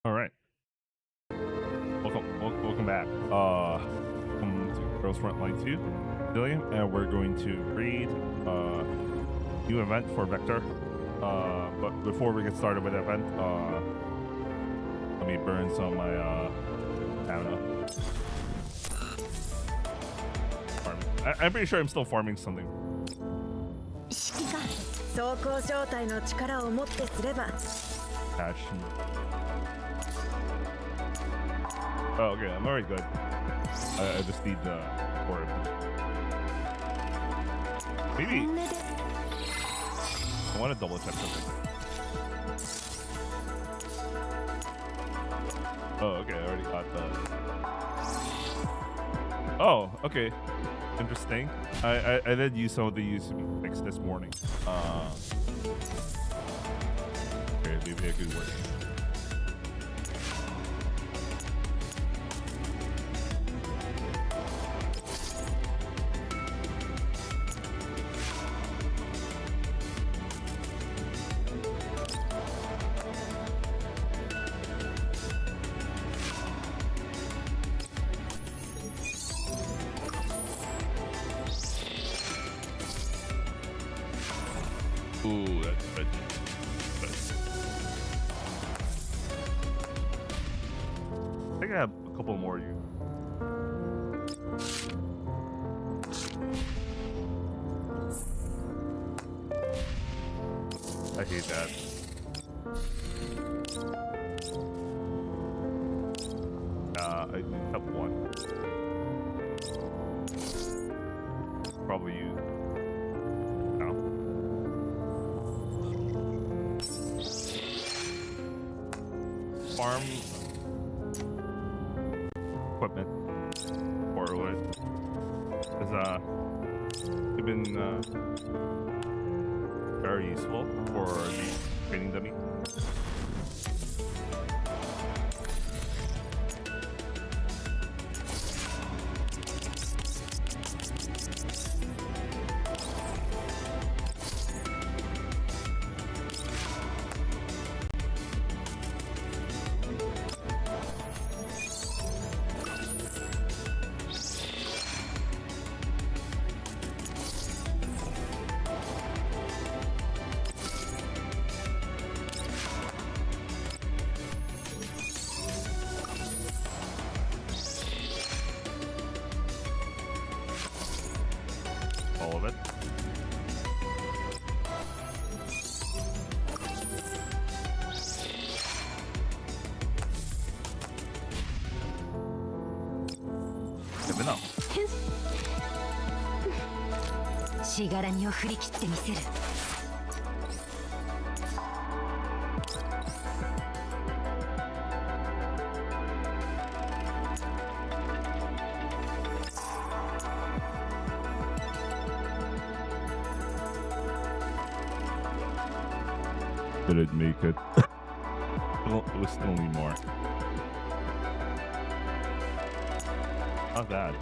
All right. Welcome back. Welcome to Girls Frontline 2, Dillian, and we're going to read new event for Vector. But before we get started with the event, let me burn some of my stamina. I'm pretty sure I'm still farming something. 指揮官、走行状態の力をもってすれば。Passion. Oh, okay, I'm already good. I just need the core. Maybe I want to double check something. Oh, okay, I already got that. Oh, okay. Interesting. I did use some of the use mix this morning. Okay, maybe I could work. Ooh, that's good. I think I have a couple more of you. I hate that. I have one. Probably you. No. Farm equipment or what is been very useful for the training dummy. All of it. Never know. しがらみを振り切ってみせる。Did it make it? We still need more. Not bad.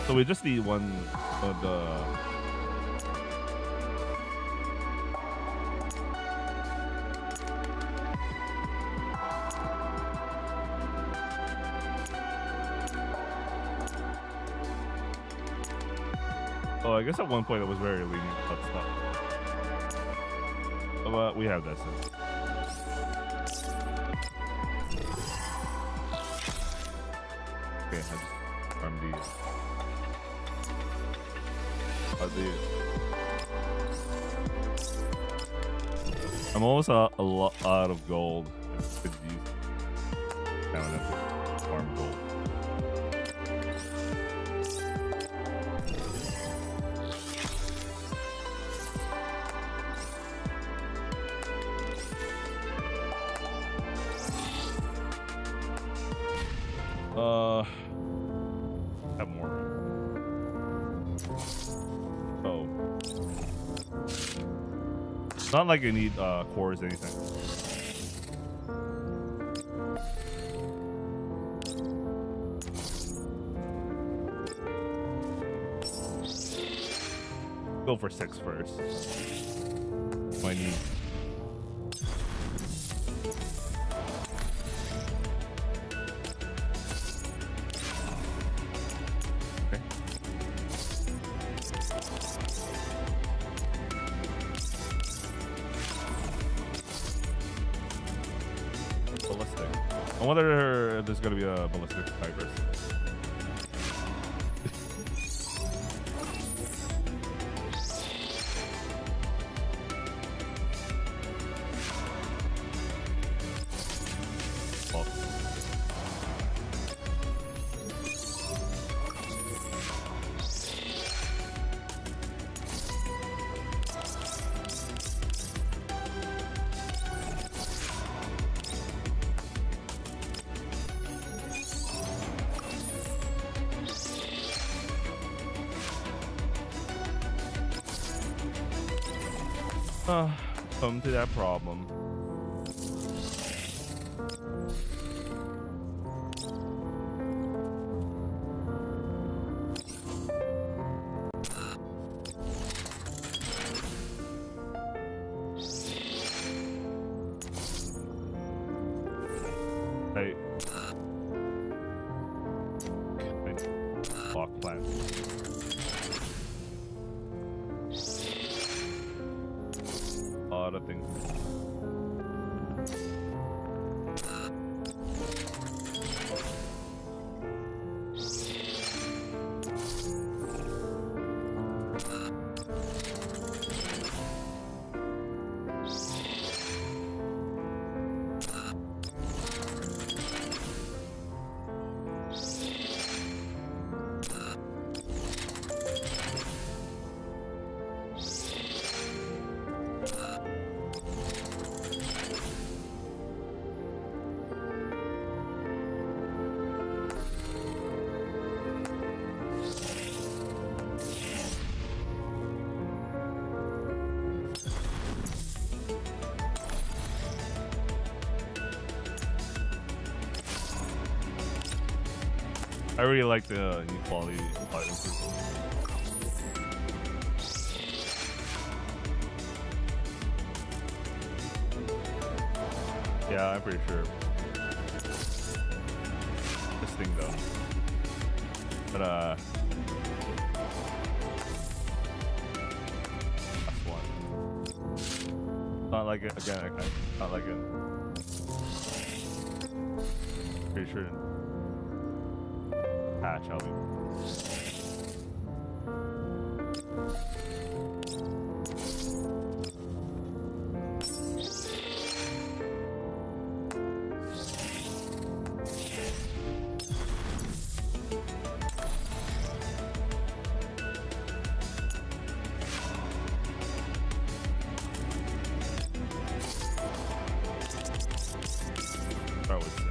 So we just need one of the. Oh, I guess at one point it was very lenient about stuff. Well, we have this. Okay, I just farm these. I'm almost a lot out of gold. Could use farm gold. Have more. Oh. It's not like I need cores or anything. Go for 6 first. Might need wonder if there's gonna be a ballistic snipers. Come to that problem. Hey. Block plan. A lot of things. I really like the inequality improvement. Yeah, I'm pretty sure. This thing though. But last one. Not like it again. Not like it. Pretty sure. Patch, I'll be. Start with 6.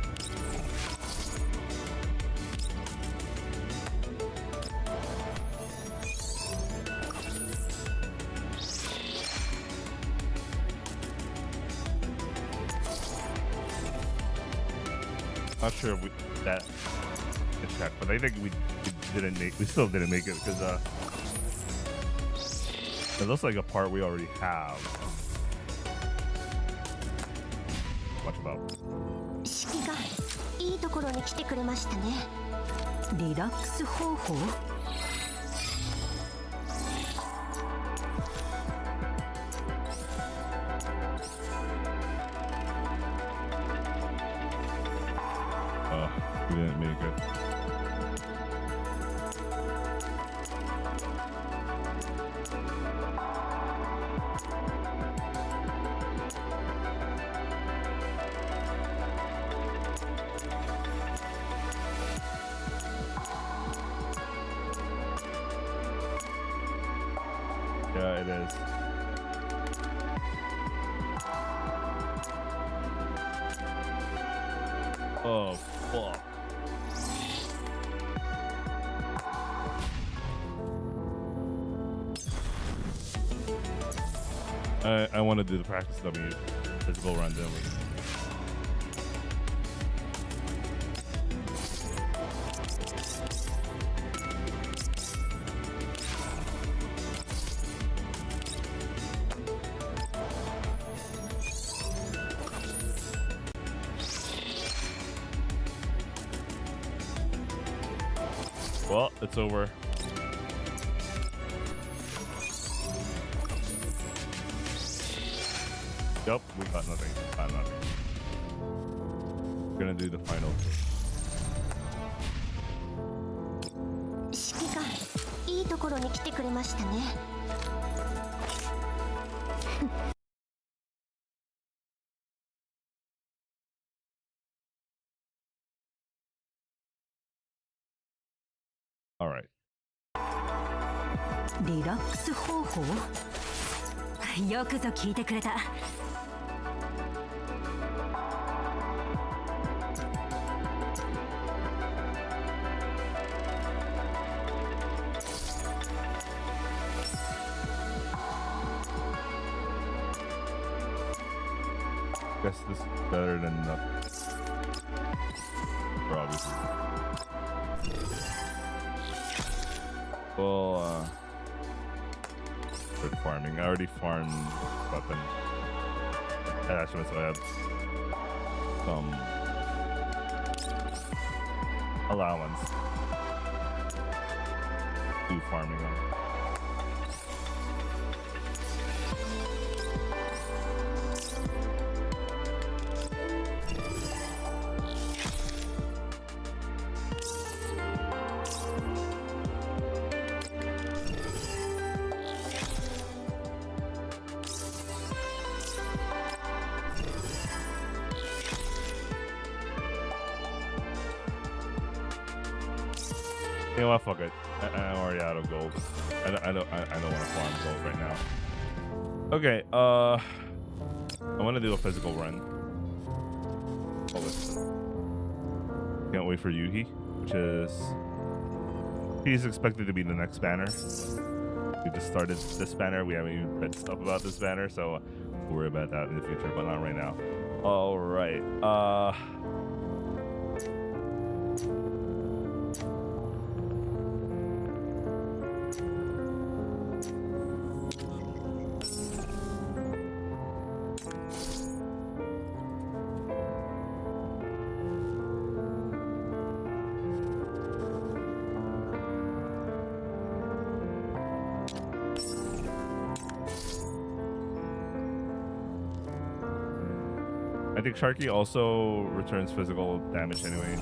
Not sure if that is checked, but I think we still didn't make it because it looks like a part we already have. Watch about. 式がいいところに来てくれましたね。リラックス方法 We didn't make it. Yeah, it is. Oh, fuck. I want to do the practice dummy physical run, don't we? Well, it's over. Yep, we got nothing. Got nothing. We're gonna do the final. 指揮官、いいところに来てくれましたね。All right. リラックス方法。よくぞ聞いてくれた。Guess this is better than nothing. For obviously. Well, good farming. I already farmed weapon attachments, so I have some allowance to farming on. You know what? Fuck it. I'm already out of gold. I don't want to farm gold right now. Okay. I want to do a physical run. Oh, listen. Can't wait for Yuhi, which is he's expected to be the next banner. We just started this banner. We haven't even read stuff about this banner, so we'll worry about that in the future, but not right now. All right. I think Sharky also returns physical damage anyway.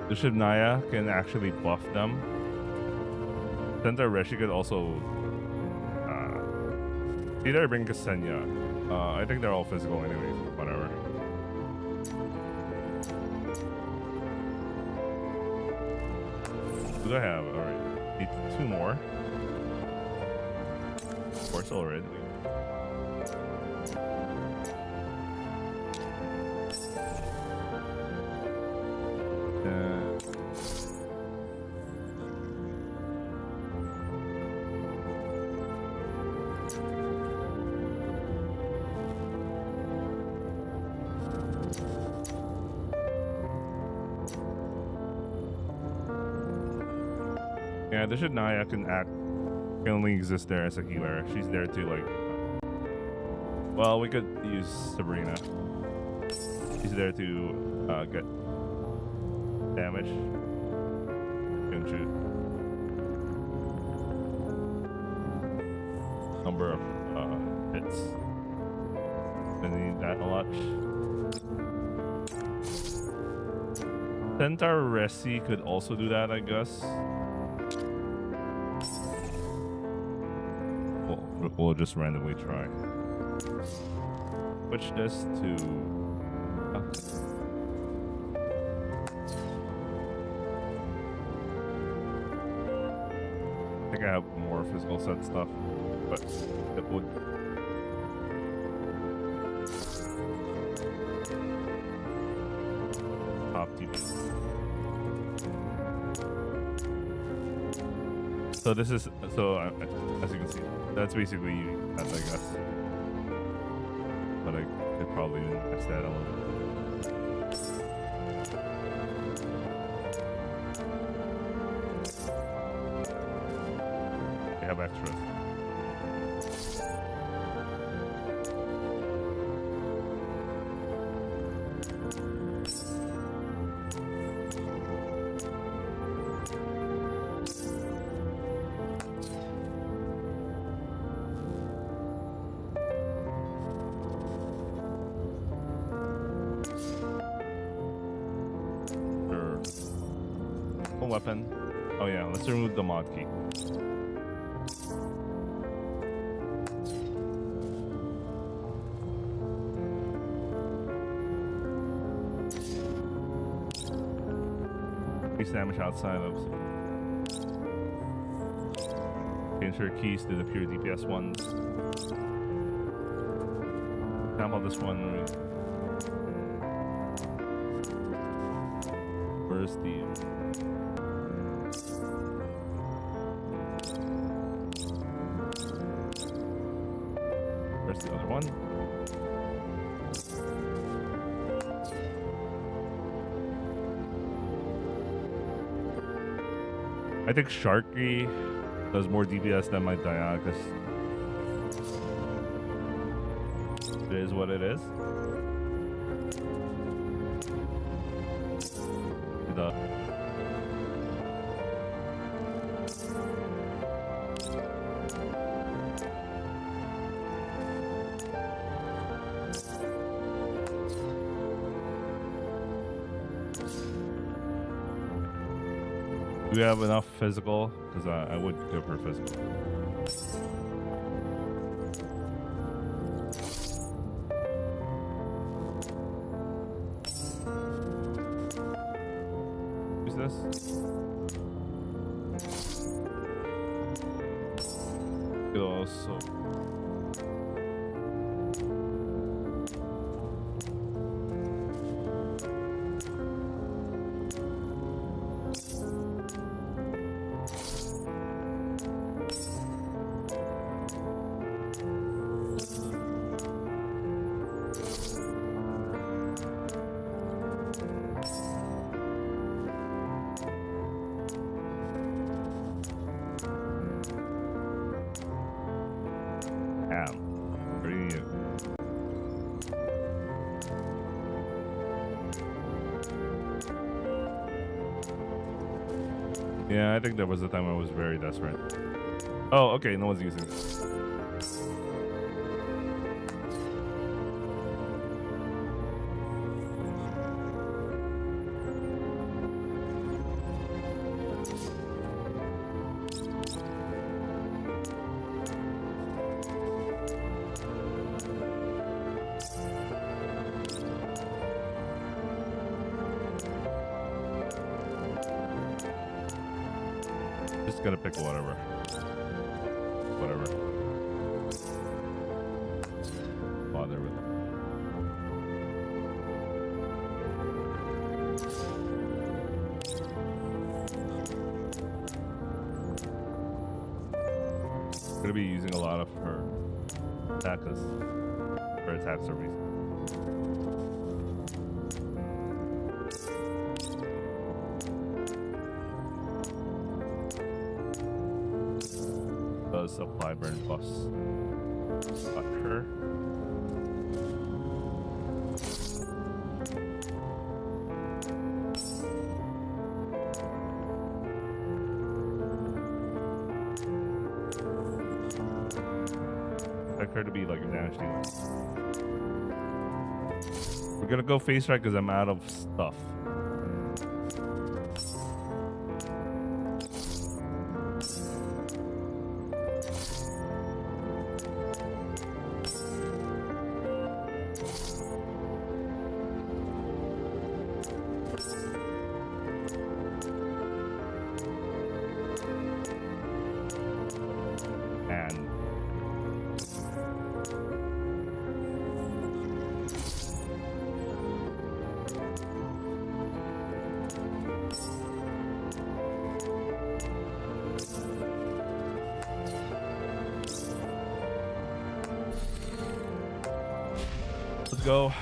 The Shibnaya can actually buff them. Centaur Reshi could also either bring Ksenia. I think they're all physical anyways, whatever. What do I have? Alright. Need 2 more. Of course, already. Yeah, the Shibnaya can only exist there as a healer. She's there to like. Well, we could use Sabrina. She's there to get damage. Can shoot. Number of hits. Didn't need that a lot. Centaur Resi could also do that, I guess. We'll just randomly try. Switch this to. I think I have more physical set stuff, but it would. Top TV. So this is as you can see, that's basically that, I guess. But I could probably mix that a little bit. I have extras. Different weapon. Oh yeah, let's remove the mod key. Increase damage outside of. Insert keys to the pure DPS ones. Example this one. Where's the? Where's the other one? I think Sharky does more DPS than my Diagus. It is what it is. Do we have enough physical? Because I would go for physical. Who's this? Could also. Yeah, I think there was a time I was very desperate. Oh, okay, no one's using this. Just gonna pick whatever. Bother with it. Gonna be using a lot of her attacks. Her attacks are recent. Supply burn buffs. Got her. Expect her to be like a damage dealer. We're gonna go face strike because I'm out of stuff. Let's go.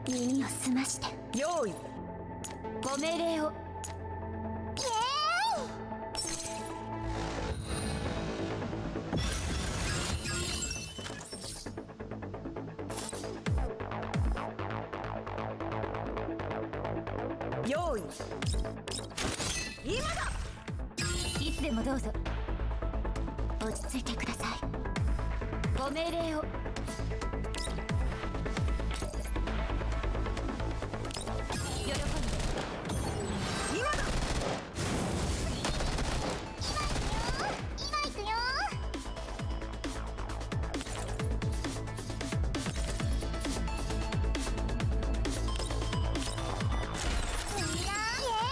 耳を澄まして用意ご命令を。用意今だ。いつでもどうぞ。落ち着いてください。ご命令を。喜んで。今だ。今行くよ。みんな喜んで。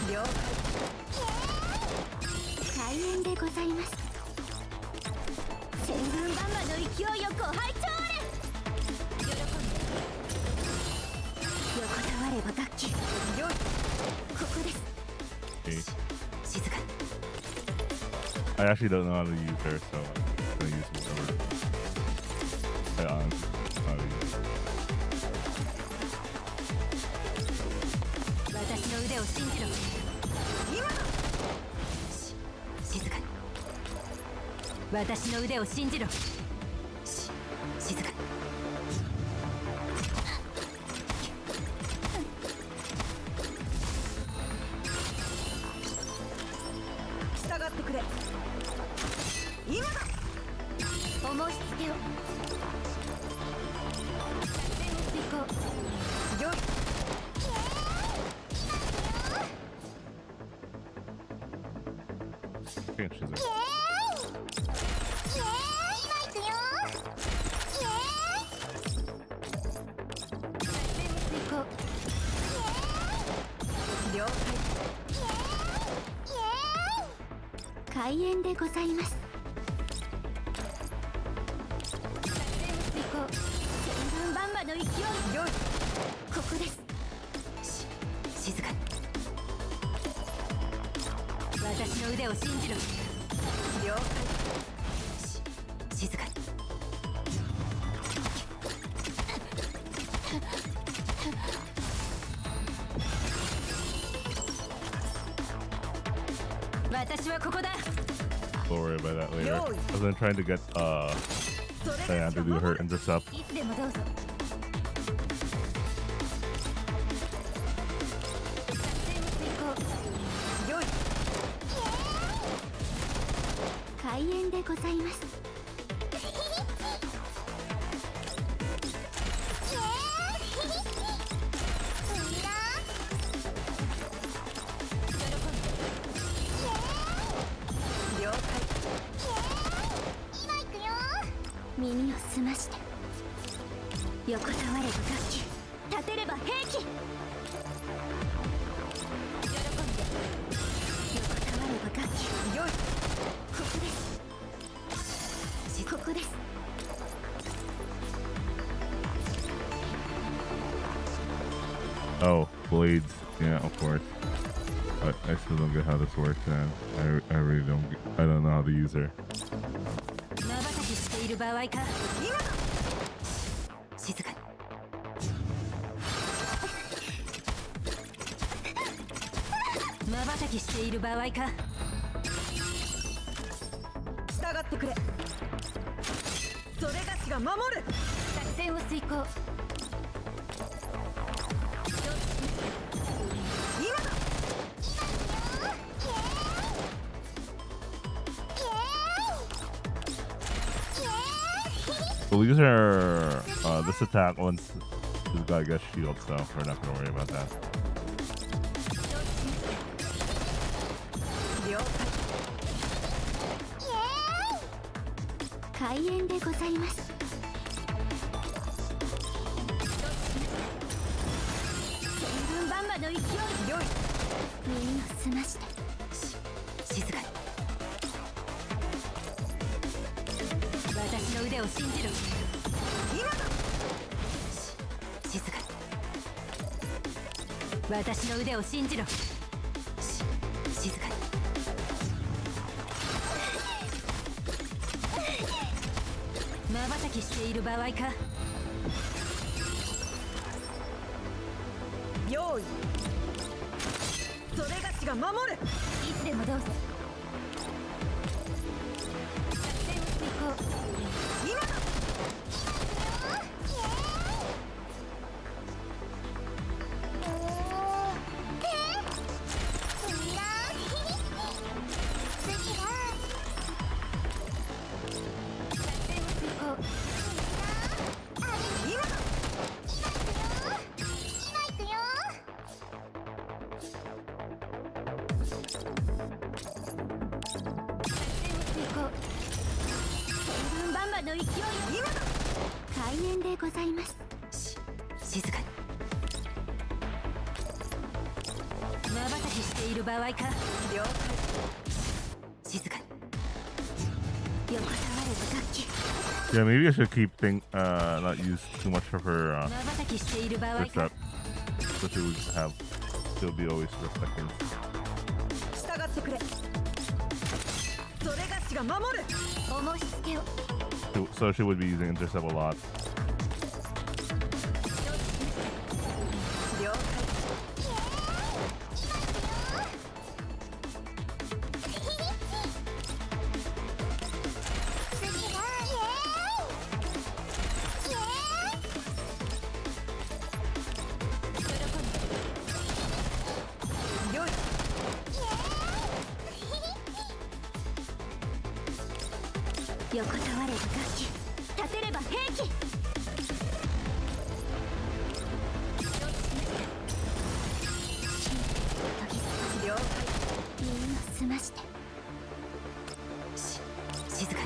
了解。開演でございます。千軍万馬の勢いよご拝聴あれ。喜んで。横たわれば楽器。よい。ここです。 Okay. 静かに。 I actually don't know how to use her, so I'm gonna use whatever. I honestly don't know how to use her. 私の腕を信じろ。今だ。静かに。私の腕を信じろ。静かに。従ってくれ。今だ。お申し付けを。作戦を遂行。よい。I think she's like, 今行くよ。作戦を遂行。了解。開演でございます。作戦を遂行。千軍万馬の勢い。よい。ここです。静かに。私の腕を信じろ。了解。静かに。私はここだ。 don't worry about that later. Yo. I was then trying to get それ Diane が to do her intercept. いつでもどうぞ。作戦を遂行。よい。開演でございます。了解。今行くよ。耳を澄まして。横たわれば楽器、立てれば兵器。喜んで。横たわれば楽器。よい。ここです。ここです。 Oh, blades. Yeah, of course. I still don't get how this works, man. I really don't. I don't know how to use her. 瞬きしている場合か。今だ。静かに。瞬きしている場合か。従ってくれ。それがしが守る。作戦を遂行。今だ。 We'll use her this attack once this guy gets shield, so we're not gonna worry about that. 了解。開演でございます。千軍万馬の勢い。解。よい。耳を澄まして。静かに。私の腕を信じろ。今だ。静かに。私の腕を信じろ。静かに。瞬きしている場合か。用意。それがしが守る。いつでもどうぞ。作戦をバンバの勢いを開演でございます。静かに。瞬きしている場合か。了解。静かに。横たわれた楽器。 Yeah, maybe I should keep not use too much of her 瞬きしている場合か。 recept, so she would have she'll be always reflecting. 従ってくれ。それがしが守る。重しつけを。 So she would be using intercept a lot. 了解。横たわれば楽器、立てれば兵器。了解。耳を澄まして。静かに。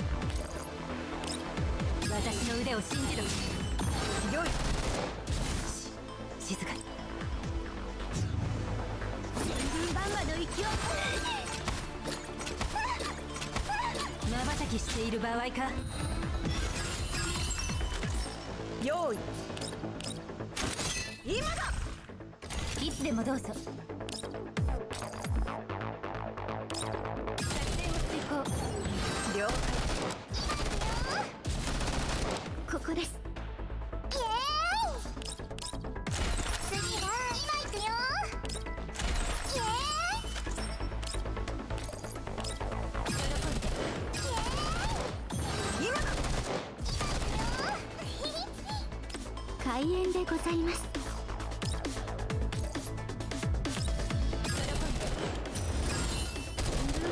私の腕を信じろ。よい。静かに。バンバの勢い。瞬きしている場合か。用意。今だ。いつでもどうぞ。作戦を遂行。了解。ここです。イエーイ。次は今行くよ。イエーイ。開演でございます。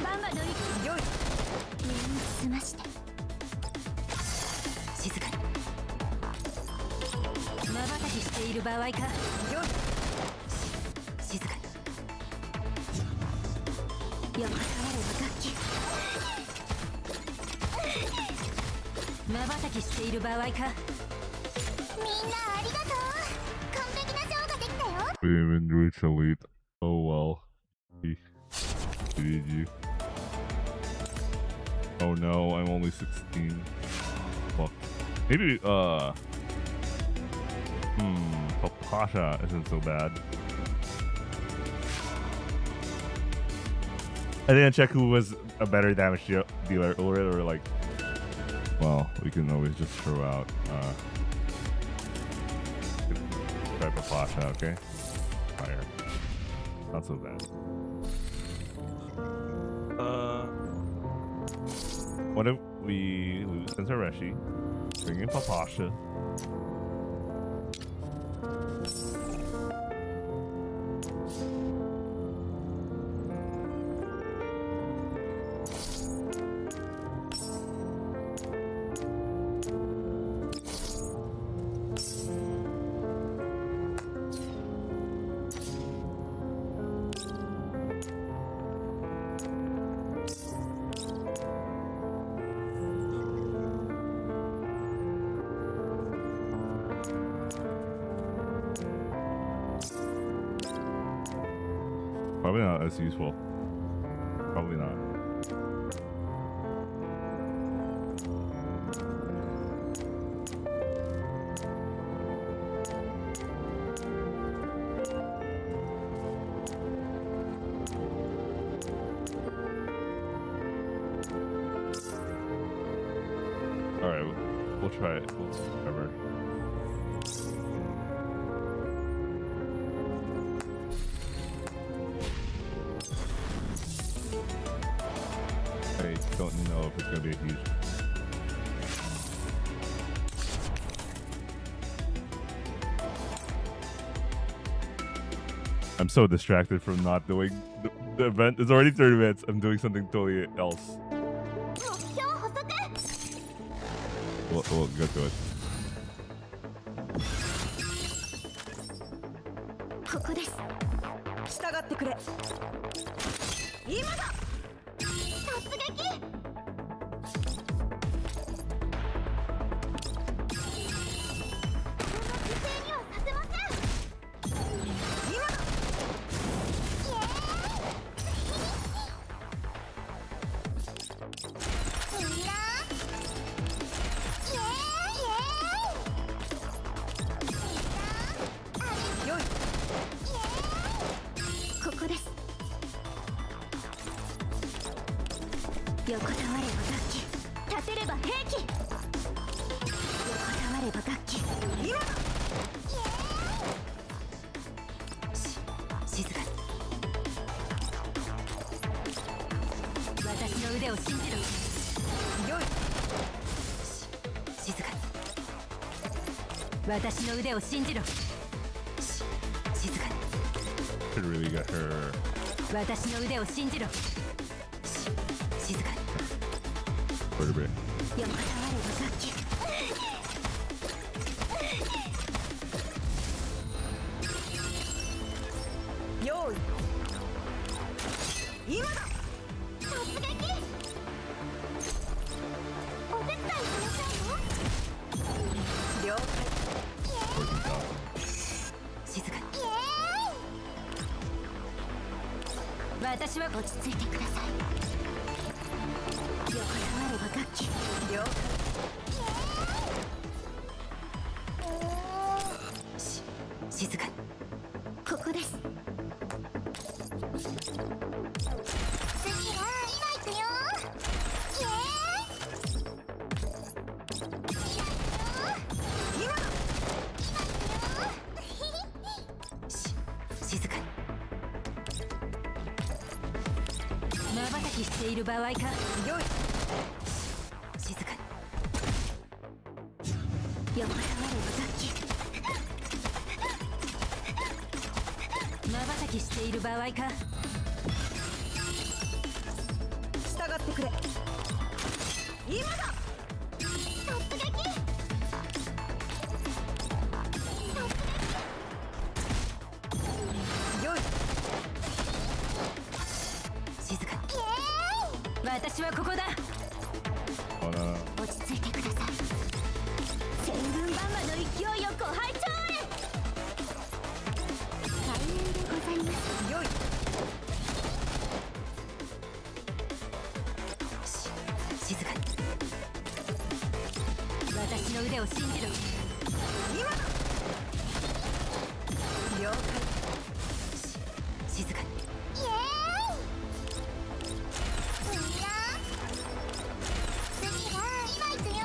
バンバの息。よい。耳を澄まして。静かに。瞬きしている場合か。よい。静かに。横たわれば楽器。瞬きしている場合か。みんなありがとう。完璧なショーができたよ。 We didn't even reach elite. Oh well. We did you. Oh no, I'm only 16. Fuck. Maybe Pasha isn't so bad. I didn't check who was a better damage dealer, or like, well, we can always just throw out try for Pasha, okay? Fire. Not so bad. What if we lose Sensareshi, bring in Papasha? Probably not as useful. Probably not. Alright, we'll try it. Whatever. I don't know if it's gonna be a huge I'm so distracted from not doing the event. It's already 30 minutes. I'm doing something totally else. 目標補足 We'll get to it. ここです従ってくれ今だ突撃ここです横たわれば楽器立てれば平気横たわれば楽器今静かに私の腕を信じろよい静かに私の腕を信じろ静かに Could really get her. 私の腕を信じろ静かに Vertebrae. 横たわれば楽器用意今だ突撃お手伝いしなさいよ了解 14,000. 静かに私は落ち着いてください横たわれば楽器了静かにここです次は今行くよ今だ静かに瞬きしている場合かよい静かに横たわれば楽器瞬きしている場合か従ってくれ今だ突撃よい静かに私はここだ Oh, no. 落ち着いてください千軍万馬の勢いよご拝聴へ開演でございますよい静かに私の腕を信じろ今だ了解静かに次は今行くよ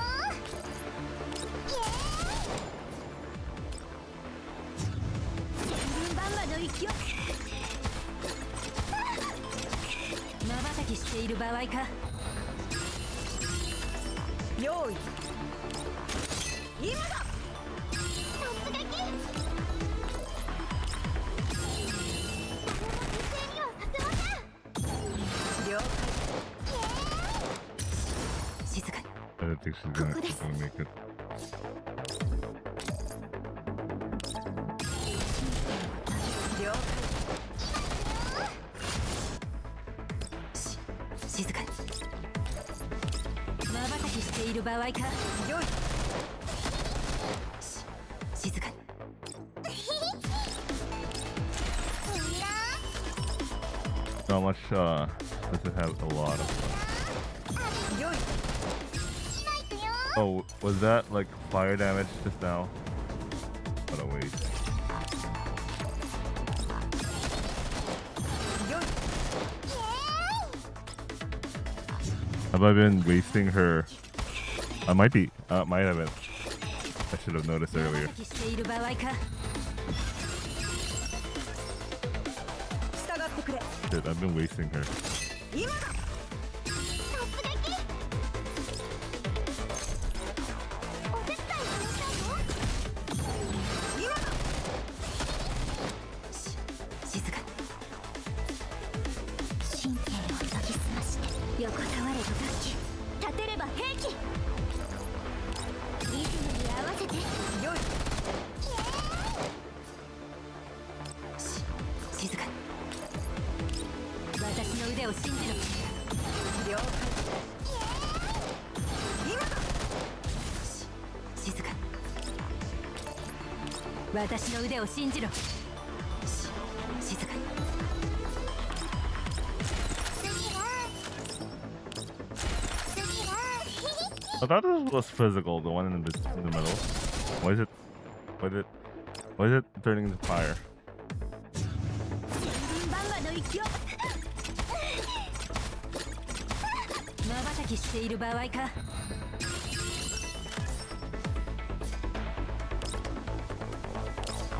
千軍万馬の勢い瞬きしている場合か用意今だ突撃了解静かに I don't think she's gonna make it. 了解静かに瞬きしている場合かよい静かに Not much, doesn't have a lot of stuff. よい Oh, was that like fire damage just now? What a waste. よい Have I been wasting her? I might be. Might have been. I should have noticed earlier. 瞬きしている場合か従ってくれ Shit, I've been wasting her. 今だ突撃お手伝いしなさいよ今だ静か横たわれば楽器、立てれば兵器。リズムに合わせて。よい。静かに。私の腕を信じろ。了解。今だ。静かに。私の腕を信じろ。静かに。I thought this was physical, the one in the middle. Why is it turning into fire? バンバの勢い。瞬きしている場合か。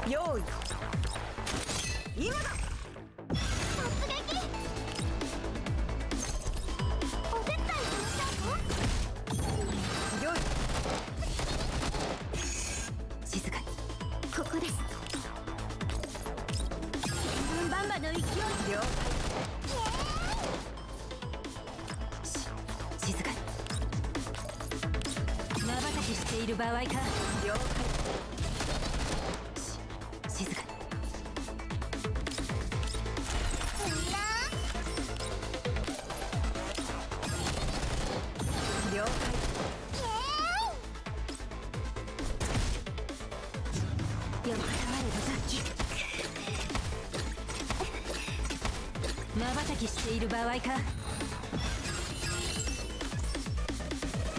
用意。今だ。突撃。お手伝いしたの？よい。静かに。ここです。バンバの勢い。了解。静かに。瞬きしている場合か。了解。静かに。了解。横たわれば楽器。瞬きしている場合か。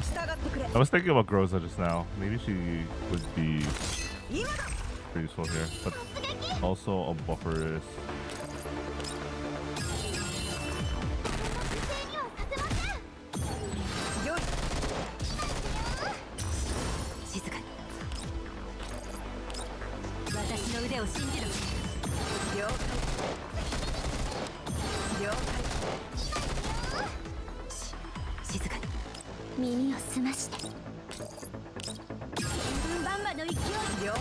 従ってくれ。 I was thinking about Groza just now. Maybe she would be 今だ。 pretty useful here, but also a buffer is. よい。静かに。私の腕を信じろ。了解。了解。静かに。耳を澄まして。バンバの勢い。了解。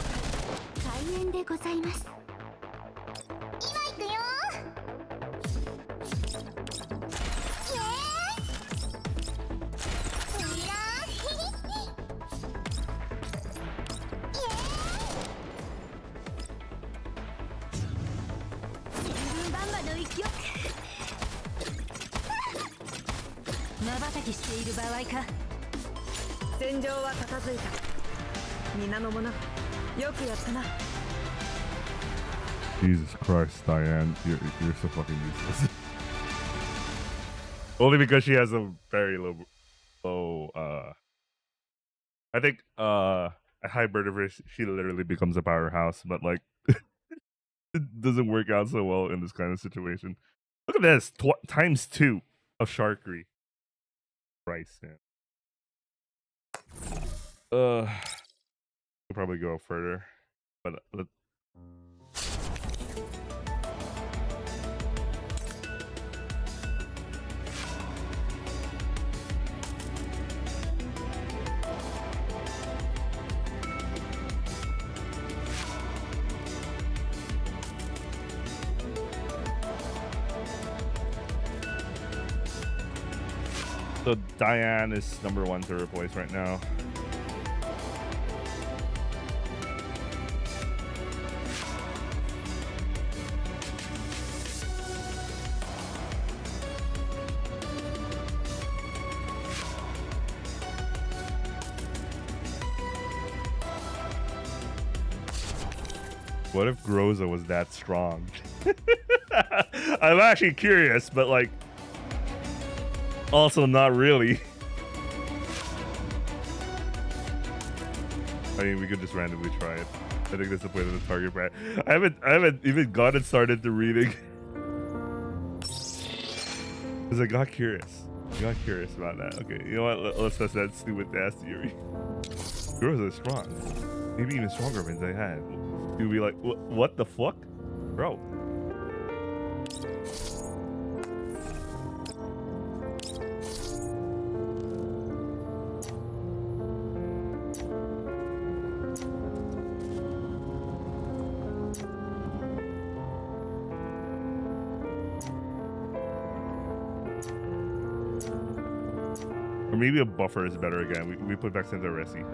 開演でございます。今行くよ。バンバの勢い。瞬きしている場合か。戦場は片付いた。皆の者、よくやったな。 Jesus Christ, Diane, you're so fucking useless. Only because she has a very low. I think at high bird of her, she literally becomes a powerhouse, but like it doesn't work out so well in this kind of situation. Look at this, times 2 of sharkery. Christ, man. We'll probably go further, but so Diane is number 1 to replace right now. What if Groza was that strong? I'm actually curious, but like also not really. I mean, we could just randomly try it. I think that's the point of the target brand. I haven't even gotten started to reading. Cause I got curious. About that. Okay, you know what? Let's test that stupid ass theory. Groza is strong. Maybe even stronger than I had. You'll be like, what the fuck? Bro. Or maybe a buffer is better again. We put Vex into Resi.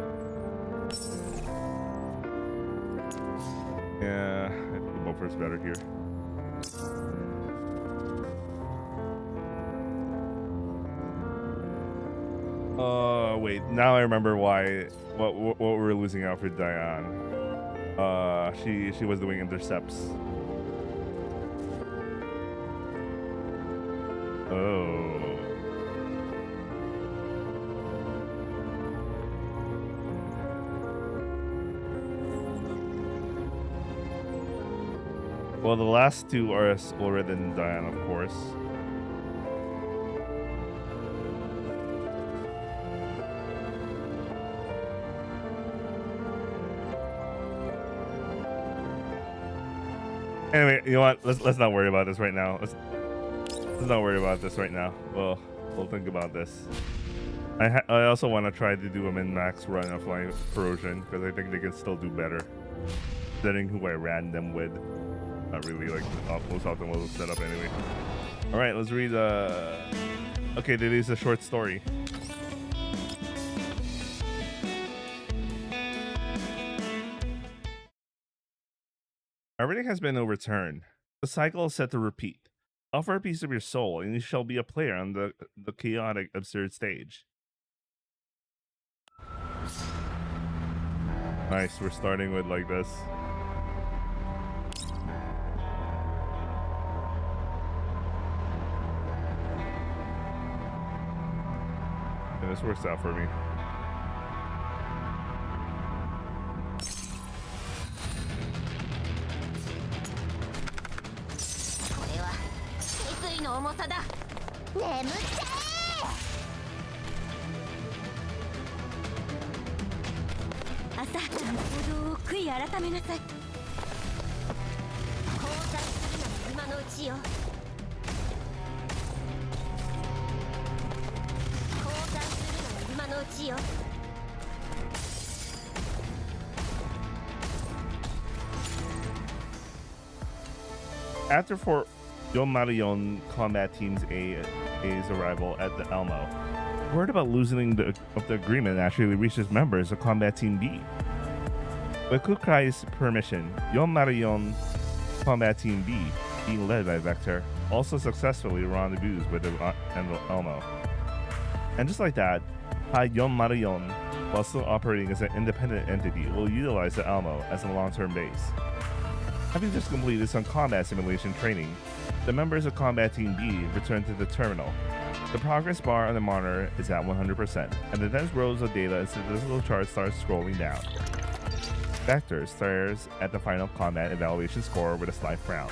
Yeah, the buffer is better here. Wait. Now I remember why. What we were losing out for Diane. She was doing intercepts. Oh. Well, the last two are slower than Diane, of course. Anyway, you know what? Let's not worry about this right now. Let's not worry about this right now. We'll think about this. I also want to try to do a min-max run of my corrosion because I think they can still do better. Considering who I ran them with. Not really like the most optimal setup anyway. All right, let's read. Okay, this is a short story. Everything has been overturned. The cycle is set to repeat. Offer a piece of your soul, and you shall be a player on the chaotic, absurd stage. Nice, we're starting with like this. And this works out for me. After for Yomarion Combat Team's A's arrival at the Elmo, word about loosening the agreement actually reaches members of Combat Team B. With Kukai's permission, Yomarion Combat Team B, being led by Vector, also successfully rendezvous with the Elmo. And just like that, Yomarion, while still operating as an independent entity, will utilize the Elmo as a long-term base. Having just completed some combat simulation training, the members of Combat Team B return to the terminal. The progress bar on the monitor is at 100%, and the dense rows of data and statistical charts start scrolling down. Vector stares at the final combat evaluation score with a slight frown.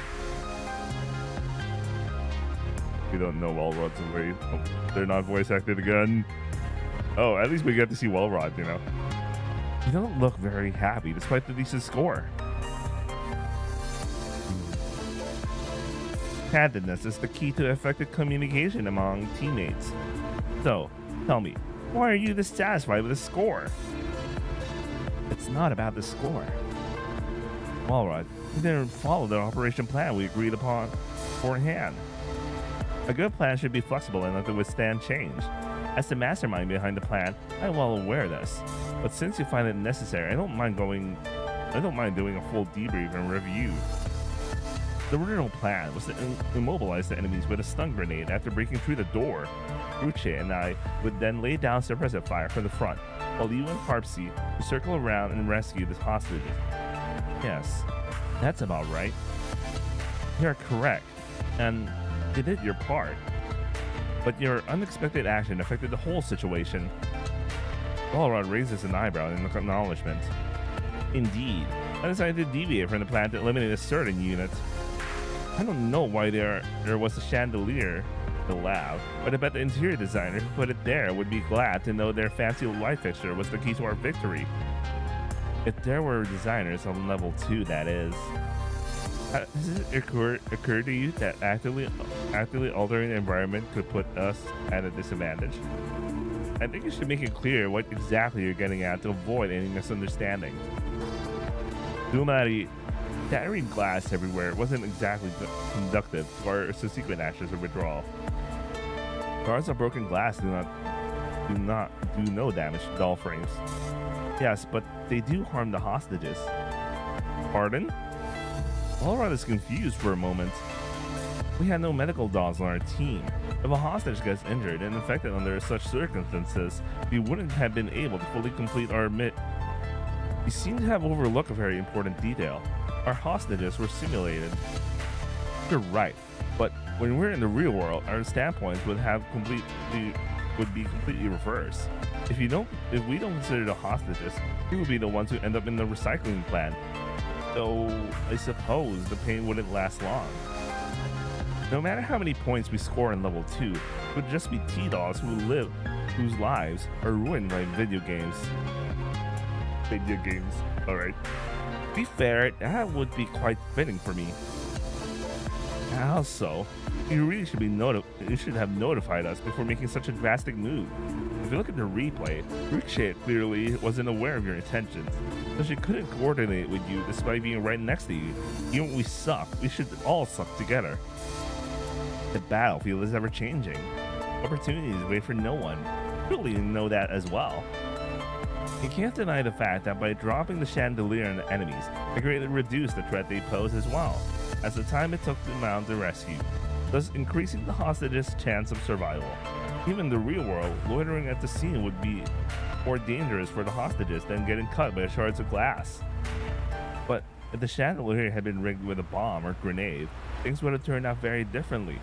We don't know Wellrod's away. Oh, they're not voice acted again. Oh, at least we get to see Wellrod, you know. You don't look very happy despite the decent score. Candidness is the key to effective communication among teammates. So, tell me, why are you dissatisfied with the score? It's not about the score. Walrod, we didn't follow the operation plan we agreed upon beforehand. A good plan should be flexible enough to withstand change. As the mastermind behind the plan, I'm well aware of this. But since you find it necessary, I don't mind doing a full debrief and review. The original plan was to immobilize the enemies with a stun grenade after breaking through the door. Ruche and I would then lay down suppressive fire from the front, while you and Harpsy would circle around and rescue the hostages. Yes, that's about right. You're correct, and you did your part. But your unexpected action affected the whole situation. Walrod raises an eyebrow in acknowledgement. Indeed, I decided to deviate from the plan to eliminate a certain unit. I don't know why there was a chandelier in the lab, but I bet the interior designer who put it there would be glad to know their fancy light fixture was the key to our victory. If there were designers on level 2, that is. Does it occur to you that actively altering the environment could put us at a disadvantage? I think you should make it clear what exactly you're getting at to avoid any misunderstandings. Dumari, scattering glass everywhere wasn't exactly conductive to our subsequent actions of withdrawal. Shards of broken glass do not do no damage to doll frames. Yes, but they do harm the hostages. Pardon? Allrod is confused for a moment. We had no medical dolls on our team. If a hostage gets injured and infected under such circumstances, we wouldn't have been able to fully complete our We seem to have overlooked a very important detail. Our hostages were simulated. You're right, but when we're in the real world, our standpoints would be completely reversed. If we don't consider the hostages, we would be the ones who end up in the recycling plant. So I suppose the pain wouldn't last long. No matter how many points we score in level 2, it would just be T-dolls whose lives are ruined by video games. Alright. To be fair, that would be quite fitting for me. Also, you really should you should have notified us before making such a drastic move. If you look at the replay, Ruche clearly wasn't aware of your intentions, so she couldn't coordinate with you despite being right next to you. Even when we suck, we should all suck together. The battlefield is ever changing. Opportunities wait for no one. You really know that as well. You can't deny the fact that by dropping the chandelier on the enemies, it greatly reduced the threat they pose as well, as the time it took to mount the rescue, thus increasing the hostages' chance of survival. Even in the real world, loitering at the scene would be more dangerous for the hostages than getting cut by shards of glass. But if the chandelier had been rigged with a bomb or grenade, things would have turned out very differently.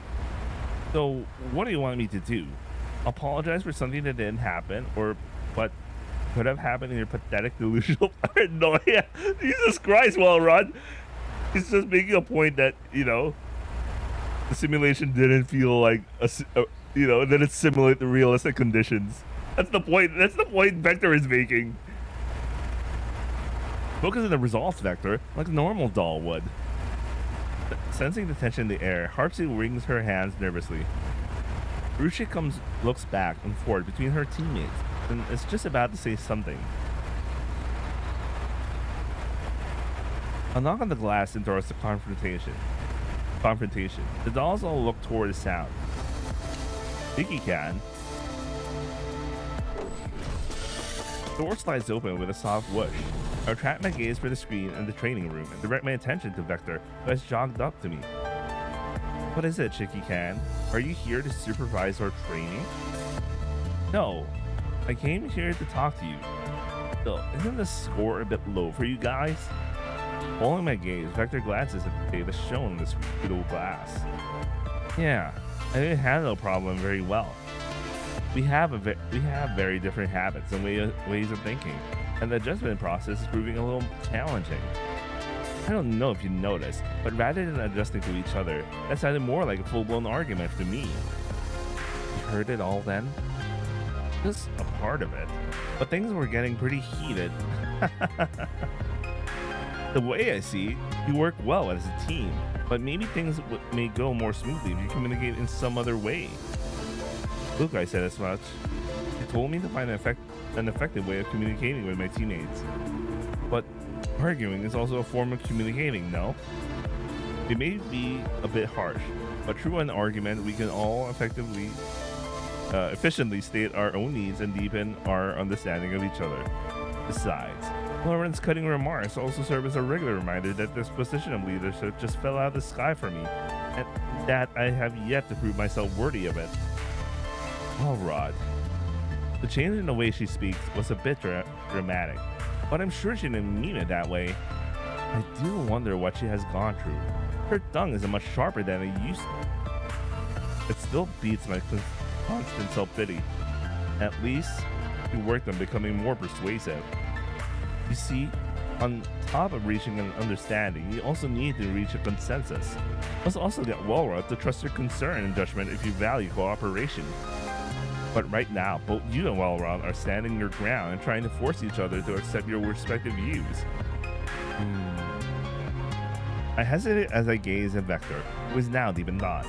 So, what do you want me to do? Apologize for something that didn't happen, or what could have happened in your pathetic delusional paranoia? Jesus Christ, Allrod! He's just making a point that, the simulation didn't feel like that it simulate the realistic conditions. That's the point. That's the point Vector is making. Focus on the results, Vector, like a normal doll would. Sensing the tension in the air, Harpsy wrings her hands nervously. Ruche looks back and forth between her teammates and is just about to say something. A knock on the glass interrupts the confrontation. The dolls all look toward the sound. Vicky-can. The door slides open with a soft whoosh. I retract my gaze for the screen in the training room and direct my attention to Vector, who has jogged up to me. What is it, Chicky-can? Are you here to supervise our training? No, I came here to talk to you. Still, isn't the score a bit low for you guys? Following my gaze, Vector glances at the data shown in this through glass. Yeah, I didn't handle the problem very well. We have very different habits and ways of thinking, and the adjustment process is proving a little challenging. I don't know if you noticed, but rather than adjusting to each other, that sounded more like a full-blown argument to me. You heard it all then? Just a part of it, but things were getting pretty heated. The way I see it, you work well as a team, but maybe things may go more smoothly if you communicate in some other way. Look, I said as much. He told me to find an effective way of communicating with my teammates. But arguing is also a form of communicating, no? It may be a bit harsh, but through an argument, we can all efficiently state our own needs and deepen our understanding of each other. Besides, Lauren's cutting remarks also serve as a regular reminder that this position of leadership just fell out of the sky for me, and that I have yet to prove myself worthy of it. Allrod. The change in the way she speaks was a bit dramatic, but I'm sure she didn't mean it that way. I do wonder what she has gone through. Her tongue is much sharper than it used to. It still beats my constant self-pity. At least, she worked on becoming more persuasive. You see, on top of reaching an understanding, you also need to reach a consensus. You must also get Allrod to trust your concern and judgment if you value cooperation. But right now, both you and Allrod are standing your ground and trying to force each other to accept your respective views. I hesitated as I gazed at Vector, who is now deep in thought.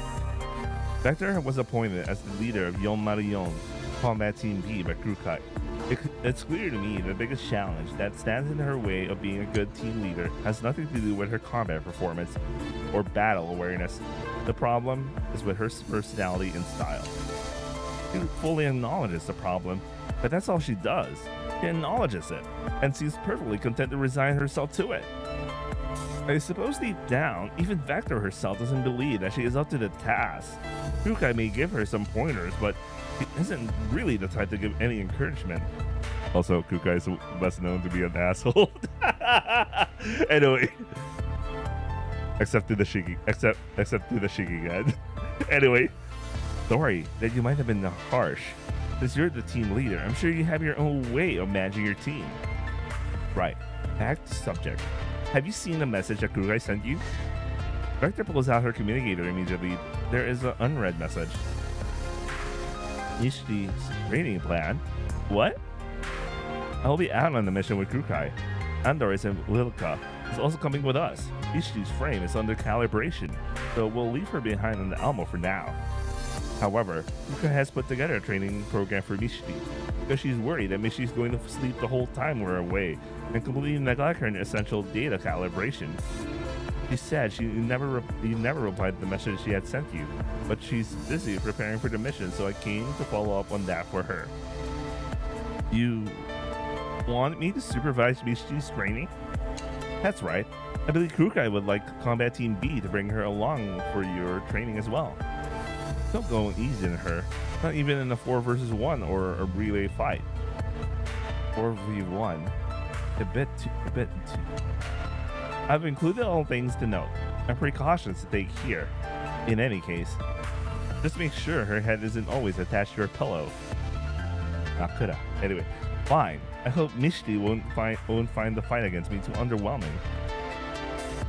Vector was appointed as the leader of Yon Marion, Combat Team B by Crew Cut. It's clear to me the biggest challenge that stands in her way of being a good team leader has nothing to do with her combat performance or battle awareness. The problem is with her personality and style. She fully acknowledges the problem, but that's all she does. She acknowledges it, and seems perfectly content to resign herself to it. I suppose deep down, even Vector herself doesn't believe that she is up to the task. Kukai may give her some pointers, but she isn't really the type to give any encouragement. Also, Kukai is best known to be an asshole. Anyway. Except to the Shikigan. Anyway. Sorry that you might have been harsh. Since you're the team leader, I'm sure you have your own way of managing your team. Right. Back to subject. Have you seen the message that Kukai sent you? Vector pulls out her communicator immediately. There is an unread message. Nishiti's training plan? What? I'll be out on the mission with Kukai. Andor and Lilka is also coming with us. Nishiti's frame is under calibration, so we'll leave her behind in the Alamo for now. However, Kukai has put together a training program for Michiti because she's worried that Michiti's going to sleep the whole time we're away and completely neglect her essential data calibration. She said you never replied to the message she had sent you, but she's busy preparing for the mission, so I came to follow up on that for her. You want me to supervise Michiti's training? That's right. I believe Kukai would like Combat Team B to bring her along for your training as well. Don't go easy on her, not even in a 4 versus 1 or a relay fight. 4v1, a bit too. I've included all things to note and precautions to take here. In any case, just make sure her head isn't always attached to her pillow. Nakura. Anyway, fine. I hope Mishti won't find the fight against me too underwhelming.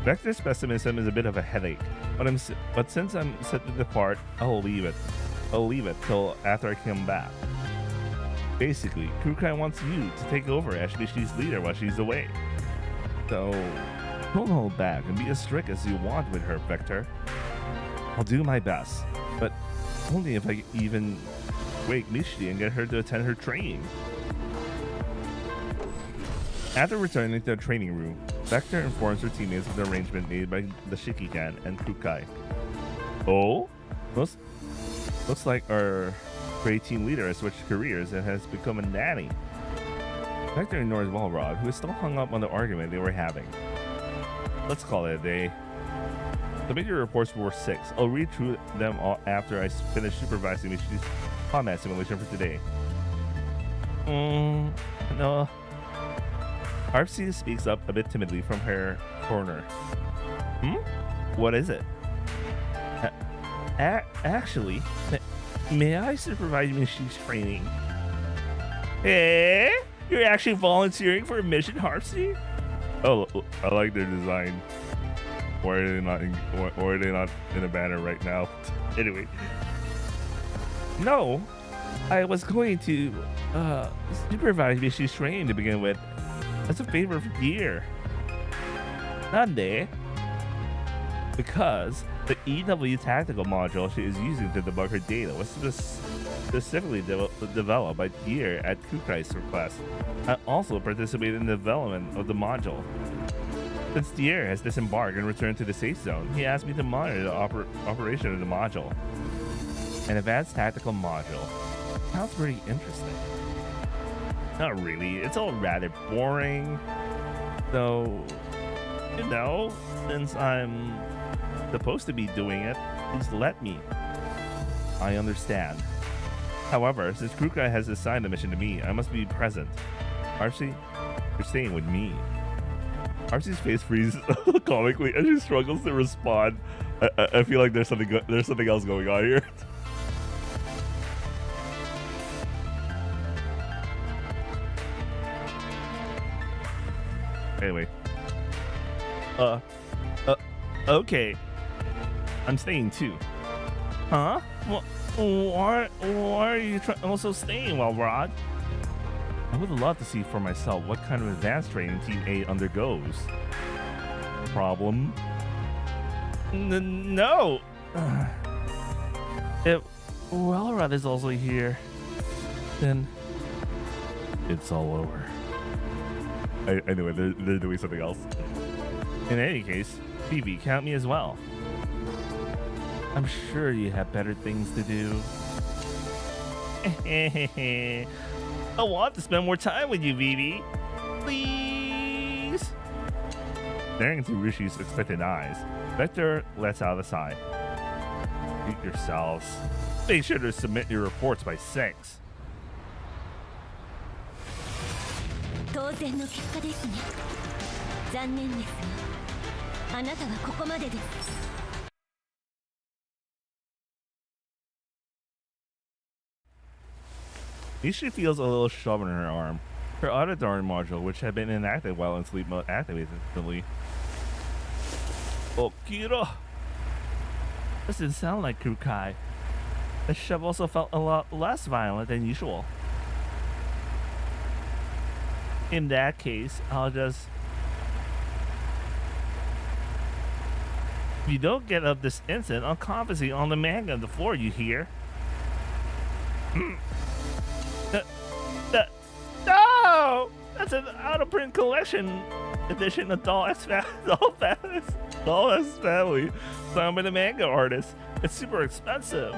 Vector's pessimism is a bit of a headache, but since I'm set to depart, I'll leave it till after I come back. Basically, Kukai wants you to take over as Mishti's leader while she's away. So, don't hold back and be as strict as you want with her, Vector. I'll do my best, but only if I even wake Mishti and get her to attend her training. After returning to the training room, Vector informs her teammates of the arrangement made by the Shikigan and Kukai. Oh? Looks like our great team leader has switched careers and has become a nanny. Vector ignores Walrod, who is still hung up on the argument they were having. Let's call it a day. The major reports were 6. I'll read through them all after I finish supervising Michi's combat simulation for today. No. Arpsy speaks up a bit timidly from her corner. What is it? Actually, may I supervise Michi's training? Eh? You're actually volunteering for a mission, Harpsy? Oh, I like their design. Or are they not in a banner right now? Anyway. No, I was going to supervise Michi's training to begin with. That's a favor of year. Nande? Because the EW tactical module she is using to debug her data was specifically developed by Gear at Kukai's request. I also participated in the development of the module. Since Dier has disembarked and returned to the safe zone, he asked me to monitor the operation of the module. An advanced tactical module. Sounds pretty interesting. Not really, it's all rather boring. Though, you know, since I'm supposed to be doing it, please let me. I understand. However, since Kukai has assigned the mission to me, I must be present. Archie, you're staying with me. Archie's face freezes comically as she struggles to respond. I feel like there's something else going on here. Anyway. Okay. I'm staying too. Huh? Why are you also staying, Rod? I would love to see for myself what kind of advanced training Team A undergoes. Problem? No! If Walrod is also here, then it's all over. Anyway, they're doing something else. In any case, Phoebe, count me as well. I'm sure you have better things to do. I want to spend more time with you, Vivi. Please. Staring into Rishi's expectant eyes, Vector lets out a sigh. Treat yourselves. Make sure to submit your reports by 6. 当然の結果ですね。残念ですが、あなたはここまでです。Mishi feels a little shove in her arm. Her Autodarn module, which had been inactive while in sleep mode, activates instantly. Oh, Kira! Doesn't sound like Kukai. The shove also felt a lot less violent than usual. In that case, I'll just... If you don't get up this instant, I'll compensate on the manga on the floor, you hear? No! That's an out-of-print collection edition of Doll X Family, signed by the manga artist. It's super expensive.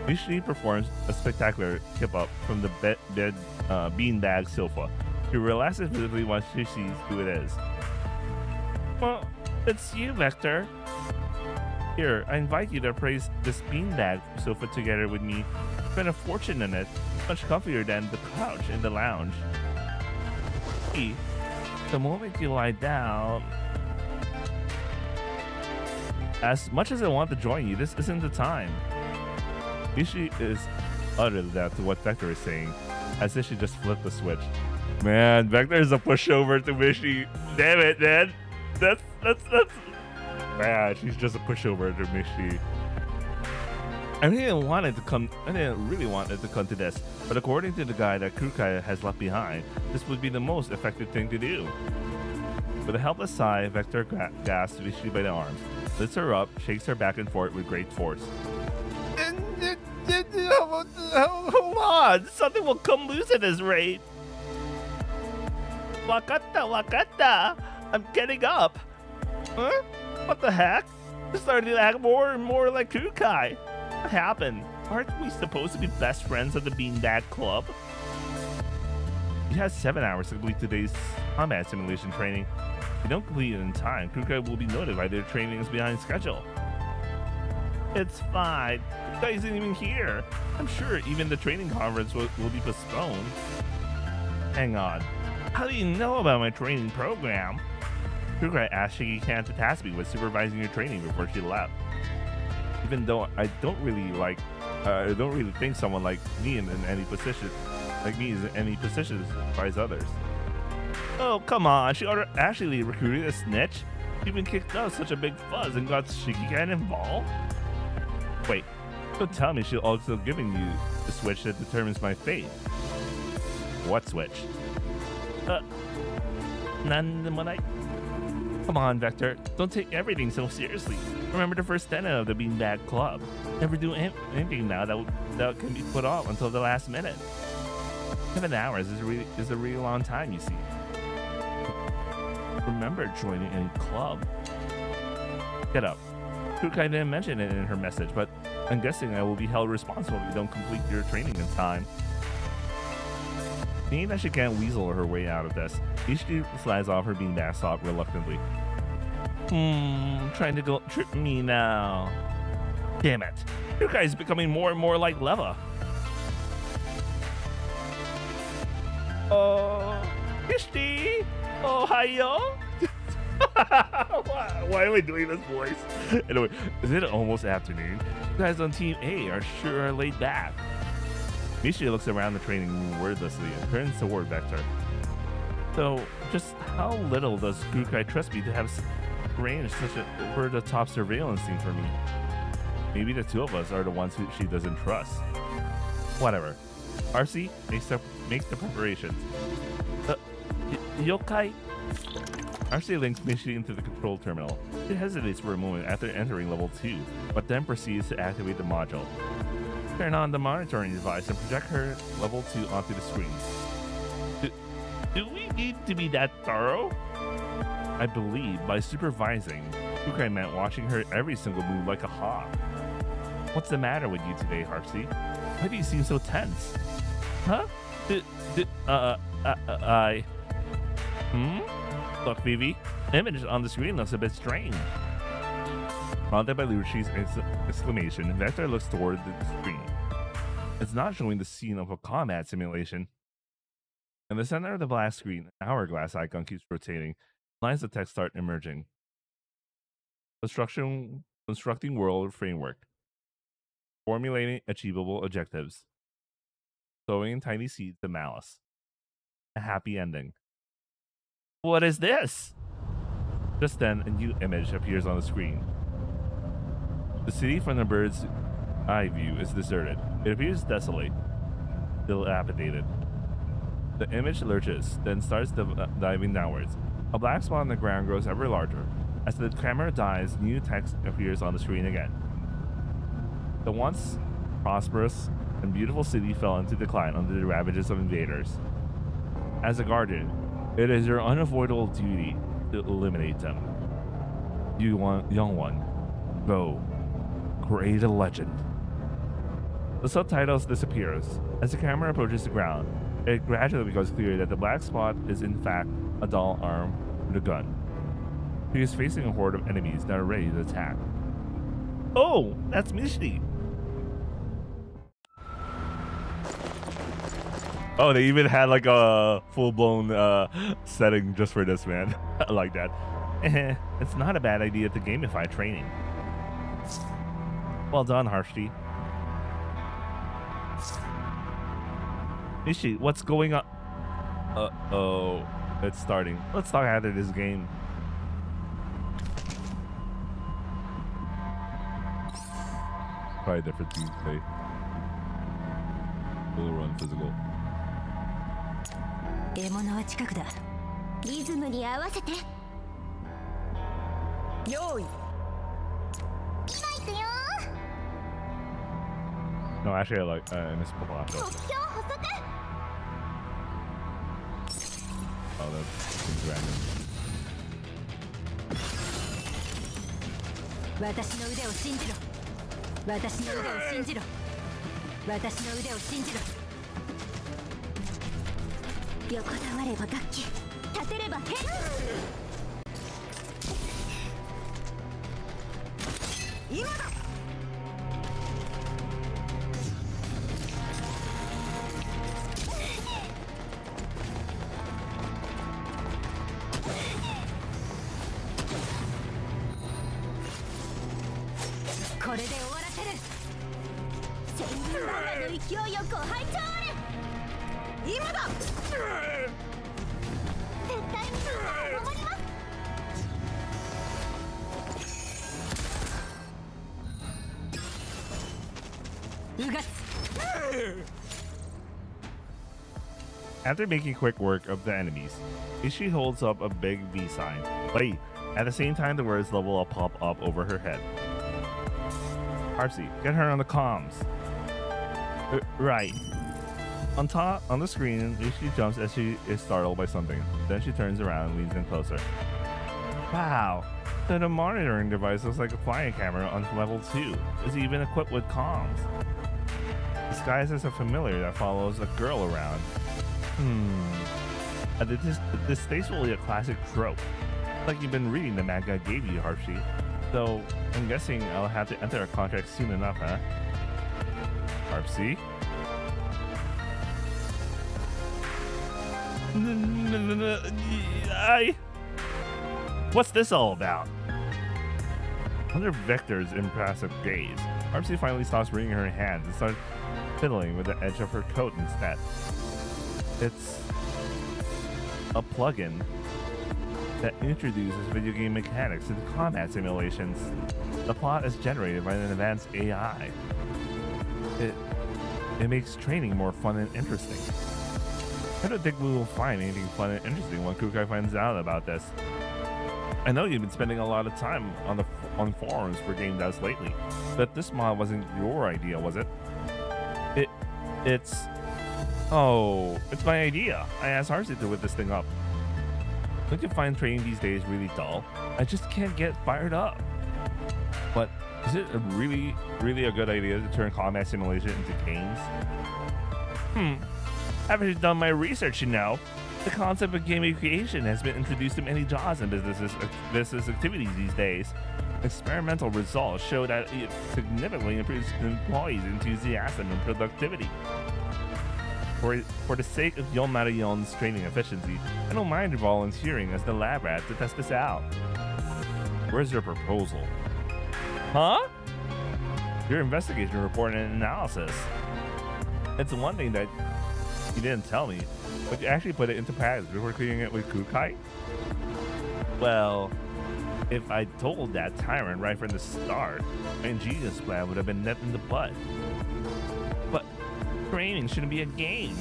Mishi performs a spectacular kip-up from the beanbag sofa. She relaxes visibly once she sees who it is. Well, it's you, Vector. Here, I invite you to praise this beanbag sofa together with me. Spend a fortune in it, much comfier than the couch in the lounge. See, the moment you lie down... As much as I want to join you, this isn't the time. Mishi is uttered that to what Vector is saying, as if she just flipped the switch. Man, Vector is a pushover to Mishi. Damn it, man. That's... Man, she's just a pushover to Mishi. I didn't really want it to come to this, but according to the guy that Kukai has left behind, this would be the most effective thing to do. With a helpless sigh, Vector grasps Mishi by the arms, lifts her up, shakes her back and forth with great force. Hold on, something will come loose at this rate. Wakata, I'm getting up. Huh? What the heck? It's starting to act more and more like Kukai. What happened? Aren't we supposed to be best friends of the Beanbag Club? You have 7 hours to complete today's combat simulation training. If you don't complete it in time, Kukai will be notified their training is behind schedule. It's fine. Kukai isn't even here. I'm sure even the training conference will be postponed. Hang on. How do you know about my training program? Kukai asked Shiki-kan to task me with supervising your training before she left. Even though I don't really think someone like me is in any position to supervise others. Oh, come on, she actually recruited a snitch? Even kicked up such a big fuzz and got Shiki-kan involved? Wait, don't tell me she's also giving you the switch that determines my fate. What switch? Come on, Vector. Don't take everything so seriously. Remember the first tenet of the Beanbag Club. Never do anything now that can be put off until the last minute. 7 hours is a really long time, you see. Remember joining any club. Get up. Kukai didn't mention it in her message, but I'm guessing I will be held responsible if you don't complete your training in time. Seeing that she can't weasel her way out of this, Ishi slides off her beanbag sock reluctantly. Trying to go trip me now. Damn it. Kukai is becoming more and more like Leva. Oh, Ishi! Ohio! Why am I doing this voice? Anyway, is it almost afternoon? You guys on Team A are sure laid back. Mishi looks around the training room wordlessly and turns toward Vector. So, just how little does Kukai trust me to have arranged such a over-the-top surveillance thing for me? Maybe the two of us are the ones who she doesn't trust. Whatever. RC makes the preparations. Yokai? RC links Mishi into the control terminal. She hesitates for a moment after entering level 2, but then proceeds to activate the module. Turn on the monitoring device and project her level 2 onto the screen. Do we need to be that thorough? I believe by supervising, Kukai meant watching her every single move like a hawk. What's the matter with you today, Harpsy? Why do you seem so tense? Huh? Look, Vivi. Image on the screen looks a bit strange. Prompted by Lucci's exclamation, Vector looks toward the screen. It's not showing the scene of a combat simulation. In the center of the black screen, an hourglass icon keeps rotating. Lines of text start emerging. Constructing world framework. Formulating achievable objectives. Sowing tiny seeds of malice. A happy ending. What is this? Just then, a new image appears on the screen. The city from the bird's eye view is deserted. It appears desolate, dilapidated. The image lurches, then starts diving downwards. A black spot on the ground grows ever larger. As the camera dies, new text appears on the screen again. The once prosperous and beautiful city fell into decline under the ravages of invaders. As a guardian, it is your unavoidable duty to eliminate them. Young one, go, create a legend. The subtitles disappears. As the camera approaches the ground, it gradually becomes clear that the black spot is in fact a doll armed with a gun. He is facing a horde of enemies that are ready to attack. Oh, that's Mishi. Oh, they even had like a full-blown setting just for this, man. I like that. It's not a bad idea to gamify training. Well done, Harshti. Mishi, what's going on? Uh-oh. It's starting. Let's talk after this game. Probably different teams play. We'll run physical. 獲物は近くだ。リズムに合わせて。用意。今行くよ。 No, actually, I missed the last 目標補足。 Oh, that seems random. 私の腕を信じろ。私の腕を信じろ。私の腕を信じろ。横たわれば楽器、立てれば変。今だ。これで終わらせる。千人万馬の勢いよご拝聴あれ。今だ。絶対に守ります。うがつ。 After making quick work of the enemies, Ishi holds up a big V sign. Wait, at the same time the words level up pop up over her head. Harpsy, get her on the comms. Right. On the screen, Ishi jumps as she is startled by something. Then she turns around and leans in closer. Wow, the monitoring device looks like a flying camera on level 2. It's even equipped with comms. Disguised as a familiar that follows a girl around. This is tastefully a classic trope. Like you've been reading the manga I gave you, Harpsy. So I'm guessing I'll have to enter a contract soon enough, huh? Harpsy? What's this all about? Under Vector's impressive gaze, Harpsy finally stops wringing her hands and starts fiddling with the edge of her coat instead. It's a plugin that introduces video game mechanics into combat simulations. The plot is generated by an advanced AI. It makes training more fun and interesting. I don't think we will find anything fun and interesting when Kukai finds out about this. I know you've been spending a lot of time on forums for game devs lately, but this mod wasn't your idea, was it? It's my idea. I asked Harpsy to whip this thing up. Don't you find training these days really dull? I just can't get fired up. But is it really a good idea to turn combat simulation into games? Having done my research, the concept of gamification has been introduced to many jobs and business activities these days. Experimental results show that it significantly improves employees' enthusiasm and productivity. For the sake of Yon Marion's training efficiency, I don't mind volunteering as the lab rat to test this out. Where's your proposal? Huh? Your investigation report and analysis. It's one thing that you didn't tell me, but you actually put it into practice before clearing it with Kukai? Well, if I told that tyrant right from the start, my ingenious plan would have been nipped in the bud. But training shouldn't be a game.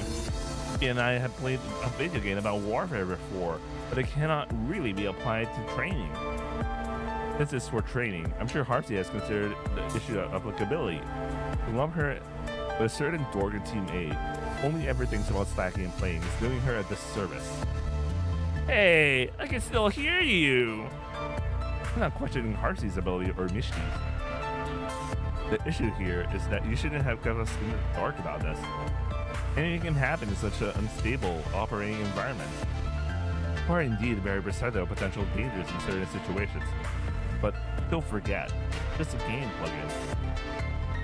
He and I have played a video game about warfare before, but it cannot really be applied to training. This is for training. I'm sure Harpsy has considered the issue of applicability. To lump her with a certain Dorgan Team A only ever thinks about slacking and playing is doing her a disservice. Hey, I can still hear you! I'm not questioning Harpsy's ability or Mishti's. The issue here is that you shouldn't have kept us in the dark about this. Anything can happen in such an unstable operating environment, or indeed very perceptive of potential dangers in certain situations. But don't forget, just a game plugin.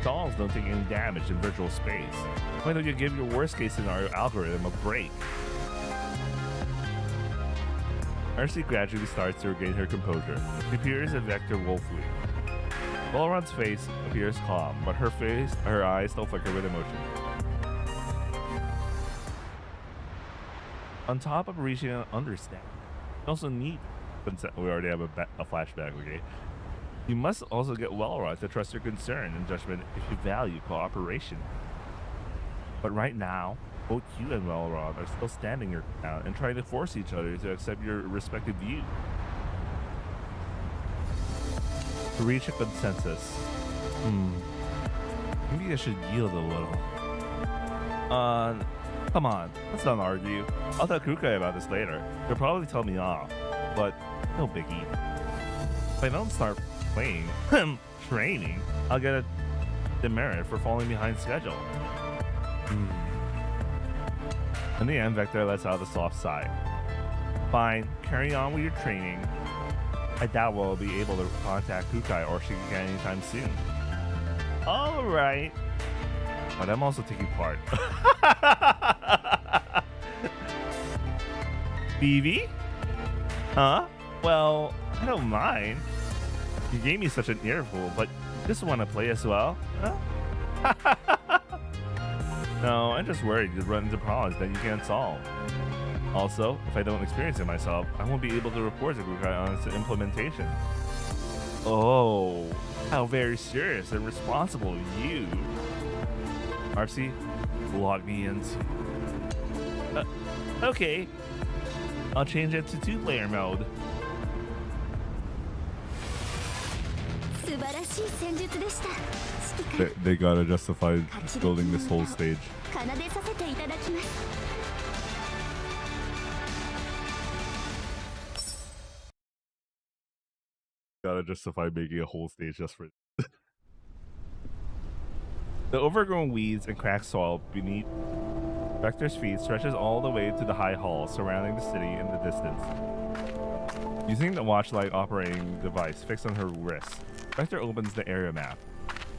Dolls don't take any damage in virtual space. Why don't you give your worst case scenario algorithm a break? Mercy gradually starts to regain her composure. She appears at Vector woefully. Valron's face appears calm, but her eyes still flicker with emotion. On top of reaching an understanding, you also need consent. We already have a flashback, okay? You must also get Welrod to trust your concern and judgment if you value cooperation. But right now, both you and Welrod are still standing your ground and trying to force each other to accept your respective view. To reach a consensus. Maybe I should yield a little. Come on, let's not argue. I'll tell Kukai about this later. He'll probably tell me off, but no biggie. If I don't start playing, training, I'll get a demerit for falling behind schedule. In the end, Vector lets out the soft sigh. Fine, carry on with your training. I doubt we'll be able to contact Kukai or Shikigan anytime soon. Alright. But I'm also taking part. BB? Huh? Well, I don't mind. You gave me such an earful, but you just want to play as well? Huh? No, I'm just worried you'd run into problems that you can't solve. Also, if I don't experience it myself, I won't be able to report to Kukai on its implementation. Oh, how very serious and responsible you. Arpsy, log me in. Okay. I'll change it to 2-player mode. They gotta justify building this whole stage. Gotta justify making a whole stage just for the overgrown weeds and cracked soil beneath Vector's feet stretches all the way to the high hall surrounding the city in the distance. Using the watch-like operating device fixed on her wrist, Vector opens the area map.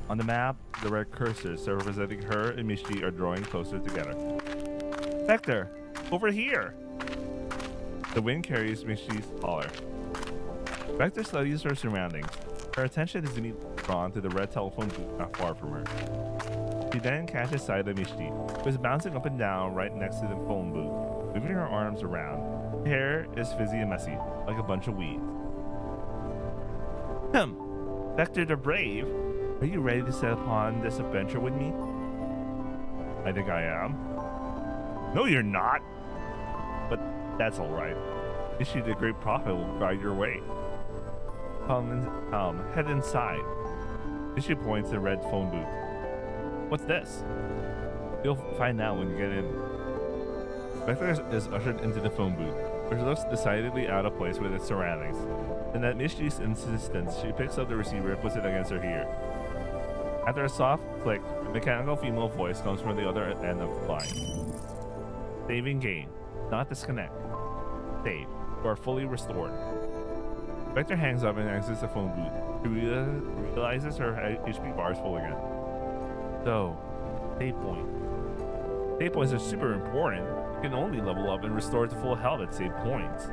On the map, the red cursors representing her and Mishti are drawing closer together. Vector, over here! The wind carries Mishti's collar. Vector studies her surroundings. Her attention is immediately drawn to the red telephone booth not far from her. She then catches sight of Mishti, who is bouncing up and down right next to the phone booth, moving her arms around. Her hair is frizzy and messy, like a bunch of weeds. Vector the Brave, are you ready to set upon this adventure with me? I think I am. No, you're not! But that's alright. Mishti the Great Prophet will guide your way. Head inside. Mishti points to the red phone booth. What's this? You'll find out when you get in. Vector is ushered into the phone booth, which looks decidedly out of place with its surroundings. And at Misty's insistence, she picks up the receiver and puts it against her ear. After a soft click, a mechanical female voice comes from the other end of the line. Saving game, not disconnect. Save. You are fully restored. Vector hangs up and exits the phone booth. She realizes her HP bar is full again. So, save point. Save points are super important. You can only level up and restore to full health at save points.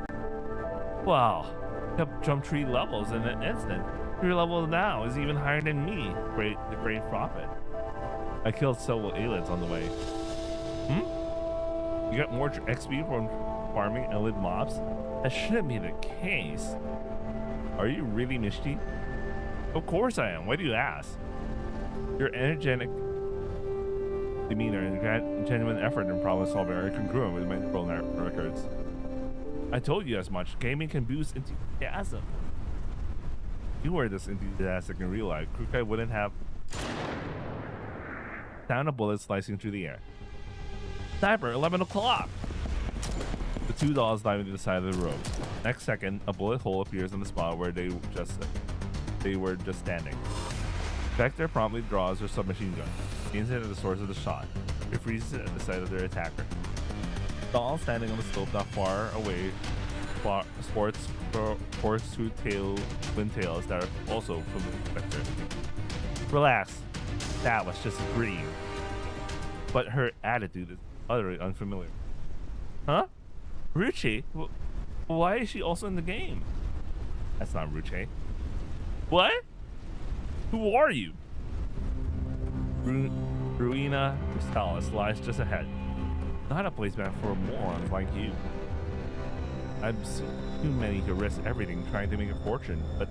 Wow, you have jumped 3 levels in an instant. Your level now is even higher than me. The great prophet. I killed several aliens on the way. You got more XP from farming elite mobs? That shouldn't be the case. Are you really Misty? Of course I am. Why do you ask? Your energetic demeanor and genuine effort in problem solving are congruent with my world records. I told you as much. Gaming can boost enthusiasm. If you were this enthusiastic in real life, Kukai wouldn't have sound of bullets slicing through the air. Sniper, 11 o'clock! The 2 dolls dive into the side of the road. Next second, a bullet hole appears in the spot where they were just standing. Vector promptly draws her submachine gun, aims it at the source of the shot. It freezes it at the sight of their attacker. Doll standing on the slope not far away sports 2 twin tails that are also from Vector. Relax. That was just a dream. But her attitude is utterly unfamiliar. Huh? Ruchi? Why is she also in the game? That's not Ruchi. What? Who are you? Ruina Crystallis lies just ahead. Not a placement for morons like you. I've seen too many to risk everything trying to make a fortune, but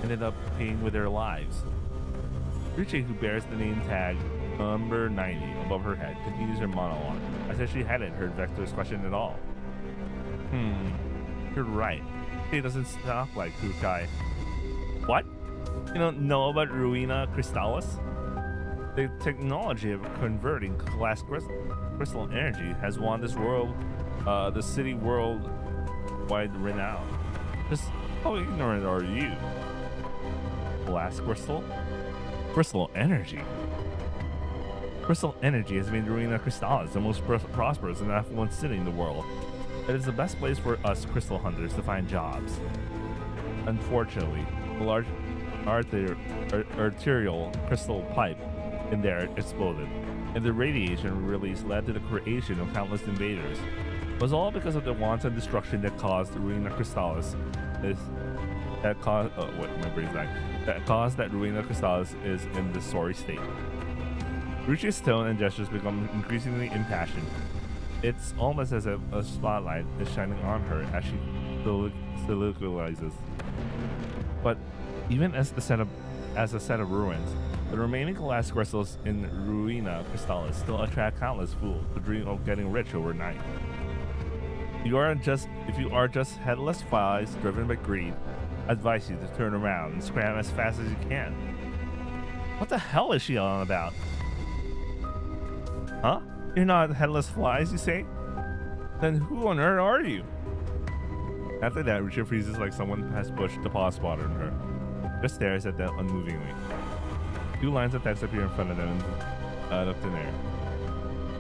ended up paying with their lives. Ruchi, who bears the name tag number 90 above her head, continues her monologue, as if she hadn't heard Vector's question at all. You're right. She doesn't talk like Kukai. What? You don't know about Ruina Crystallis? The technology of converting glass crystal energy has won this world, the city worldwide renown. Just how ignorant are you? Glass crystal? Crystal energy? Crystal energy has made Ruina Crystallis the most prosperous and affluent city in the world. It is the best place for us crystal hunters to find jobs. Unfortunately, the large arterial crystal pipe in there exploded, and the radiation release led to the creation of countless invaders. It was all because of the wanton destruction that caused Ruina Crystallis that caused that Ruina Crystallis is in this sorry state. Ruchi's tone and gestures become increasingly impassioned. It's almost as if a spotlight is shining on her as she soliloquizes. But even as a set of ruins, the remaining glass crystals in Ruina Crystallis still attract countless fools who dream of getting rich overnight. If you are just headless flies driven by greed, I advise you to turn around and scram as fast as you can. What the hell is she on about? Huh? You're not headless flies, you say? Then who on earth are you? After that, Richard freezes like someone has pushed the pause button on her. Just stares at them unmovingly. 2 lines of text appear in front of them out of thin air.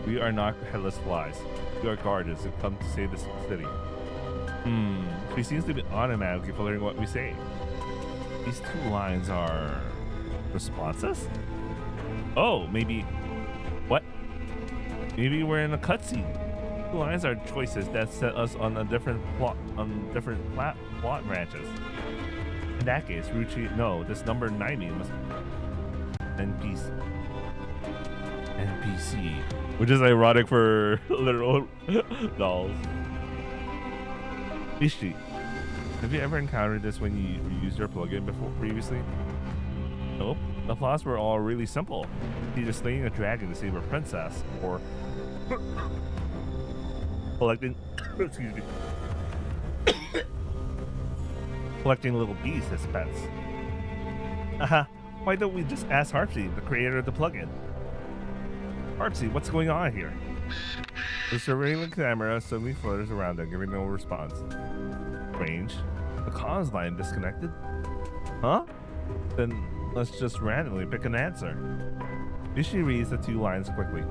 We are not headless flies. We are guardians who come to save this city. She seems to be automatically following what we say. These 2 lines are responses? Oh, maybe. What? Maybe we're in a cutscene. 2 lines are choices that set us on a different plot, plot branches. In that case, Ruchi, no, this number 90 must be NPC, which is ironic for literal dolls. Ishii, have you ever encountered this when you used your plugin previously? Nope. The plots were all really simple. Either slaying a dragon to save a princess, or collecting collecting little bees as pets. Why don't we just ask Harpsy, the creator of the plugin? Harpsy, what's going on here? The surveillance camera suddenly flutters around them, giving no response. Strange. The comms line disconnected? Huh? Then let's just randomly pick an answer. Rishi reads the 2 lines quickly.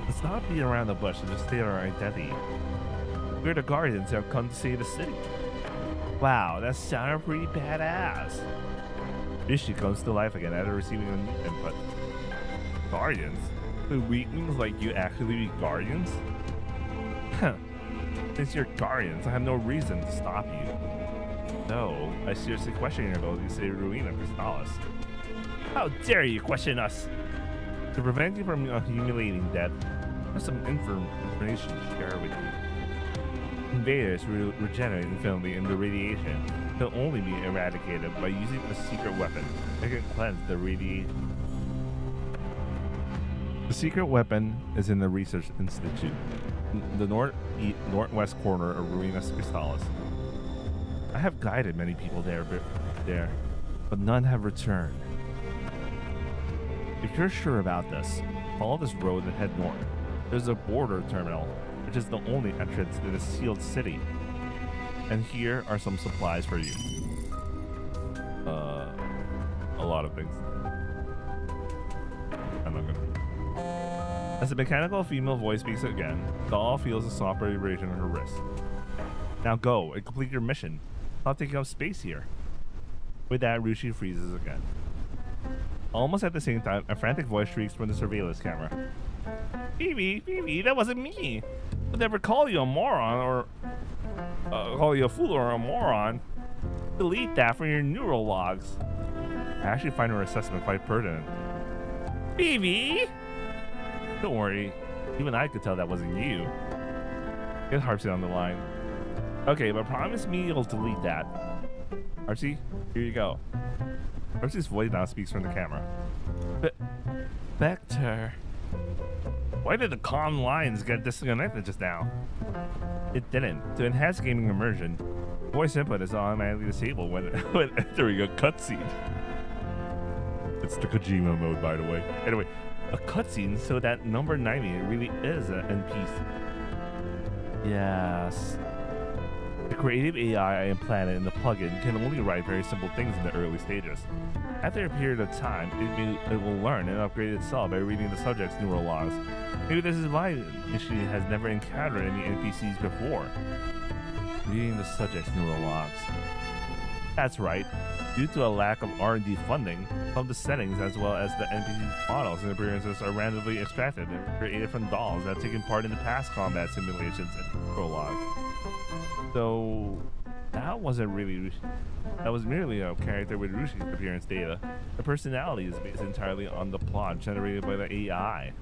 Let's not beat around the bush and just state our identity. We're the Guardians who have come to save the city. Wow, that sounded pretty badass. Rishi comes to life again after receiving a new input. Guardians? The weaklings like you actually be Guardians? Huh. Since you're Guardians, I have no reason to stop you. No, I seriously question your ability to save Ruina Crystallis. How dare you question us? To prevent you from accumulating debt, I have some information to share with you. Invaders regenerate infinitely in the radiation can only be eradicated by using a secret weapon that can cleanse the radiation. The secret weapon is in the Research Institute, in the northwest corner of Ruinas Crystallis. I have guided many people there, but none have returned. If you're sure about this, follow this road and head north. There's a border terminal, which is the only entrance to the sealed city. And here are some supplies for you. A lot of things. I'm not gonna. As the mechanical female voice speaks again, Doll feels a soft vibration on her wrist. Now go and complete your mission. Stop taking up space here. With that, Rushi freezes again. Almost at the same time, a frantic voice shrieks from the surveillance camera. Phoebe, that wasn't me. I'll never call you a moron or call you a fool or a moron. Delete that from your neural logs. I actually find her assessment quite pertinent. Phoebe! Don't worry, even I could tell that wasn't you. Get Harpsy on the line. Okay, but promise me you'll delete that. Harpsy, here you go. Harpsy's voice now speaks from the camera. Vector. Why did the comm lines get disconnected just now? It didn't. To enhance gaming immersion, voice input is automatically disabled when entering a cutscene. It's the Kojima mode, by the way. Anyway, a cutscene so that number 90 really is an NPC. Yes. The creative AI I implanted in the plugin can only write very simple things in the early stages. After a period of time, it will learn and upgrade itself by reading the subject's neural logs. Maybe this is why she has never encountered any NPCs before. Reading the subject's neural logs. That's right. Due to a lack of R&D funding, some of the settings as well as the NPC models and appearances are randomly extracted and created from dolls that have taken part in the past combat simulations and neural logs. So that wasn't really that was merely a character with Rushi's appearance data. The personality is based entirely on the plot generated by the AI.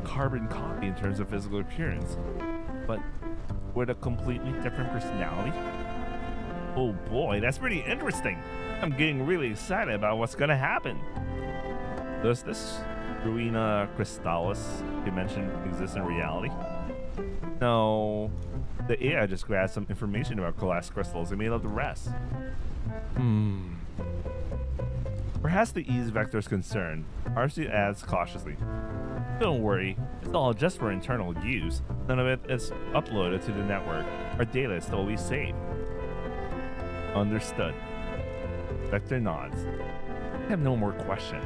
Carbon copy in terms of physical appearance, but with a completely different personality. Oh boy, that's pretty interesting. I'm getting really excited about what's gonna happen. Does this Ruina Crystallis dimension exist in reality? No. The AI just grabbed some information about collapsed crystals and made up the rest. Perhaps to ease Vector's concern, RC adds cautiously. Don't worry, it's all just for internal use. None of it is uploaded to the network. Our data is totally safe. Understood. Vector nods. I have no more questions.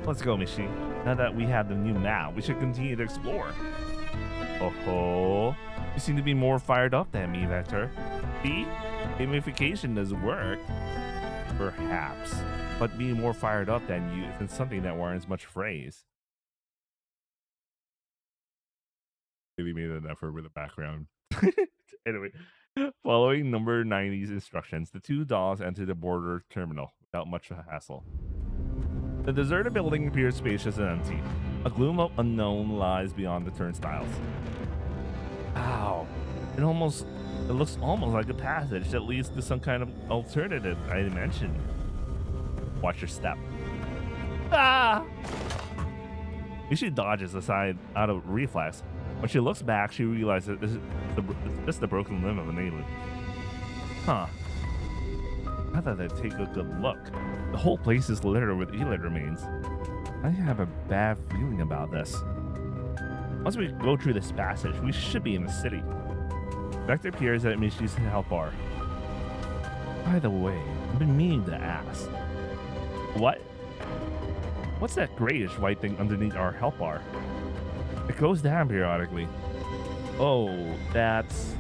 Let's go, Mishi. Now that we have the new map, we should continue to explore. Oh, you seem to be more fired up than me, Vector. See? Gamification does work. Perhaps. But being more fired up than you isn't something that warrants much praise. Really made an effort with the background. Anyway, following number 90's instructions, the two dolls enter the border terminal without much hassle. The deserted building appears spacious and empty. A gloom of unknown lies beyond the turnstiles. Wow, it looks almost like a passage that leads to some kind of alternative dimension. Watch your step. Ah! Mishi dodges aside out of reflex. When she looks back, she realizes this is just the broken limb of an alien. Huh. I thought I'd take a good look. The whole place is littered with alien remains. I have a bad feeling about this. Once we go through this passage, we should be in the city. Vector appears at Mishi's health bar. By the way, I've been meaning to ask. What? What's that grayish white thing underneath our health bar? It goes down periodically. Oh, that's...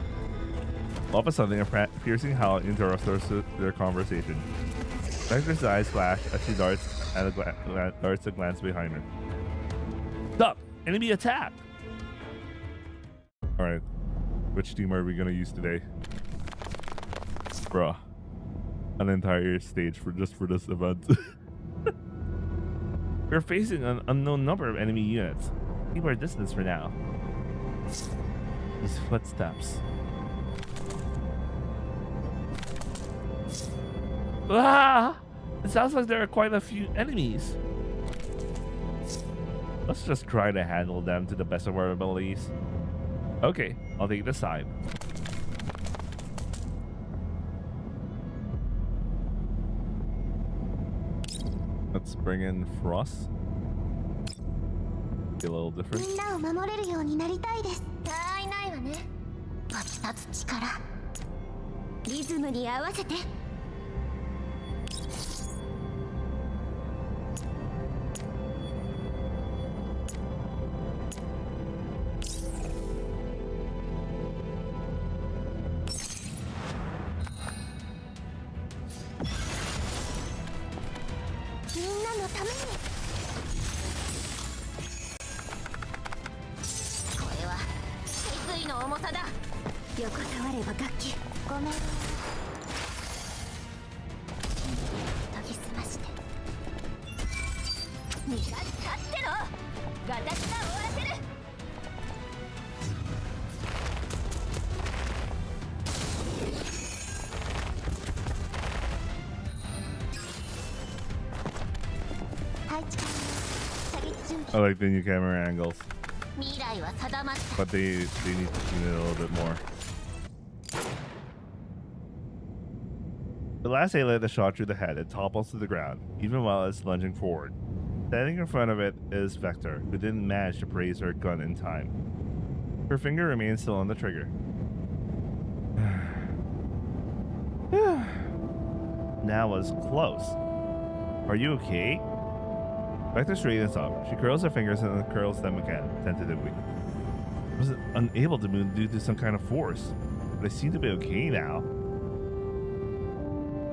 All of a sudden, a piercing howl interrupts their conversation. Vector's eyes flash as she darts a glance behind her. Stop! Enemy attack! Alright. Which team are we gonna use today? Bruh. An entire stage just for this event. We're facing an unknown number of enemy units. Keep our distance for now. These footsteps. Ah! It sounds like there are quite a few enemies. Let's just try to handle them to the best of our abilities. Okay, I'll take this side. Let's bring in Frost. Be a little different. I like the new camera angles, but they need to tune it a little bit more. The last alien that shot through the head, it topples to the ground, even while it's lunging forward. Standing in front of it is Vector, who didn't manage to raise her gun in time. Her finger remains still on the trigger. That was close. Are you okay? Vector straightens up. She curls her fingers and uncurls them again, tentatively. I was unable to move due to some kind of force, but I seem to be okay now.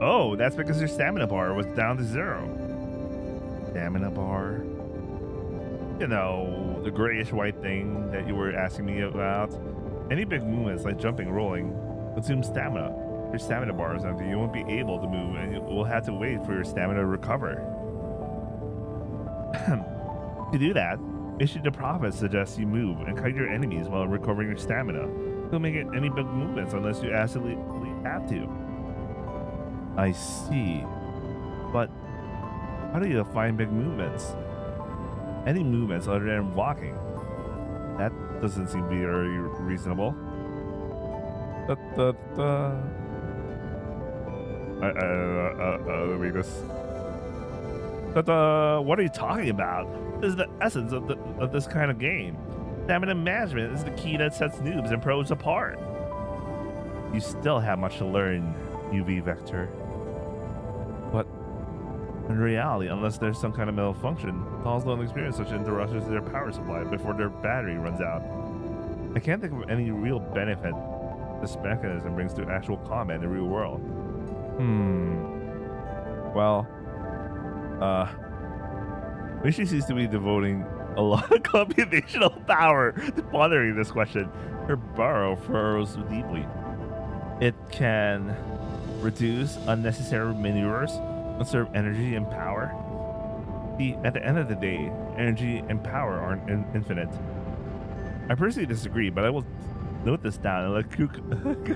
Oh, that's because your stamina bar was down to 0. Stamina bar? You know, the grayish white thing that you were asking me about. Any big movements like jumping, rolling, consume stamina. If your stamina bar is empty, you won't be able to move and you will have to wait for your stamina to recover. To do that, Mission the Prophet suggests you move and kite your enemies while recovering your stamina. Don't make it any big movements unless you absolutely have to. I see. But how do you define big movements? Any movements other than walking? That doesn't seem to be very reasonable. Let me just... what are you talking about? This is the essence of this kind of game. Stamina management is the key that sets noobs and pros apart. You still have much to learn, UV Vector. But in reality, unless there's some kind of malfunction, dolls don't experience such interruptions to their power supply before their battery runs out. I can't think of any real benefit this mechanism brings to actual combat in the real world. Well, Mishi seems to be devoting a lot of computational power to pondering this question. Her burrow furrows deeply. It can reduce unnecessary maneuvers, conserve energy and power. See, at the end of the day, energy and power aren't infinite. I personally disagree, but I will note this down and let Cook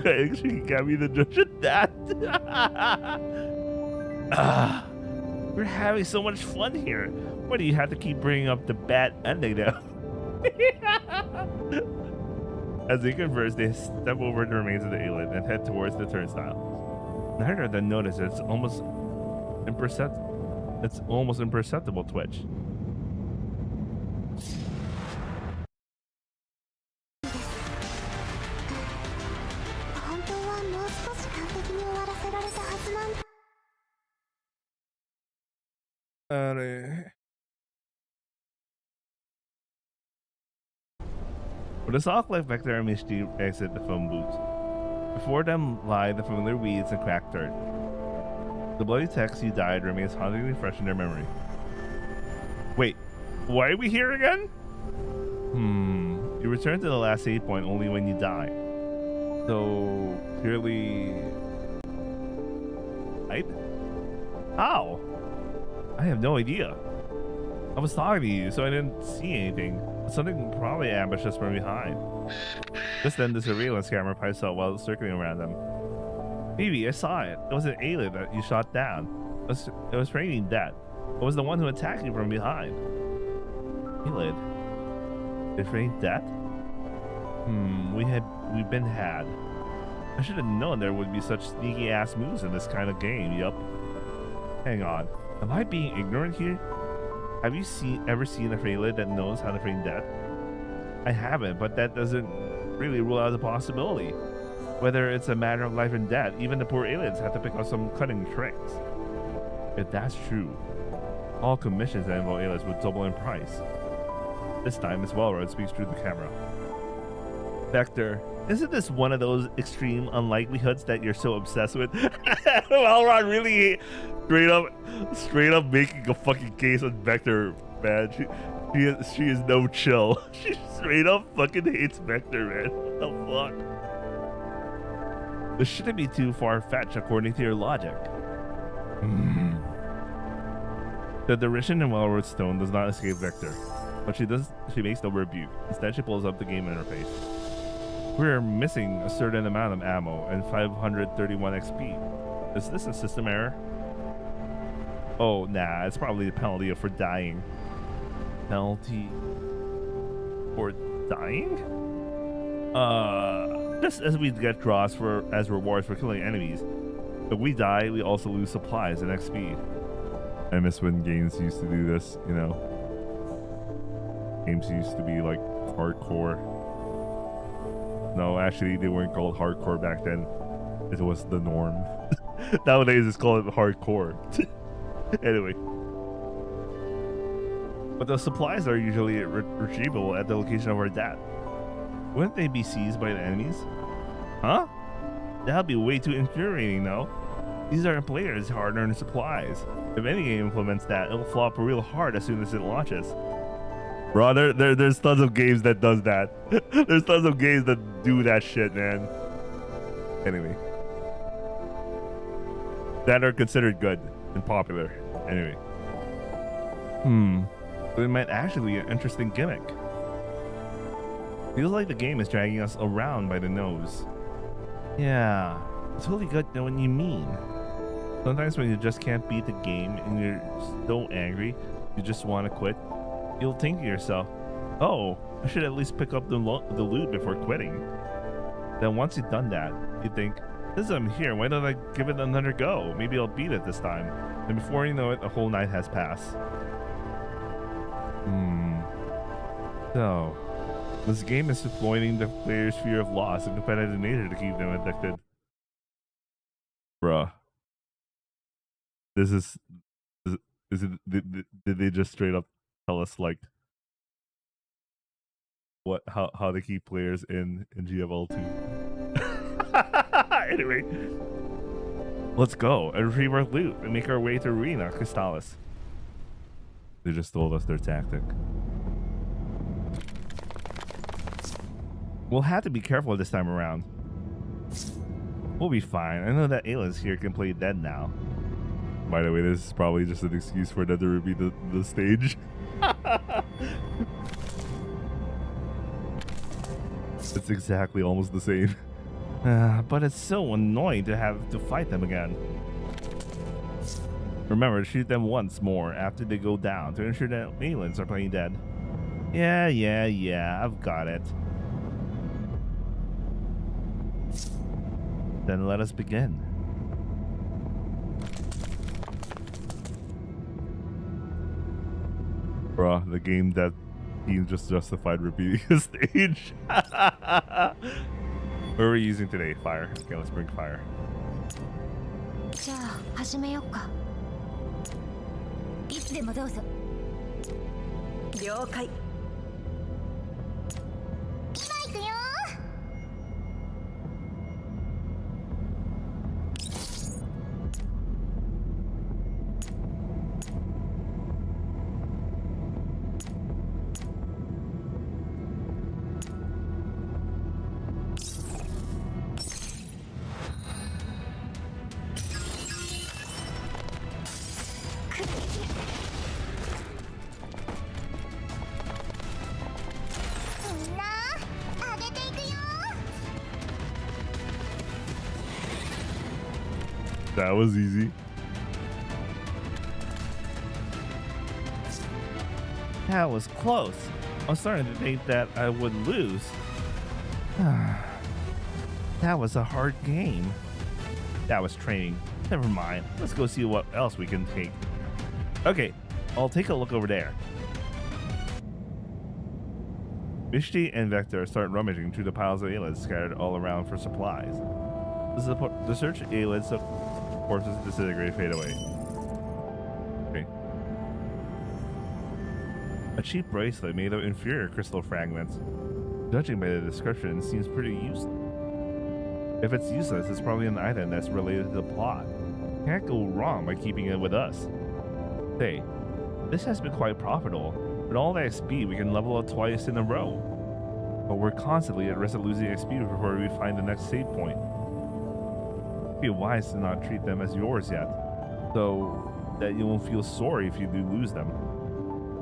actually get me the judge of that. We're having so much fun here. Why do you have to keep bringing up the bad ending now? As they converse, they step over the remains of the alien and head towards the turnstile. Neither of them notice it's almost imperceptible twitch. With a soft like Vector and Misty exit the phone booth. Before them lie the familiar weeds and cracked dirt. The bloody text "you died" remains hauntingly fresh in their memory. Wait, why are we here again? You return to the last save point only when you die. So clearly, right? How? I have no idea. I was talking to you, so I didn't see anything. Something probably ambushed us from behind. Just then, the surveillance camera pipes out while circling around them. Maybe I saw it. It was an alien that you shot down. It was raining dead. It was the one who attacked you from behind. Alien? It rained death? We've been had. I should have known there would be such sneaky ass moves in this kind of game. Yup. Hang on. Am I being ignorant here? Have you ever seen a Freylid that knows how to feign death? I haven't, but that doesn't really rule out the possibility. Whether it's a matter of life and death, even the poor aliens have to pick up some cunning tricks. If that's true, all commissions that involve aliens would double in price. This time, Miss Wellroyd speaks through the camera. Vector, isn't this one of those extreme unlikelihoods that you're so obsessed with? Wellroyd really straight up making a fucking case on Vector, man. She is no chill. She straight up fucking hates Vector, man. What the fuck? This shouldn't be too far-fetched according to your logic. The derision in Wellroyd's tone does not escape Vector, but she makes no rebuke. Instead, she pulls up the game interface. We're missing a certain amount of ammo and 531 XP. Is this a system error? Oh, nah, it's probably the penalty for dying. Penalty for dying? Just as we get draws as rewards for killing enemies. If we die, we also lose supplies and XP. I miss when games used to do this, you know. Games used to be like hardcore. No, actually, they weren't called hardcore back then. It was the norm. Nowadays, it's called hardcore. Anyway. But the supplies are usually retrievable at the location of our death. Wouldn't they be seized by the enemies? Huh? That'd be way too infuriating, though. These are players' hard-earned supplies. If any game implements that, it'll flop real hard as soon as it launches. Bro, there's tons of games that does that. There's tons of games that do that shit, man. Anyway. That are considered good and popular. Anyway. But it might actually be an interesting gimmick. Feels like the game is dragging us around by the nose. Yeah, I totally get what you mean. Sometimes when you just can't beat the game and you're so angry, you just want to quit, you'll think to yourself, oh, I should at least pick up the loot before quitting. Then once you've done that, you think, since I'm here, why don't I give it another go? Maybe I'll beat it this time. And before you know it, a whole night has passed. So, this game is exploiting the player's fear of loss and competitive nature to keep them addicted. Bruh. Is it, did they just straight up tell us like what how to keep players in GFL2? Anyway, let's go and retrieve our loot and make our way to Arena Crystallis. They just told us their tactic. We'll have to be careful this time around. We'll be fine. I know that aliens here can play dead now. By the way, this is probably just an excuse for them to repeat the stage. It's exactly almost the same. But it's so annoying to have to fight them again. Remember, shoot them once more after they go down to ensure that aliens are playing dead. Yeah, I've got it. Then let us begin. Bruh, the game that team just justified repeating the stage. What are we using today? Fire. Okay, let's bring fire. じゃあ始めよっか。いつでもどうぞ。了解。今行くよ。みんな上げていくよ。 That was easy. That was close. I was starting to think that I would lose. That was a hard game. That was training. Never mind. Let's go see what else we can take. Okay, I'll take a look over there. Mishti and Vector start rummaging through the piles of Aylids scattered all around for supplies. The search Aylids forces disintegrate fade away. Okay. A cheap bracelet made of inferior crystal fragments. Judging by the description, it seems pretty useless. If it's useless, it's probably an item that's related to the plot. Can't go wrong by keeping it with us. Say, this has been quite profitable. With all the XP, we can level up twice in a row. But we're constantly at risk of losing XP before we find the next save point. It'd be wise to not treat them as yours yet, so that you won't feel sorry if you do lose them.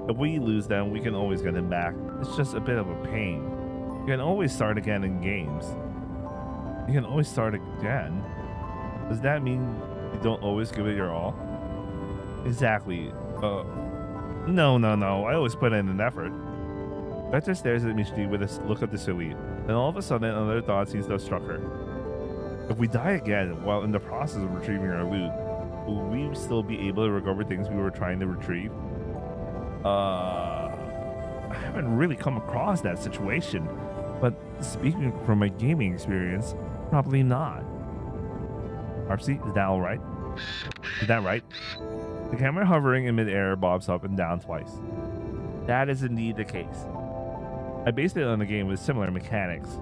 If we lose them, we can always get them back. It's just a bit of a pain. You can always start again in games. You can always start again? Does that mean you don't always give it your all? Exactly. No. I always put in an effort. Vector stares at Mishti with a look of disbelief. Then all of a sudden, another thought seems to have struck her. If we die again while in the process of retrieving our loot, will we still be able to recover things we were trying to retrieve? I haven't really come across that situation, but speaking from my gaming experience, probably not. Arpsy, is that all right? Is that right? The camera hovering in midair bobs up and down twice. That is indeed the case. I based it on a game with similar mechanics.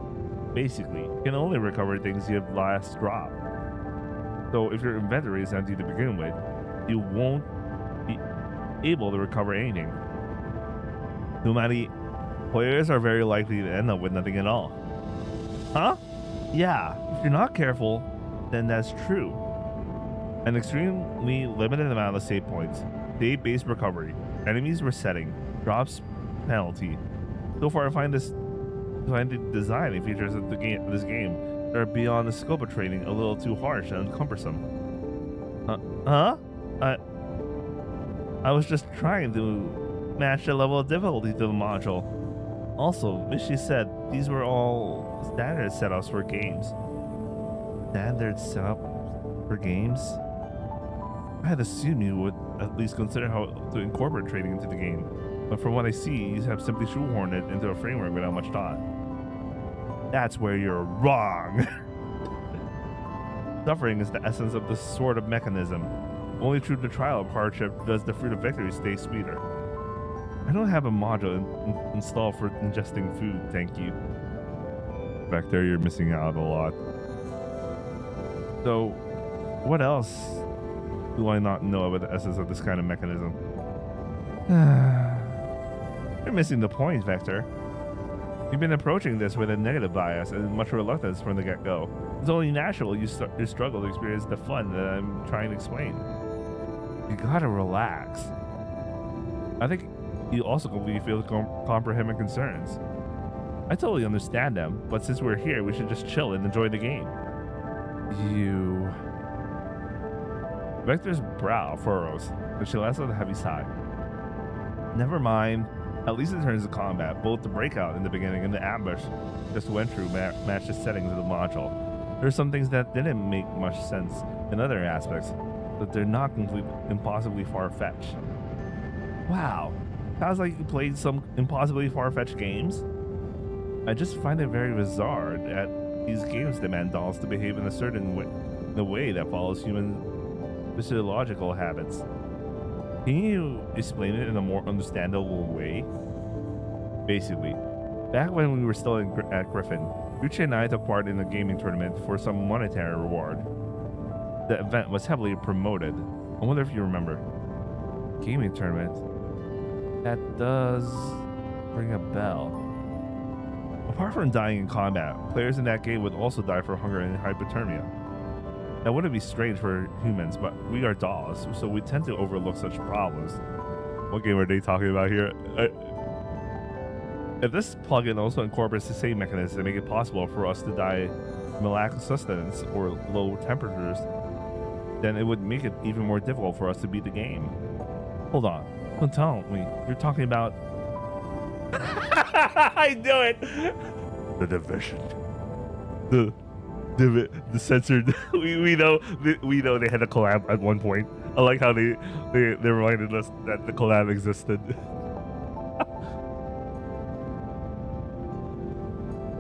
Basically, you can only recover things you have last dropped. So if your inventory is empty to begin with, you won't be able to recover anything. Numari, players are very likely to end up with nothing at all. Huh? Yeah, if you're not careful, then that's true. An extremely limited amount of save points, save-based recovery, enemies resetting, drops penalty. So far, I find the design and features of this game that are beyond the scope of training a little too harsh and cumbersome. I was just trying to match the level of difficulty to the module. Also, Mishi said these were all standard setups for games. Standard setup for games? I had assumed you would at least consider how to incorporate trading into the game, but from what I see, you have simply shoehorned it into a framework without much thought. That's where you're wrong. Suffering is the essence of this sort of mechanism. Only through the trial of hardship does the fruit of victory stay sweeter. I don't have a module installed for ingesting food, thank you. Back there, you're missing out a lot. So, what else do I not know about the essence of this kind of mechanism? You're missing the point, Vector. You've been approaching this with a negative bias and much reluctance from the get-go. It's only natural you struggle to experience the fun that I'm trying to explain. You gotta relax. I think you also completely fail to comprehend my concerns. I totally understand them, but since we're here, we should just chill and enjoy the game. You... Vector's brow furrows, but she lets out a heavy sigh. Never mind. At least in terms of combat, both the breakout in the beginning and the ambush just went through matched the settings of the module. There are some things that didn't make much sense in other aspects, but they're not completely impossibly far-fetched. Wow, sounds like you played some impossibly far-fetched games? I just find it very bizarre that these games demand dolls to behave in a certain way, that follows human physiological habits. Can you explain it in a more understandable way? Basically, back when we were still at Griffin, Uche and I took part in a gaming tournament for some monetary reward. The event was heavily promoted. I wonder if you remember. Gaming tournament? That does ring a bell. Apart from dying in combat, players in that game would also die for hunger and hypothermia. That wouldn't be strange for humans, but we are dolls, so we tend to overlook such problems. What game are they talking about here? If this plugin also incorporates the same mechanism to make it possible for us to die from lack of sustenance or low temperatures, then it would make it even more difficult for us to beat the game. Hold on. Don't tell me. You're talking about... I knew it! The Division. The censored. we know they had a collab at one point. I like how they reminded us that the collab existed.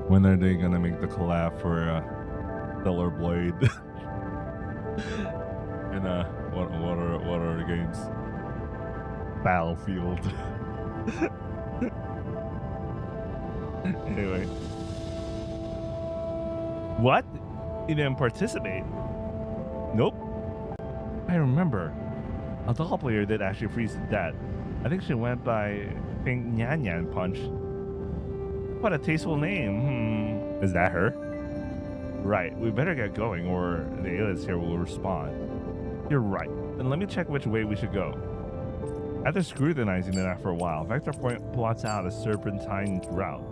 When are they gonna make the collab for Stellar Blade? And what are the games? Battlefield. Anyway. What? You didn't participate? Nope. I remember. A doll player did actually freeze to death. I think she went by Pink Nyan Nyan Punch. What a tasteful name. Is that her? Right. We better get going or the aliens here will respond. You're right. Then let me check which way we should go. After scrutinizing it for a while, Vector Point plots out a serpentine route.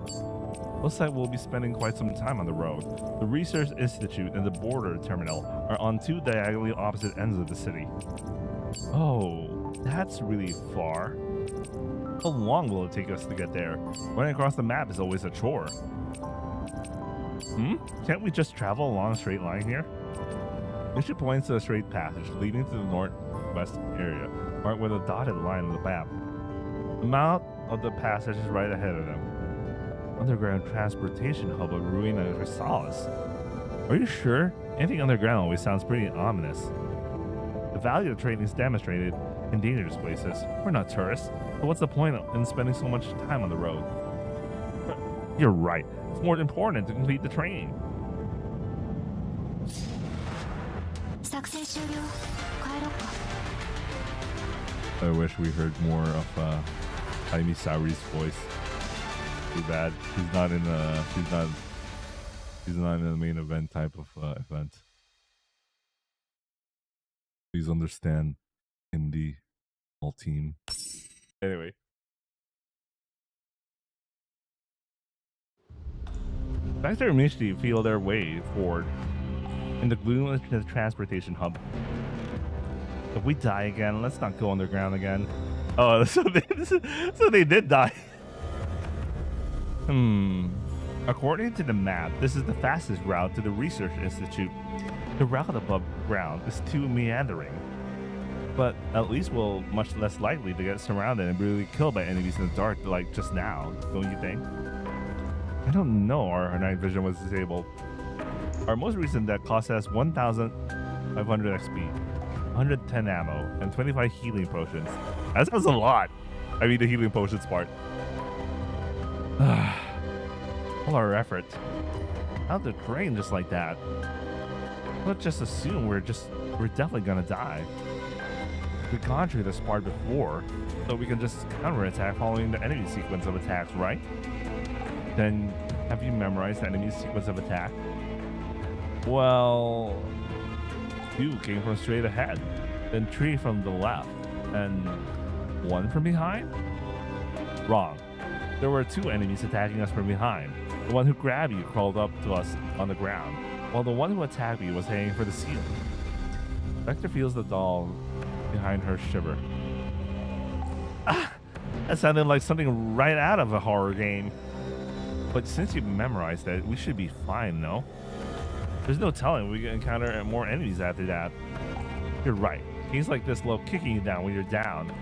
Looks like we'll be spending quite some time on the road. The Research Institute and the border terminal are on two diagonally opposite ends of the city. Oh, that's really far. How long will it take us to get there? Running across the map is always a chore. Can't we just travel along a straight line here? She points to a straight passage leading to the northwest area, marked with a dotted line on the map. The mouth of the passage is right ahead of them. Underground transportation hub of Ruina Chrysalis. Are you sure? Anything underground always sounds pretty ominous. The value of trading is demonstrated in dangerous places. We're not tourists, so what's the point in spending so much time on the road? You're right. It's more important to complete the training. I wish we heard more of Jaime Sauri's voice. Too bad he's not in the main event type of event. Please understand, Indy, all team. Anyway. Vector initially feel their way forward in the gloom of the transportation hub. If we die again, let's not go underground again. Oh, so they did die. According to the map, this is the fastest route to the Research Institute. The route above ground is too meandering. But at least we'll much less likely to get surrounded and brutally killed by enemies in the dark like just now, don't you think? I don't know, our night vision was disabled. Our most recent deck cost us 1,500 XP, 110 ammo, and 25 healing potions. That sounds a lot. I mean the healing potions part. All our effort. How'd the train just like that? Let's just assume we're definitely gonna die. We've gone through this part before, so we can just counterattack following the enemy sequence of attacks, right? Then, have you memorized the enemy sequence of attack? Well, 2 came from straight ahead, then 3 from the left, and 1 from behind? Wrong. There were 2 enemies attacking us from behind. The one who grabbed you crawled up to us on the ground, while the one who attacked me was hanging for the ceiling. Vector feels the doll behind her shiver. Ah, that sounded like something right out of a horror game. But since you memorized it, we should be fine, no? There's no telling we can encounter more enemies after that. You're right. Games like this love kicking you down when you're down.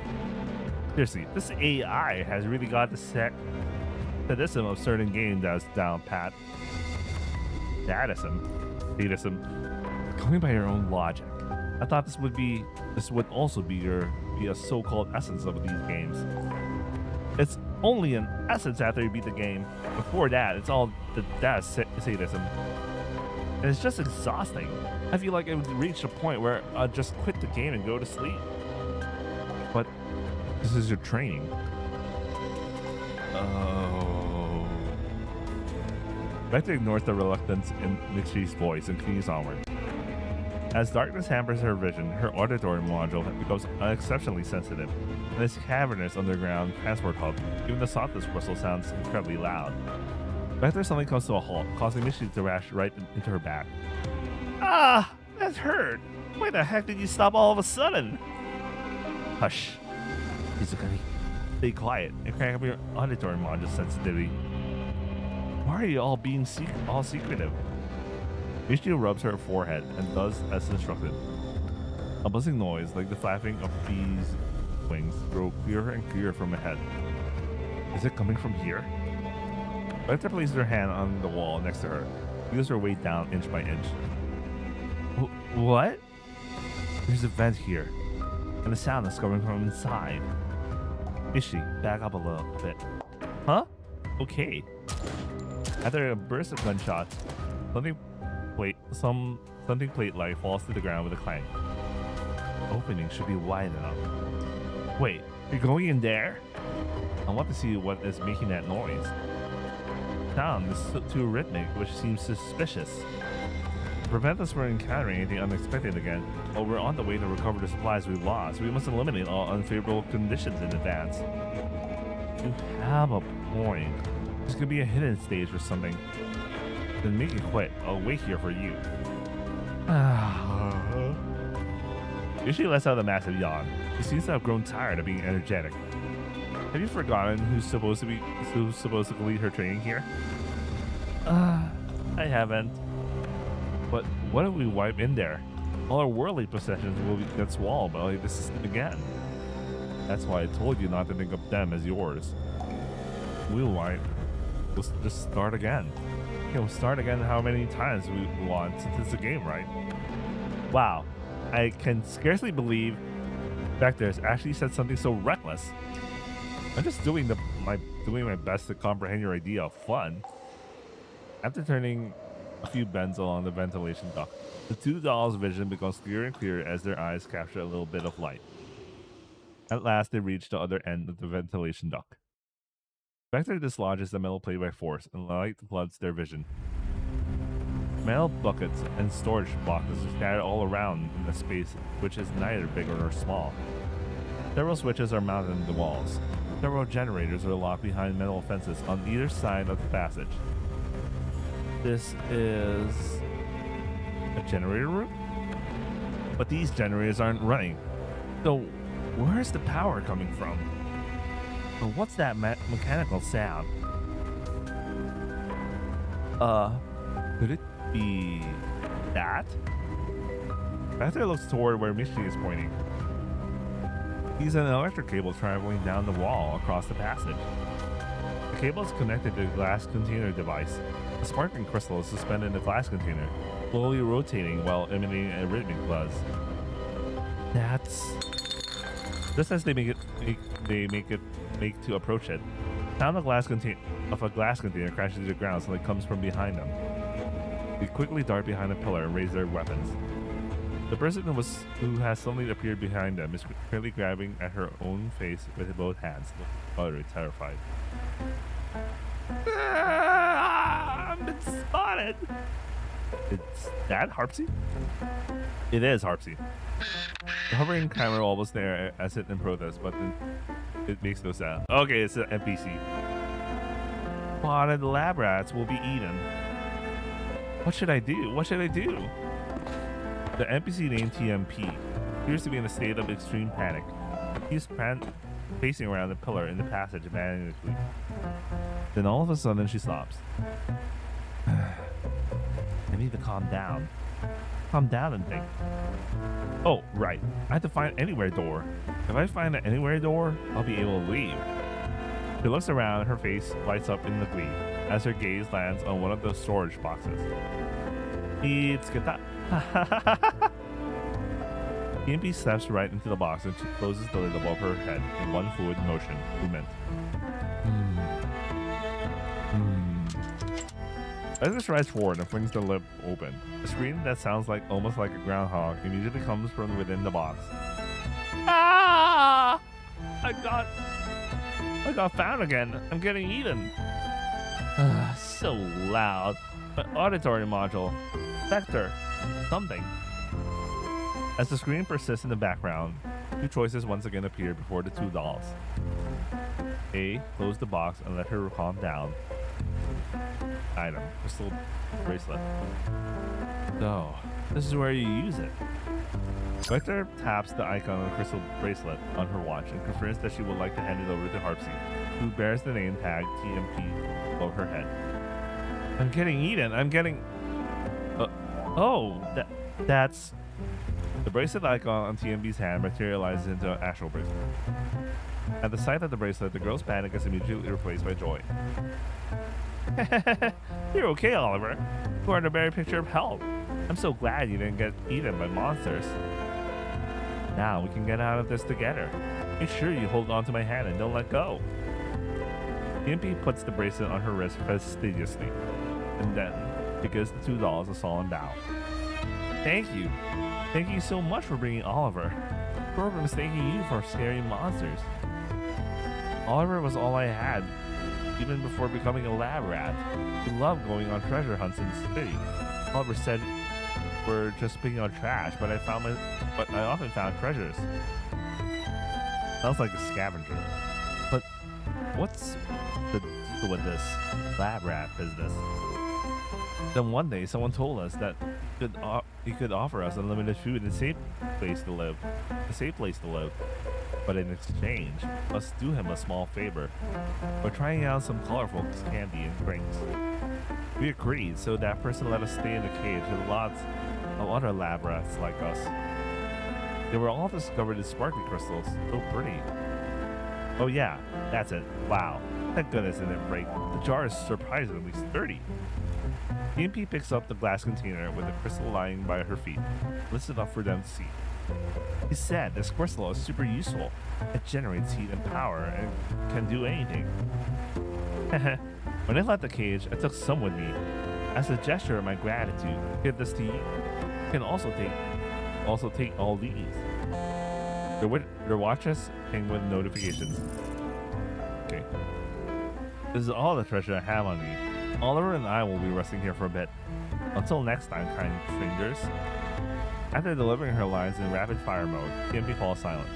Seriously, this AI has really got the sadism of certain games down pat. Sadism. Going by your own logic, I thought this would also be your be a so-called essence of these games. It's only an essence after you beat the game. Before that, it's all that sadism. And it's just exhausting. I feel like it would reach a point where I'd just quit the game and go to sleep. But this is your training. Oh. Vector ignores the reluctance in Michi's voice and continues onward. As darkness hampers her vision, her auditory module becomes exceptionally sensitive. In this cavernous underground transport hub, even the softest whistle sounds incredibly loud. Vector suddenly comes to a halt, causing Michi to rash right into her back. Ah! That hurt! Why the heck did you stop all of a sudden? Hush. Izukami. Stay quiet and crank up your auditory module sensitivity. Why are you all being all secretive? Michi rubs her forehead and does as instructed. A buzzing noise, like the flapping of bees' wings, grow clearer and clearer from ahead. Is it coming from here? Vector places her hand on the wall next to her, feels her way down inch by inch. What? There's a vent here, and the sound is coming from inside. Michi, back up a little bit. Huh? Okay. After a burst of gunshots, something plate-like falls to the ground with a clang. The opening should be wide enough. Wait, you're going in there? I want to see what is making that noise. The sound is too rhythmic, which seems suspicious. To prevent us from encountering anything unexpected again, while we're on the way to recover the supplies we've lost, we must eliminate all unfavorable conditions in advance. You have a point. This could be a hidden stage or something. Then make it quick. I'll wait here for you. Usually lets out a massive yawn. She seems to have grown tired of being energetic. Have you forgotten who's supposed to lead her training here? I haven't. But what if we wipe in there? All our worldly possessions will get swallowed by the system again. That's why I told you not to think of them as yours. We'll wipe. We'll just start again. Okay, we'll start again how many times we want since it's a game, right? Wow, I can scarcely believe Vector's actually said something so reckless. I'm just doing my best to comprehend your idea of fun. After turning a few bends along the ventilation duct, the two dolls' vision becomes clearer and clearer as their eyes capture a little bit of light. At last, they reach the other end of the ventilation duct. Vector dislodges the metal plate by force, and light floods their vision. Metal buckets and storage boxes are scattered all around in the space, which is neither big nor small. Several switches are mounted in the walls. Several generators are locked behind metal fences on either side of the passage. This is a generator room? But these generators aren't running. So where's the power coming from? But what's that mechanical sound? Could it be that? Vector looks toward where Michi is pointing. He's an electric cable traveling down the wall across the passage. The cable is connected to a glass container device. A sparkling crystal is suspended in the glass container, slowly rotating while emitting a rhythmic buzz. That's... Just as they make to approach it, sound of a glass container crashes to the ground, so it comes from behind them. They quickly dart behind a pillar and raise their weapons. The person who has suddenly appeared behind them is quickly grabbing at her own face with both hands, utterly terrified. I've been spotted! Is that Harpsy? It is Harpsy. The hovering camera almost there as it in protest, but then it makes no sound. Okay, it's an NPC. Spotted lab rats will be eaten. What should I do? What should I do? The NPC named TMP appears to be in a state of extreme panic. He's pacing around the pillar in the passage, maniacally. Then all of a sudden she stops. I need to calm down. Calm down and think. Oh, right. I have to find anywhere door. If I find an anywhere door, I'll be able to leave. She looks around, her face lights up in the glee as her gaze lands on one of the storage boxes. It's get that. EMP steps right into the box and closes the lid above her head in one fluid movement. As it strides forward and flings the lid open, a scream that sounds almost like a groundhog immediately comes from within the box. Ah! I got found again. I'm getting eaten. So loud. My auditory module. Vector. Something. As the scream persists in the background, two choices once again appear before the two dolls. A. Close the box and let her calm down. Item. Crystal bracelet. So, this is where you use it. Vector taps the icon on the crystal bracelet on her watch and confirms that she would like to hand it over to Harpsy, who bears the name tag TMP above her head. I'm getting eaten. I'm getting... that's... The bracelet icon on TMB's hand materializes into an actual bracelet. At the sight of the bracelet, the girl's panic is immediately replaced by joy. You're okay, Oliver. You are the very picture of health. I'm so glad you didn't get eaten by monsters. Now we can get out of this together. Make sure you hold on to my hand and don't let go. EMP puts the bracelet on her wrist fastidiously, and then she gives the two dolls a solemn bow. Thank you. Thank you so much for bringing Oliver. The program is thanking you for scaring monsters. Oliver was all I had, even before becoming a lab rat. He loved going on treasure hunts in the city. Oliver said we're just picking on trash, but I often found treasures. Sounds like a scavenger. But what's the deal with this lab rat business? Then one day, someone told us that he could offer us unlimited food and a safe place to live. But in exchange, let's do him a small favor. We're trying out some colorful candy and drinks. We agreed, so that person let us stay in the cage with lots of other lab rats like us. They were all discovered in sparkly crystals. So pretty. Oh yeah, that's it. Wow. Thank goodness it didn't break. The jar is surprisingly sturdy. EMP picks up the glass container with the crystal lying by her feet, lifts it up for them to see. He said this crystal is super useful. It generates heat and power and can do anything. When I left the cage, I took some with me. As a gesture of my gratitude, give this to you. You can also take all these. Their watches ping with notifications. Okay. This is all the treasure I have on me. Oliver and I will be resting here for a bit. Until next time, kind strangers. After delivering her lines in rapid fire mode, TMP falls silent.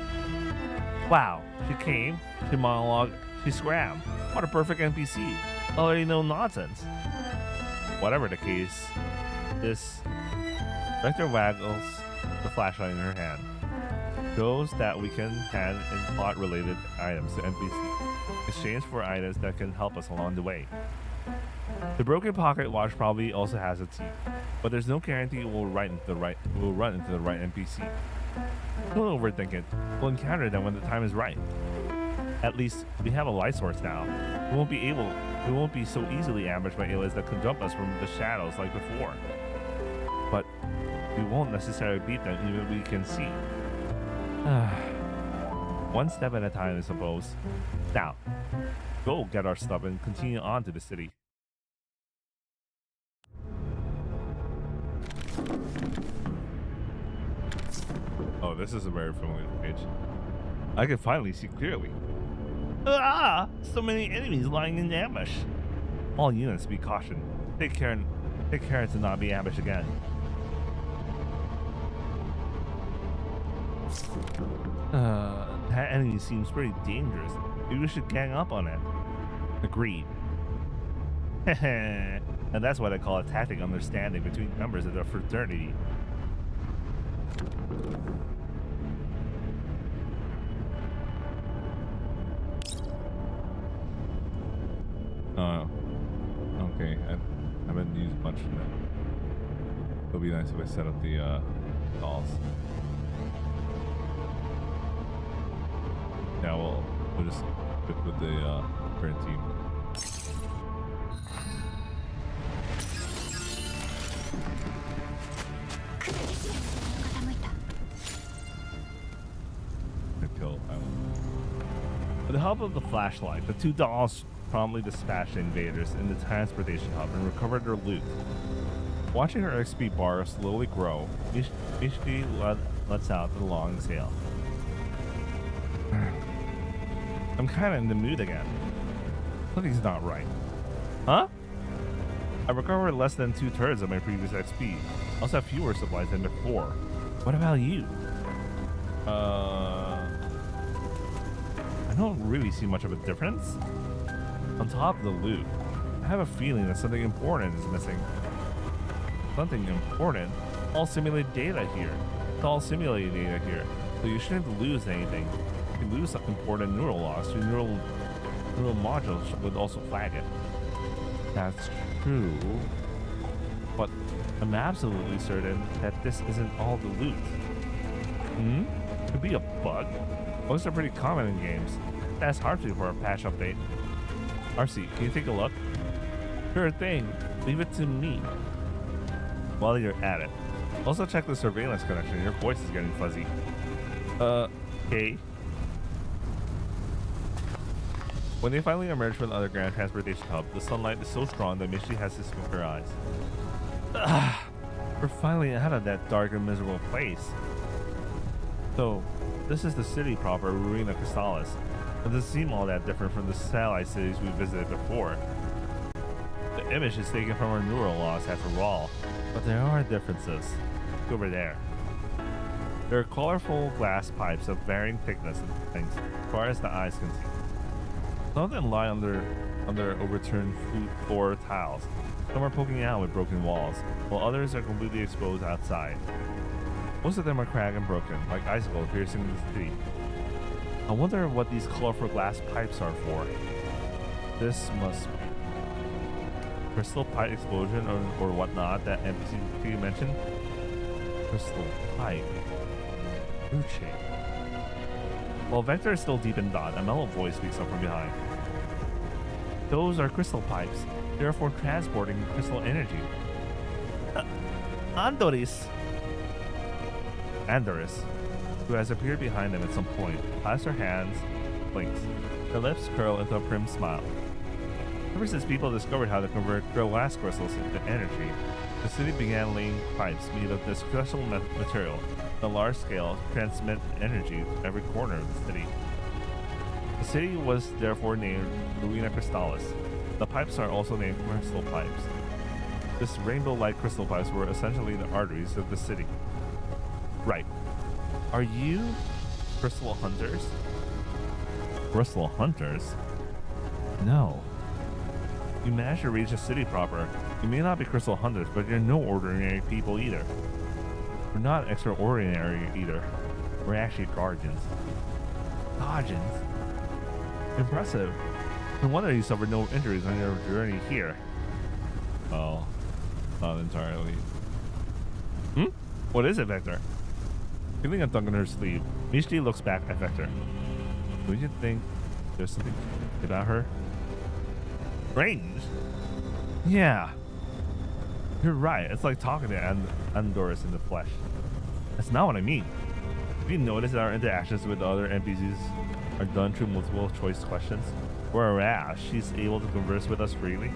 Wow, she came, she monologued, she scrammed. What a perfect NPC. Already no nonsense. Whatever the case, this Vector waggles the flashlight in her hand. Shows that we can hand in plot-related items to NPC, exchange for items that can help us along the way. The broken pocket watch probably also has a teeth, but there's no guarantee it will run into the right NPC. Don't overthink it. We'll encounter them when the time is right. At least we have a light source now. We won't be so easily ambushed by aliens that can jump us from the shadows like before. But we won't necessarily beat them even if we can see. One step at a time, I suppose. Now, go get our stuff and continue on to the city. Oh, this is a very familiar page. I can finally see clearly. Ah! So many enemies lying in ambush. All units be cautioned. Take care to not be ambushed again. That enemy seems pretty dangerous. Maybe we should gang up on it. Agreed. And that's what I call a tactic understanding between members of the fraternity. Oh, okay. I haven't used much of that. It'll be nice if I set up the calls. Yeah, we'll just stick with the current team. With the help of the flashlight, the two dolls promptly dispatched the invaders in the transportation hub and recovered their loot. Watching her XP bar slowly grow, Mishti lets out the long exhale. I'm kind of in the mood again. Something's not right. Huh? I recovered less than 2/3 of my previous XP. I also have fewer supplies than before. What about you? I don't really see much of a difference. On top of the loot, I have a feeling that something important is missing. Something important? All simulated data here. It's all simulated data here. So you shouldn't lose anything. If you lose some important neural loss, your neural modules would also flag it. That's true. But I'm absolutely certain that this isn't all the loot. Could be a bug. Bugs are pretty common in games. That's hardly for a patch update. RC, can you take a look? Sure thing. Leave it to me. While you're at it, also check the surveillance connection. Your voice is getting fuzzy. Okay. When they finally emerge from the underground transportation hub, the sunlight is so strong that Mishi has to squint her eyes. We're finally out of that dark and miserable place. So, this is the city proper, Ruina Crystallis. It doesn't seem all that different from the satellite cities we visited before. The image is taken from our neural loss after all, but there are differences. Look over there. There are colorful glass pipes of varying thickness and things, as far as the eyes can see. Some of them lie under overturned floor tiles. Some are poking out with broken walls, while others are completely exposed outside. Most of them are cracked and broken, like icicles piercing the city. I wonder what these colorful glass pipes are for. This must be crystal pipe explosion or whatnot that NPC mentioned. Crystal pipe. Uche. While Vector is still deep in thought, a mellow voice speaks up from behind. Those are crystal pipes. They are for transporting crystal energy. Andoris, who has appeared behind them at some point, clasps her hands, blinks. Her lips curl into a prim smile. Ever since people discovered how to convert glass crystals into energy, the city began laying pipes made of this special material on a large scale to transmit energy to every corner of the city. The city was therefore named Ruina Crystallis. The pipes are also named crystal pipes. This rainbow-like crystal pipes were essentially the arteries of the city. Right. Are you crystal hunters? Crystal hunters? No. You managed to reach the city proper. You may not be crystal hunters, but you're no ordinary people either. We're not extraordinary either. We're actually guardians. Guardians? Impressive. No wonder you suffered no injuries on your journey here. Well, not entirely. What is it, Vector? Feeling a thump on her sleeve, Mishti looks back at Vector. Don't you think there's something about her? Strange? Yeah. You're right. It's like talking to Andoris in the flesh. That's not what I mean. Have you noticed that our interactions with other NPCs are done through multiple choice questions? Whereas she's able to converse with us freely?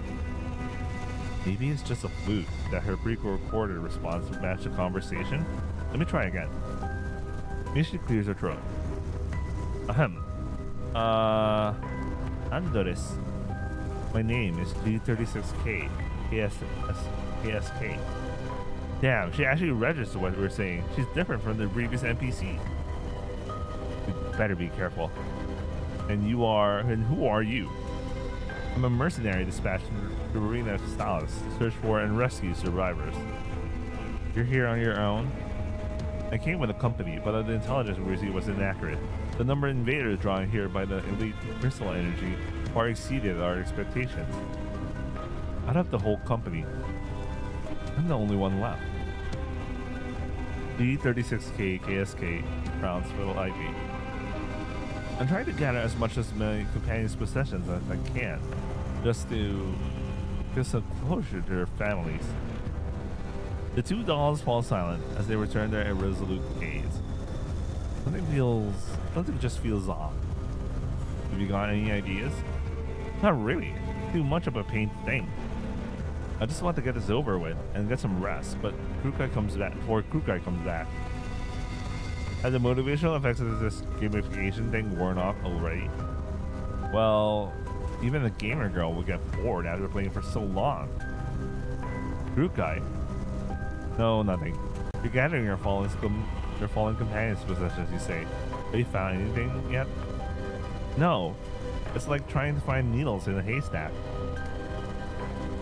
Maybe it's just a fluke that her pre-recorded response would match the conversation? Let me try again. Mishi clears her throat. Ahem. Andoris. My name is G36K. KSK. Damn, she actually registered what we were saying. She's different from the previous NPC. We better be careful. And who are you? I'm a mercenary dispatched to Ruina Crystallis to search for and rescue survivors. You're here on your own? I came with a company, but the intelligence we received was inaccurate. The number of invaders drawn here by the elite crystal energy far exceeded our expectations. Out of the whole company, I'm the only one left. D36K KSK frowns for the ID. I'm trying to gather as much as my companions' possessions as I can, just to give some closure to their families. The two dolls fall silent as they return their irresolute gaze. Something just feels off. Have you got any ideas? Not really. Too much of a pain thing. I just want to get this over with and get some rest, but Krukai comes back before Krukai comes back. Has the motivational effects of this gamification thing worn off already? Well, even the gamer girl will get bored after playing for so long. Krukai? No, nothing. You're gathering your fallen companions' possessions, you say. Have you found anything yet? No. It's like trying to find needles in a haystack.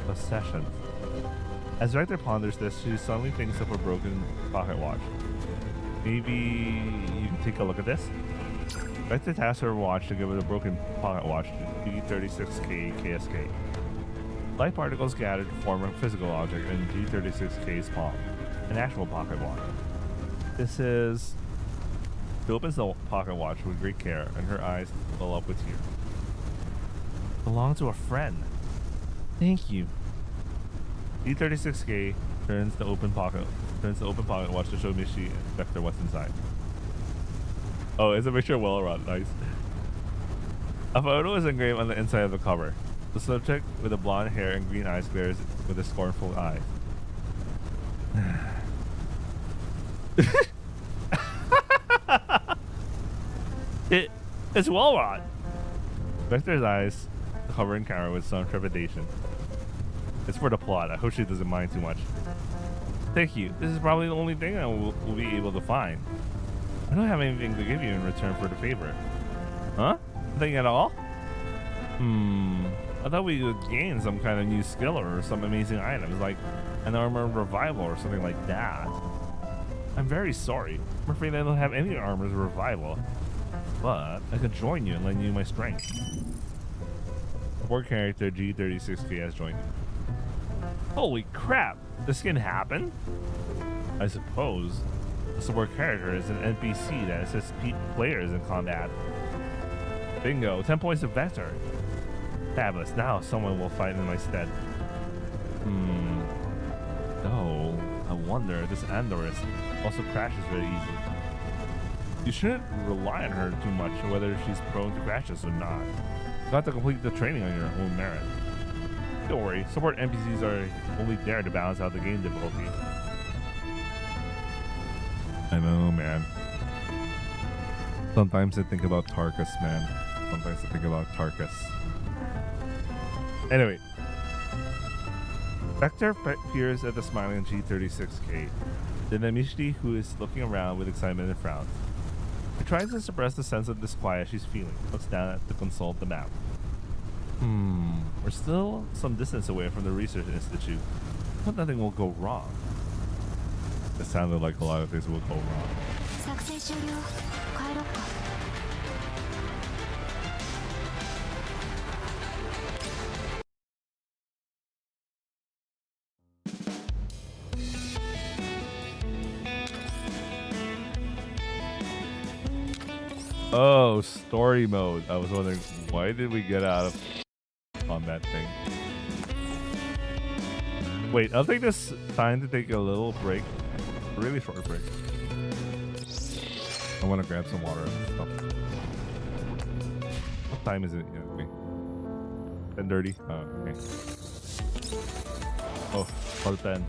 Possessions. As Vector ponders this, she suddenly thinks of a broken pocket watch. Maybe you can take a look at this? Vector tasks her watch to give it a broken pocket watch to G36K KSK. Light particles gathered to form a physical object in G36K's palm, an actual pocket watch. This is... She opens the pocket watch with great care, and her eyes fill up with tears. Belong to a friend. Thank you. G36K turns the open pocket watch to show Mishi and Vector what's inside. Oh, it's a picture of Wellerod. Nice. A photo is engraved on the inside of the cover. The subject with the blonde hair and green eyes glares with a scornful eye. It's Wellerod. Vector's eyes cover in camera with some trepidation. It's for the plot. I hope she doesn't mind too much. Thank you. This is probably the only thing I will be able to find. I don't have anything to give you in return for the favor. Huh? Nothing at all? I thought we would gain some kind of new skill or some amazing items, like an armor revival or something like that. I'm very sorry. I'm afraid I don't have any armor's revival. But I could join you and lend you my strength. Support character G36K has joined you. Holy crap! This can happen? I suppose. The support character is an NPC that assists players in combat. Bingo! 10 points to Vector. Fabulous. Now someone will fight in my stead. Oh, I wonder. This Andorus also crashes very easily. You shouldn't rely on her too much, whether she's prone to crashes or not. You have to complete the training on your own merit. Don't worry, support NPCs are only there to balance out the game difficulty. I know, man. Sometimes I think about Tarkus, man. Sometimes I think about Tarkus. Anyway. Vector peers at the smiling G36K. Then Amishti, who is looking around with excitement and frowns. She tries to suppress the sense of disquiet she's feeling, looks down to consult the map. We're still some distance away from the research institute, but nothing will go wrong. It sounded like a lot of things will go wrong. Oh, story mode. I was wondering, why did we get out of on that thing? Wait, I'll take this time to take a little break. A really short break. I want to grab some water and stuff. What time is it? Yeah, okay. 10:30. Oh, okay. Oh, all 10.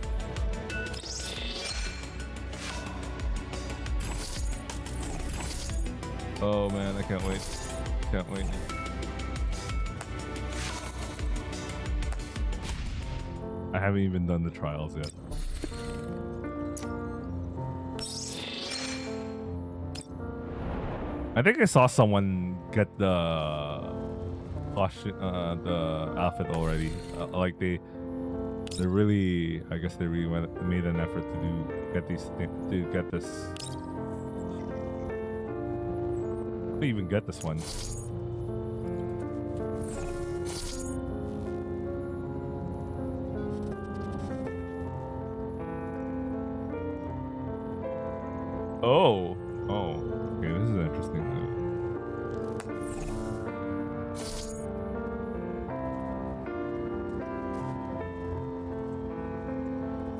Oh man, I can't wait. Can't wait. I haven't even done the trials yet. I think I saw someone get the outfit already. Like they really, I guess they really made an effort to get this. To even get this one. Oh, okay, this is interesting.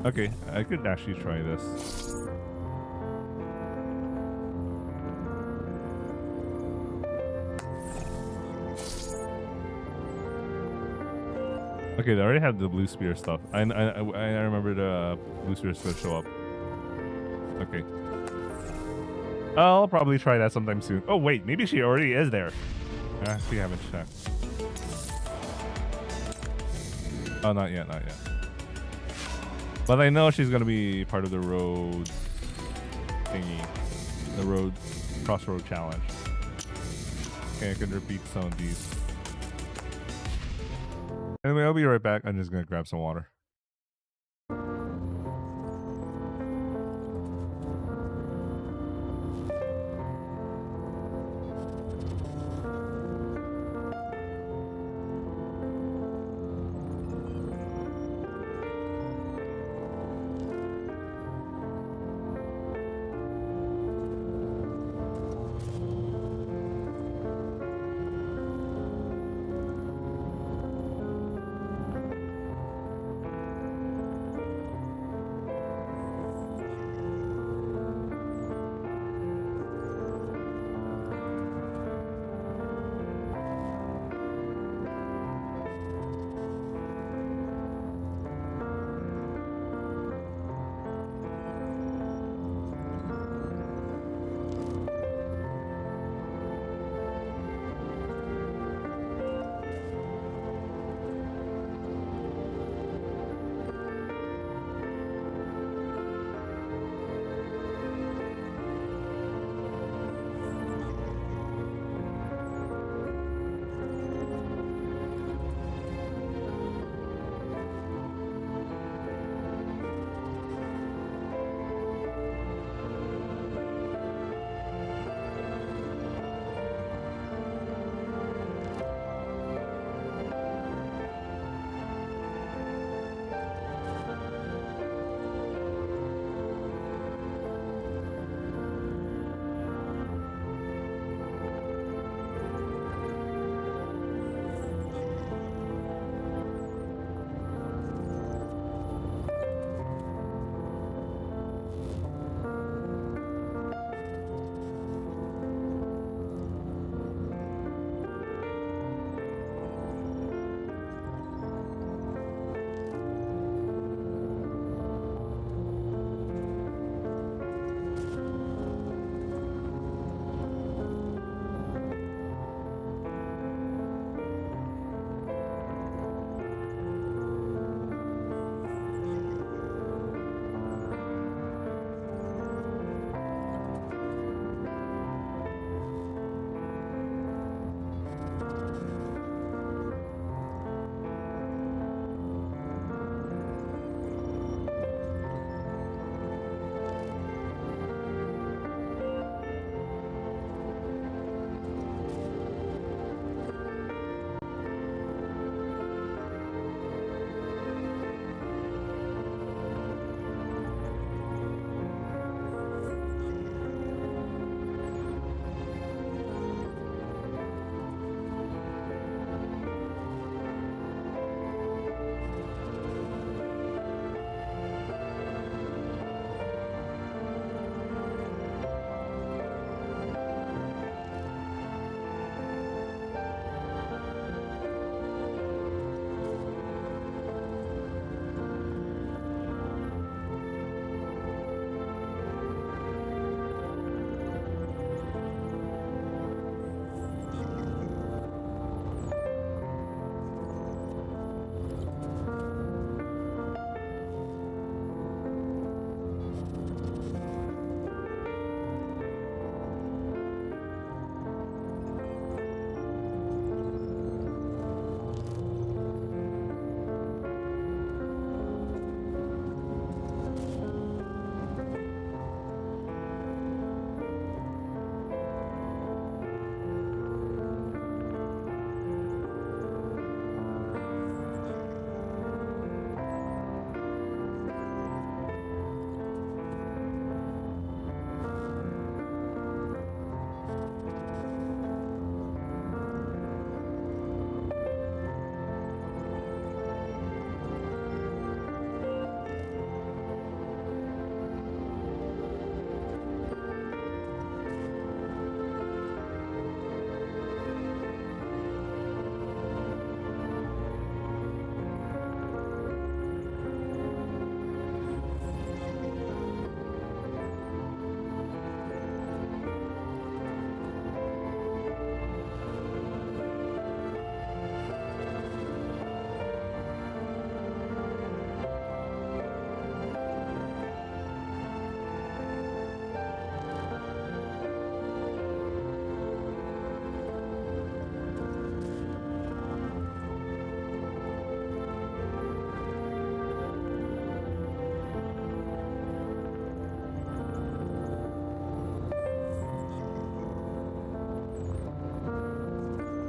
Okay, I could actually try this. Okay, they already have the blue spear stuff. I remember the blue spear is gonna show up. Okay. I'll probably try that sometime soon. Oh wait, maybe she already is there. We haven't checked. Oh, not yet, not yet. But I know she's gonna be part of the road thingy, the road crossroad challenge. Okay, I can repeat some of these. Anyway, I'll be right back. I'm just gonna grab some water.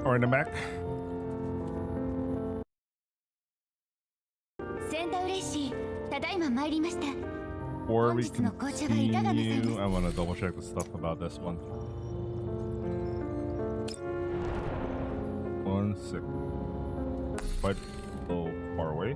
or in the back. 先代嬉しい。ただいま参りました。 Before we 本日の紅茶がいかがなさいます continue, I want to double check the stuff about this one. 1 second. Quite a little far away.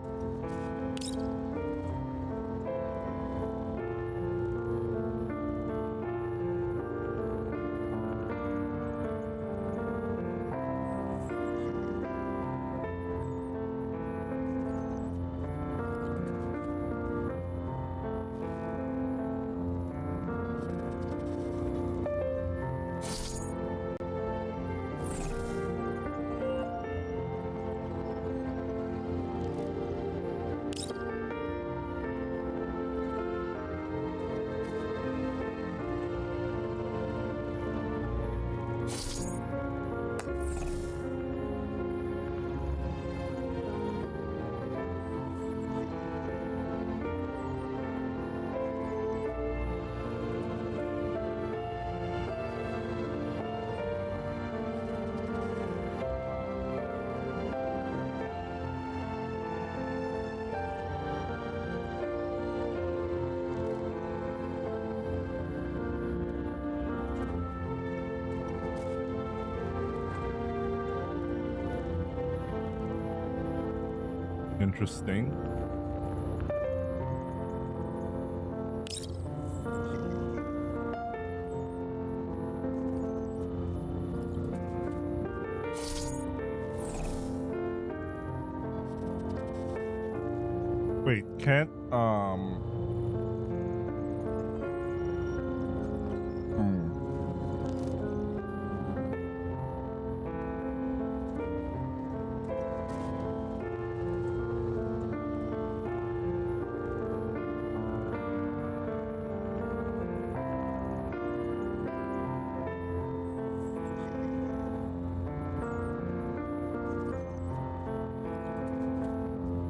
Interesting. Wait, can't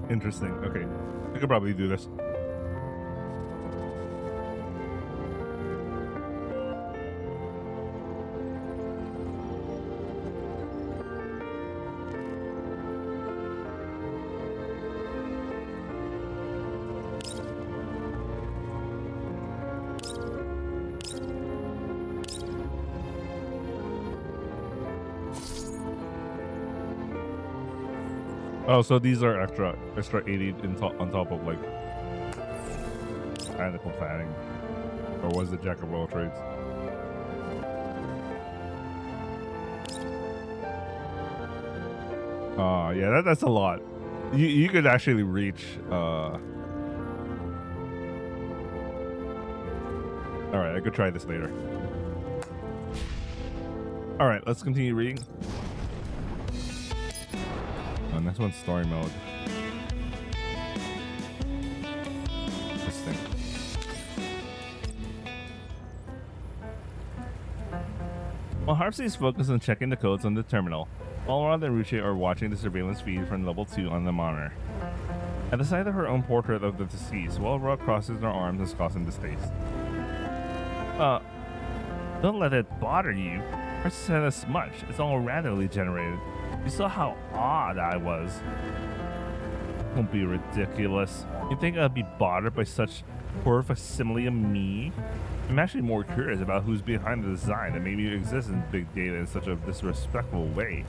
Interesting. Okay. I could probably do this. Oh, so these are extra 80 on top of like technical planning, or was it jack of all trades? Yeah, that's a lot. You could actually reach. All right, I could try this later. All right, let's continue reading. Oh, next one's story mode. Interesting. While Harpsy is focused on checking the codes on the terminal, Balrog and Ruche are watching the surveillance feed from level 2 on the monitor. At the sight of her own portrait of the deceased, Balrog crosses her arms and scoffs in distaste. Don't let it bother you. I said as much. It's all randomly generated. You saw how odd I was. Don't be ridiculous. You think I'd be bothered by such poor facsimile of me? I'm actually more curious about who's behind the design and maybe it exists in big data in such a disrespectful way.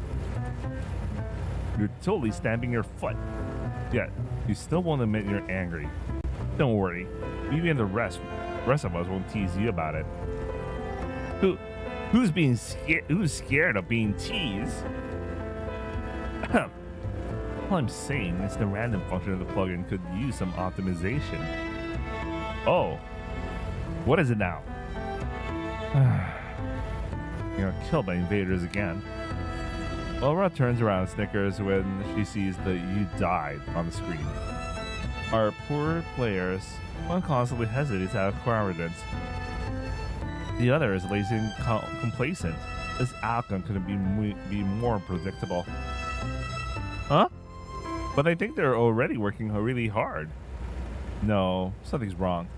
You're totally stamping your foot. Yet, you still won't admit you're angry. Don't worry. Me and the rest of us won't tease you about it. Who's scared of being teased? All I'm saying is the random function of the plugin could use some optimization. Oh, what is it now? You're killed by invaders again. Laura turns around and snickers when she sees the "you died" on the screen. Our poor players, one constantly hesitates out of cowardice. The other is lazy and complacent. This outcome couldn't be more predictable. Huh? But I think they're already working really hard. No, something's wrong.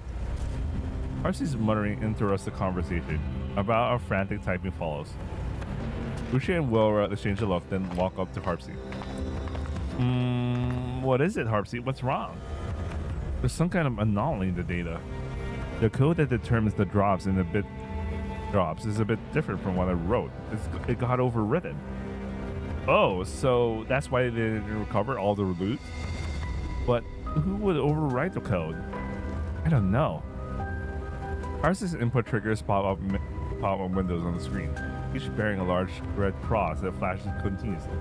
Arcee's muttering interrupts the conversation. About our frantic typing follows. Lucia and Will exchange a look, then walk up to Harpsy. What is it, Harpsy? What's wrong? There's some kind of anomaly in the data. The code that determines the drops in the bit drops is a bit different from what I wrote. It got overwritten. Oh, so that's why they didn't recover all the loot? But who would overwrite the code? I don't know. Harpsy's input triggers pop up windows on the screen, each bearing a large red cross that flashes continuously.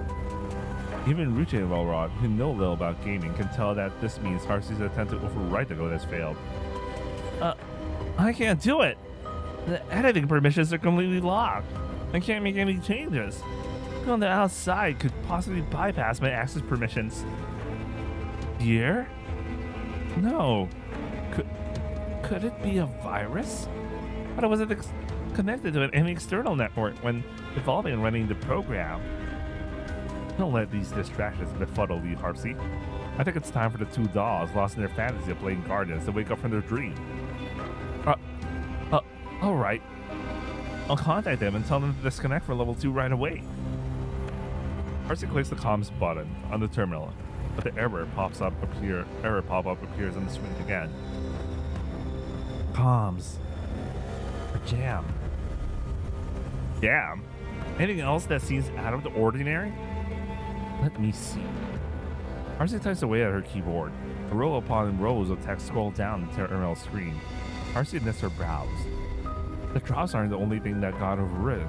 Even Ruche and Welrod, who know little about gaming, can tell that this means Harpsy's attempt to overwrite the code has failed. I can't do it! The editing permissions are completely locked. I can't make any changes. Who on the outside could possibly bypass my access permissions? Here? No. Could it be a virus? But I wasn't connected to any external network when evolving and running the program. Don't let these distractions befuddle you, Harpsy. I think it's time for the two dolls lost in their fantasy of playing Guardians to wake up from their dream. Alright. I'll contact them and tell them to disconnect for level 2 right away. Harpsy clicks the comms button on the terminal, but the error pop-up appears on the screen again. Comms. Or jam. Jam? Anything else that seems out of the ordinary? Let me see. Harpsy types away at her keyboard. A row upon rows of text scroll down the terminal screen. Harpsy knits her brows. The drops aren't the only thing that got overridden.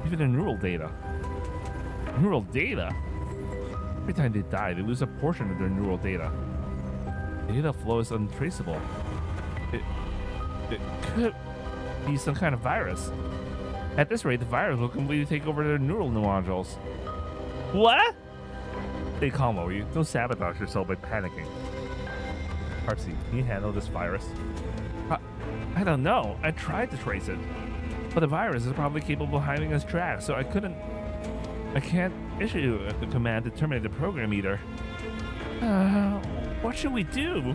Even the neural data. Neural data? Every time they die, they lose a portion of their neural data. Data flow is untraceable. It could be some kind of virus. At this rate, the virus will completely take over their neural nodules. What? Stay calm, will you? Don't sabotage yourself by panicking. Harpsy, can you handle this virus? I don't know. I tried to trace it, but the virus is probably capable of hiding its tracks, so I can't issue a command to terminate the program either. What should we do?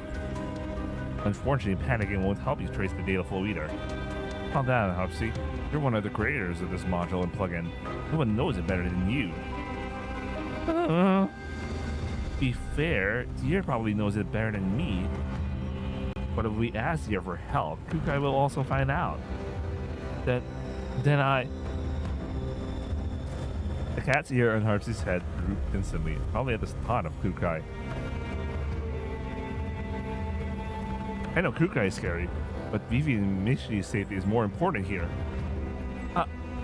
Unfortunately, panicking won't help you trace the data flow either. Calm down, Harpsy. You're one of the creators of this module and plugin. No one knows it better than you. Be fair, Deer probably knows it better than me. But if we ask Deer for help, Kukai will also find out. The cat's ear on Harpsy's head drooped instantly, probably at the thought of Kukai. I know Kukai is scary, but Vivi and Michi's safety is more important here.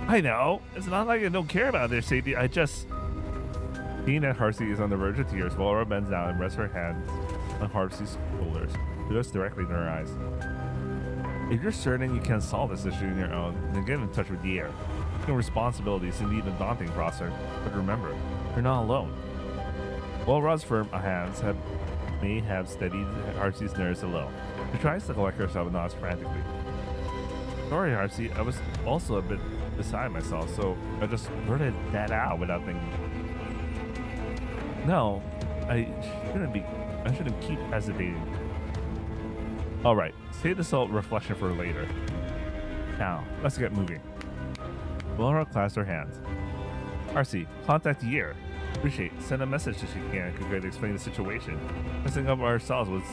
I know. It's not like I don't care about their safety. I just... Seeing that Harpsy is on the verge of tears, Laura bends down and rests her hands on Harpsy's shoulders. She looks directly in her eyes. If you're certain you can't solve this issue on your own, then get in touch with the air. Taking responsibility is indeed a daunting process, but remember, you're not alone. While Rod's firm hands may have steadied Harpsy's nerves a little, she tries to collect herself and nods frantically. Sorry, Harpsy, I was also a bit beside myself, so I just blurted that out without thinking. No, I shouldn't keep hesitating. Alright, save the salt reflection for later. Now, let's get moving. Laura clasps her hands. Harpsy, contact Year. Appreciate. Send a message if you can. To explain the situation. Messing up ourselves would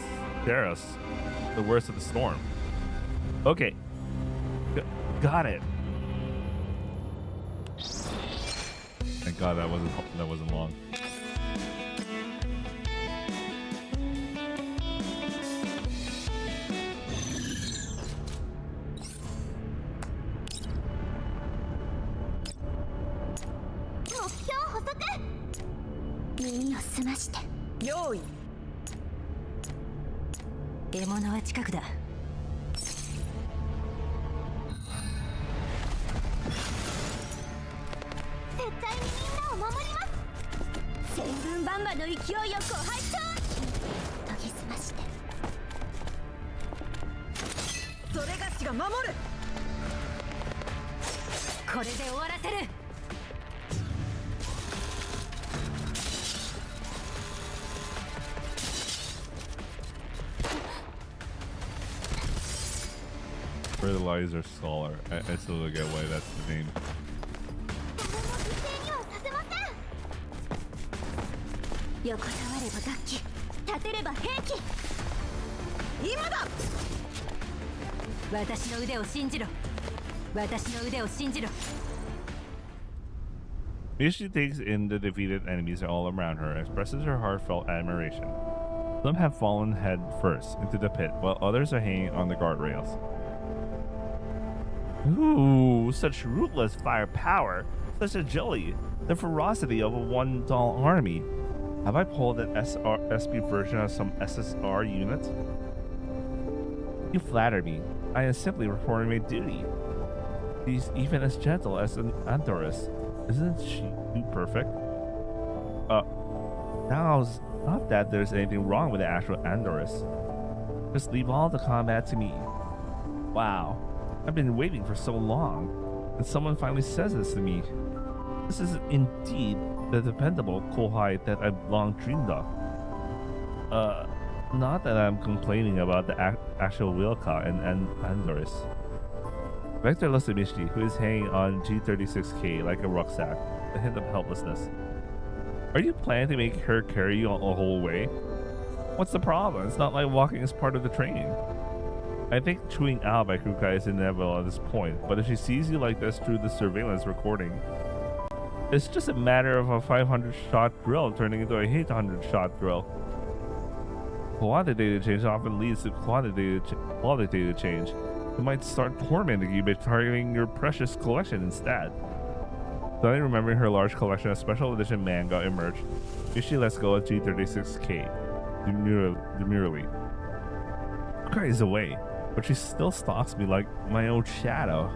scare us. The worst of the storm. Okay. Got it. Thank God that wasn't long. Fertilizer Scholar. I still don't get why that's the name. 横たわれば楽器、立てれば兵器。今だ。私の腕を信じろ。私の腕を信じろ。 Mishi takes in the defeated enemies all around her and expresses her heartfelt admiration. Some have fallen head first into the pit, while others are hanging on the guardrails. Ooh, such ruthless firepower, such agility, the ferocity of a one-doll army. Have I pulled an SP version of some SSR unit? You flatter me. I am simply performing my duty. She's even as gentle as an Andoris. Isn't she too perfect? Now it's not that there's anything wrong with the actual Andoris. Just leave all the combat to me. Wow, I've been waiting for so long, and someone finally says this to me. This is indeed the dependable Kohai that I've long dreamed of. Not that I'm complaining about the actual Wilka and Andoris. Vector looks at Mishti, who is hanging on G36K like a rucksack, a hint of helplessness. Are you planning to make her carry you a whole way? What's the problem? It's not like walking is part of the training. I think chewing out by Kukai is inevitable at this point, but if she sees you like this through the surveillance recording, it's just a matter of a 500-shot drill turning into a 800-shot drill. Quantitative change often leads to qualitative change. It might start tormenting you by targeting your precious collection instead. Suddenly remembering her large collection of special edition manga emerged, Mishi lets go of G36K demurely. Kukai is away, but she still stalks me like my own shadow.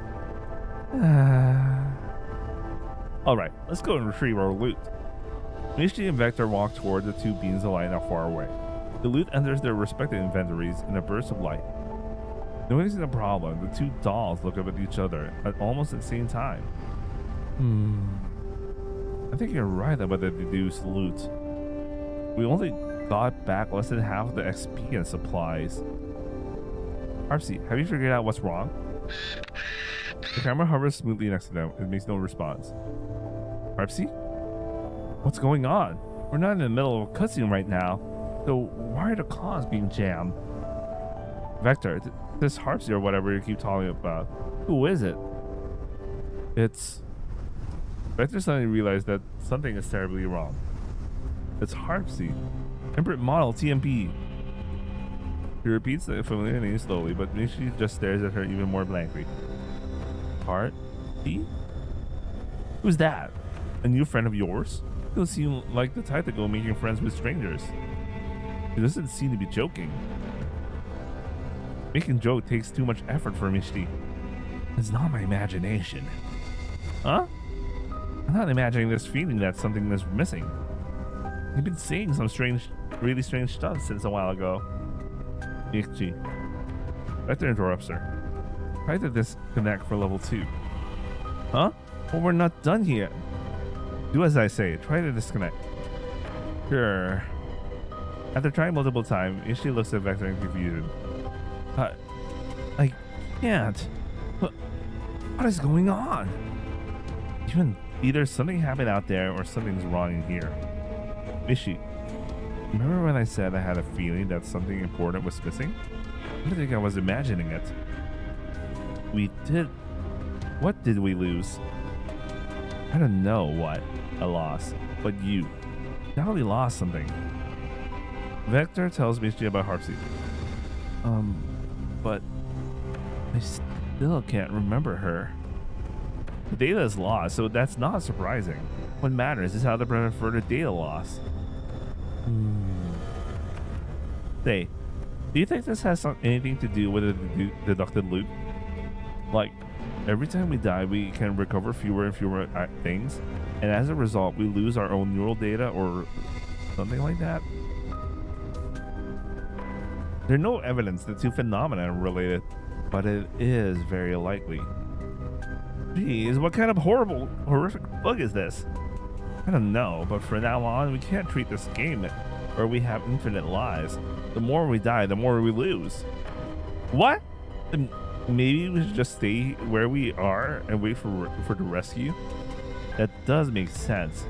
Alright, let's go and retrieve our loot. Mishi and Vector walk toward the two beams of light not far away. The loot enters their respective inventories in a burst of light. Noticing the problem, the two dolls look up at each other at almost the same time. I think you're right about the deduced loot. We only got back less than half of the XP and supplies. Harpsy, have you figured out what's wrong? The camera hovers smoothly next to them. It makes no response. Harpsy? What's going on? We're not in the middle of a cutscene right now. So why are the cons being jammed? Vector, this Harpsy or whatever you keep talking about. Who is it? It's... Vector suddenly realized that something is terribly wrong. It's Harpsy. Temperate model TMP. He repeats the familiar name slowly, but Mishi just stares at her even more blankly. Harpsy? Who's that? A new friend of yours? You don't seem like the type to go making friends with strangers. He doesn't seem to be joking. Making joke takes too much effort for Mishti. It's not my imagination. Huh? I'm not imagining this feeling that something is missing. You've been saying some really strange stuff since a while ago. Michi. Vector interrupts her. Try to disconnect for level 2. Huh? Well, we're not done yet. Do as I say. Try to disconnect. Sure. After trying multiple times, Ishi looks at Vector in confusion. I can't. What is going on? Either something happened out there or something's wrong in here. Ishi, remember when I said I had a feeling that something important was missing? I don't think I was imagining it. We did. What did we lose? I don't know what I lost, but you definitely lost something. Vector tells Michi about Harpsy. But I still can't remember her. The data is lost, so that's not surprising. What matters is how to prevent further data loss. Say, do you think this has anything to do with the deducted loot? Like, every time we die, we can recover fewer and fewer things, and as a result, we lose our own neural data or something like that? There's no evidence the two phenomena are related, but it is very likely. Geez, what kind of horrific bug is this? I don't know, but from now on, we can't treat this game where we have infinite lives. The more we die, the more we lose. What? Maybe we should just stay where we are and wait for the rescue? That does make sense.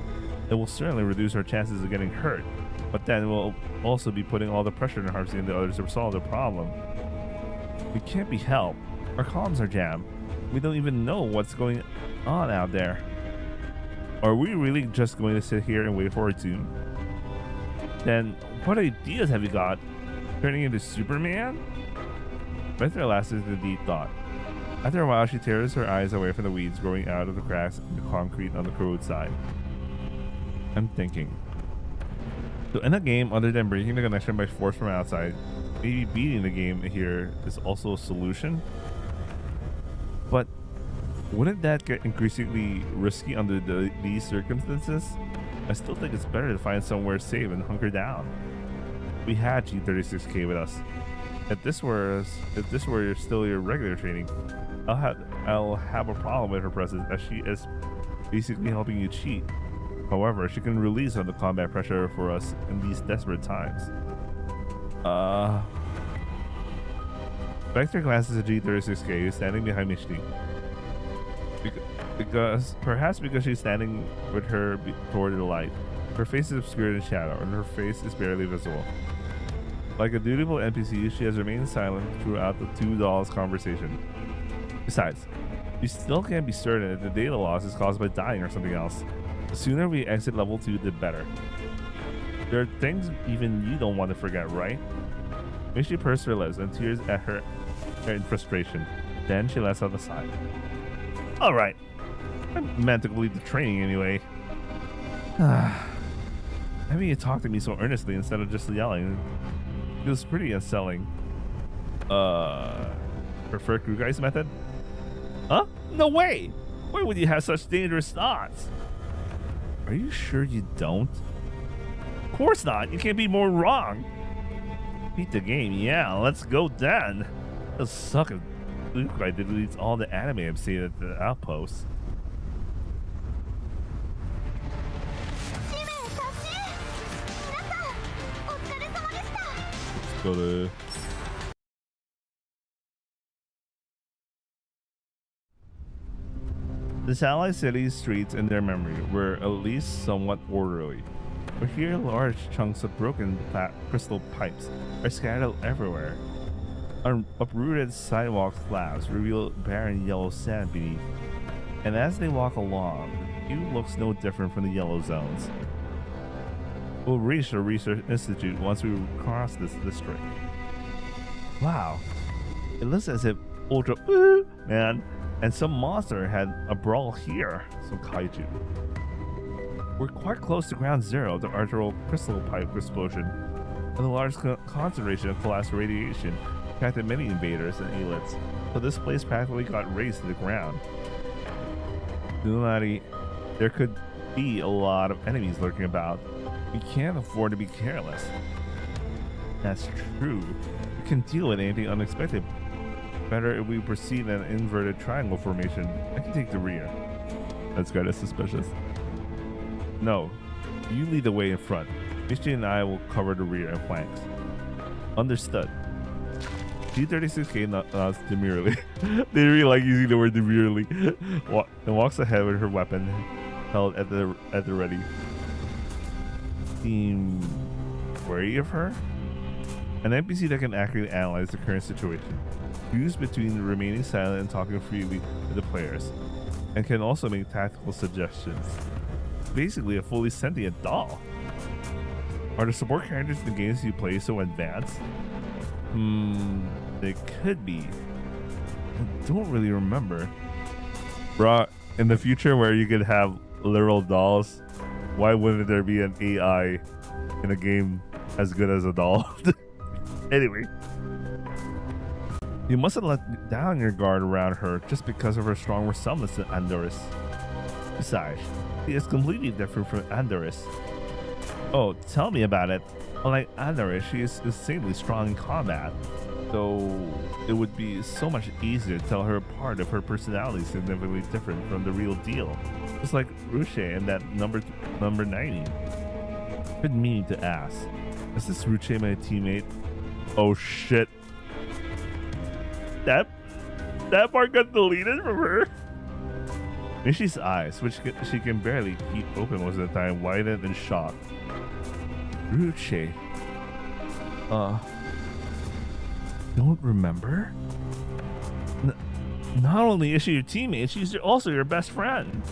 It will certainly reduce our chances of getting hurt, but then we'll also be putting all the pressure on Harvey and the others to solve the problem. We can't be helped. Our comms are jammed. We don't even know what's going on out there. Are we really just going to sit here and wait for a doom? Then what ideas have you got? Turning into Superman? Vector lasted in deep thought. After a while, she tears her eyes away from the weeds growing out of the cracks in the concrete on the roadside. I'm thinking. To end a game other than breaking the connection by force from outside, maybe beating the game here is also a solution? But wouldn't that get increasingly risky under these circumstances? I still think it's better to find somewhere safe and hunker down. We had G36K with us. If this were still your regular training, I'll have a problem with her presence, as she is basically helping you cheat. However, she can release some of the combat pressure for us in these desperate times. Vector glances at G36K, standing behind Mishti. Perhaps because she's standing with her toward the light. Her face is obscured in shadow, and her face is barely visible. Like a dutiful NPC, she has remained silent throughout the two dolls' conversation. Besides, we still can't be certain if the data loss is caused by dying or something else. The sooner we exit level 2, the better. There are things even you don't want to forget, right? Mishi pursed her lips and tears at her in frustration. Then she lets out a sigh. Alright. I meant to complete the training anyway. Having you talk to me so earnestly instead of just yelling feels pretty unsettling. Prefer crew guys method? Huh? No way! Why would you have such dangerous thoughts? Are you sure you don't? Of course not. You can't be more wrong. Beat the game, yeah. Let's go then. It'll suck if Luke deletes all the anime I've seen at the outpost. Let's go to... The satellite city's streets in their memory were at least somewhat orderly, but here large chunks of broken crystal pipes are scattered everywhere. Uprooted sidewalk slabs reveal barren yellow sand beneath, and as they walk along, the view looks no different from the yellow zones. We'll reach the research institute once we cross this district. Wow, it looks as if Ultra Man and some monster had a brawl here, some kaiju. We're quite close to ground zero, the arterial crystal pipe explosion, and the large concentration of collapsed radiation attracted many invaders and elites, so this place practically got razed to the ground. There could be a lot of enemies lurking about. We can't afford to be careless. That's true. We can deal with anything unexpected. Better if we proceed in an inverted triangle formation. I can take the rear. That's kind of suspicious. No, you lead the way in front. Misty and I will cover the rear and flanks. Understood. G36K nods demurely. They really like using the word demurely. And walks ahead with her weapon held at the ready. Seem wary of her? An NPC that can accurately analyze the current situation. Choose between the remaining silent and talking freely to the players, and can also make tactical suggestions. Basically a fully sentient doll. Are the support characters in the games you play so advanced? They could be. I don't really remember. Bruh, in the future where you could have literal dolls, why wouldn't there be an AI in a game as good as a doll? Anyway. You mustn't let down your guard around her just because of her strong resemblance to Andoris. Besides, she is completely different from Andoris. Oh, tell me about it. Unlike Andoris, she is insanely strong in combat, though it would be so much easier to tell her apart if her personality is significantly different from the real deal. Just like Ruche and that number 90. Good meaning to ask. Is this Ruche my teammate? Oh shit. That part got deleted from her. Mishi's eyes, which she can barely keep open most of the time, widened in shock. Ruche. Don't remember? Not only is she your teammate, she's also your best friend.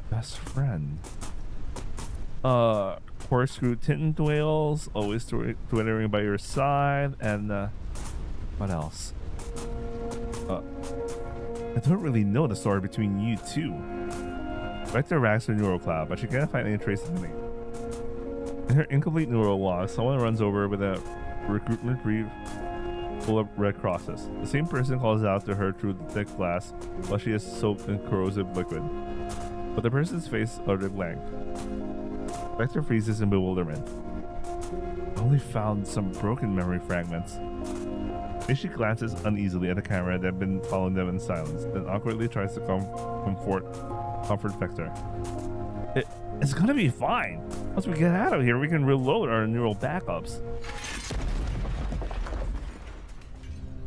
Best friend. Corkscrew Tintwales, always twittering by your side, and what else? I don't really know the story between you two. Vector racks her neural cloud, but she can't find any trace of the name. In her incomplete neural log, someone runs over with a recruitment brief full of red crosses. The same person calls out to her through the thick glass while she is soaked in corrosive liquid. But the person's face uttered blank. Vector freezes in bewilderment. I only found some broken memory fragments. Mishi glances uneasily at the camera that had been following them in silence, then awkwardly tries to comfort Vector. It's gonna be fine. Once we get out of here, we can reload our neural backups.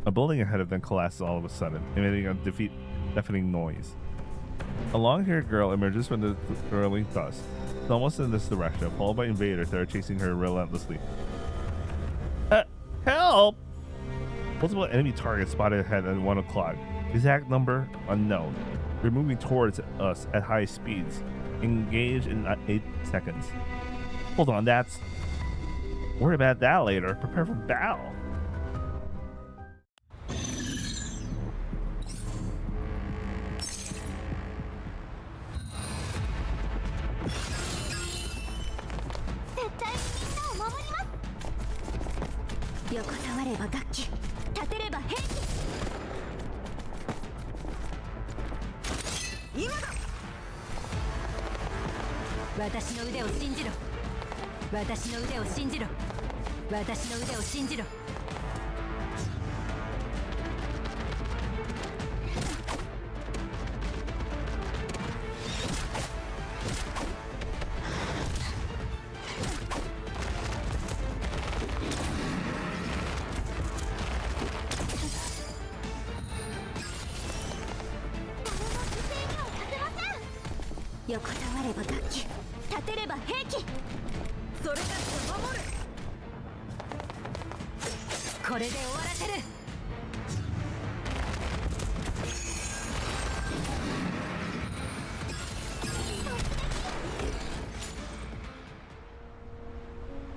A building ahead of them collapses all of a sudden, emitting a deafening noise. A long-haired girl emerges from the swirling dust, almost in this direction, followed by invaders that are chasing her relentlessly. Help! Multiple enemy targets spotted ahead at 1 o'clock. Exact number unknown. They're moving towards us at high speeds. Engage in 8 seconds. Hold on, that's... Worry about that later. Prepare for battle.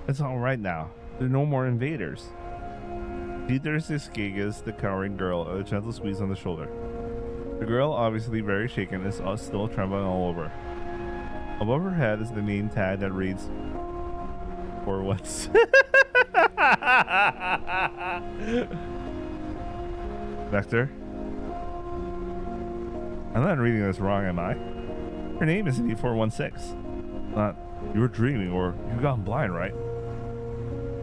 It's all right now. There are no more invaders. There's Gigas, the cowering girl, a gentle squeeze on the shoulder. The girl, obviously very shaken, is still trembling all over. Above her head is the name tag that reads, "For once." Vector? I'm not reading this wrong, am I? Her name is indeed 416. Not, you were dreaming or you gone blind, right?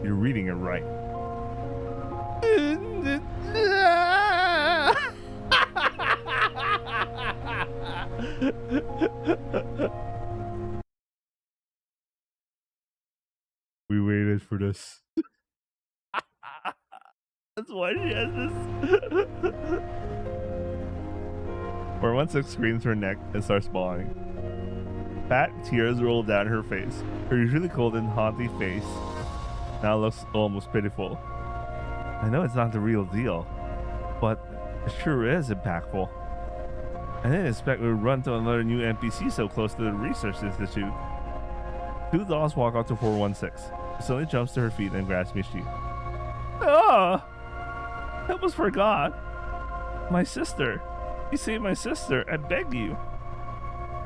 You're reading it right. We waited for this. That's why she has this. 416 screams her neck and starts bawling. Fat tears roll down her face. Her usually cold and haughty face now looks almost pitiful. I know it's not the real deal, but it sure is impactful. I didn't expect we would run to another new NPC so close to the research institute. Two dolls walk out to 416. She suddenly jumps to her feet and grabs Mishi. Ah! I almost forgot. My sister. You saved my sister. I beg you.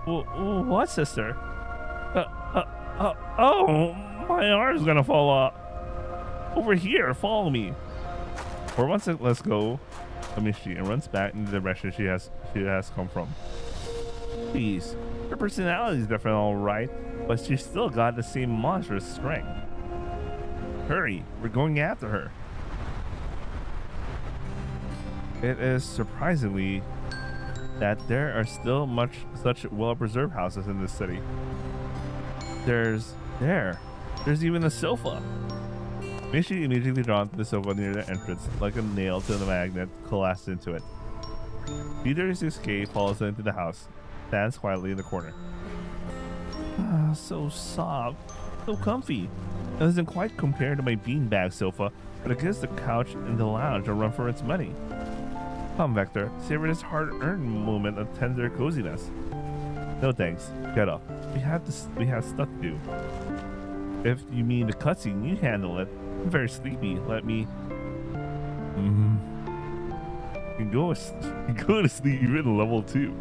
What sister? Oh, my arm's gonna fall off. Over here, follow me. 416 lets go of Mishi and runs back in the direction she has come from. Please, her personality is different, all right, but she's still got the same monstrous strength. Hurry, we're going after her. It is surprisingly that there are still such well-preserved houses in this city. There's even a sofa. Mishi immediately drawn to the sofa near the entrance, like a nail to the magnet, collapsed into it. G36K follows into the house, stands quietly in the corner. Ah, so soft, so comfy. It doesn't quite compare to my beanbag sofa, but it gives the couch in the lounge a run for its money. Come, Vector, savor this hard-earned moment of tender coziness. No thanks. Get up. We have stuff to do. If you mean the cutscene, you handle it. I'm very sleepy. Let me. You can go to sleep even at level 2.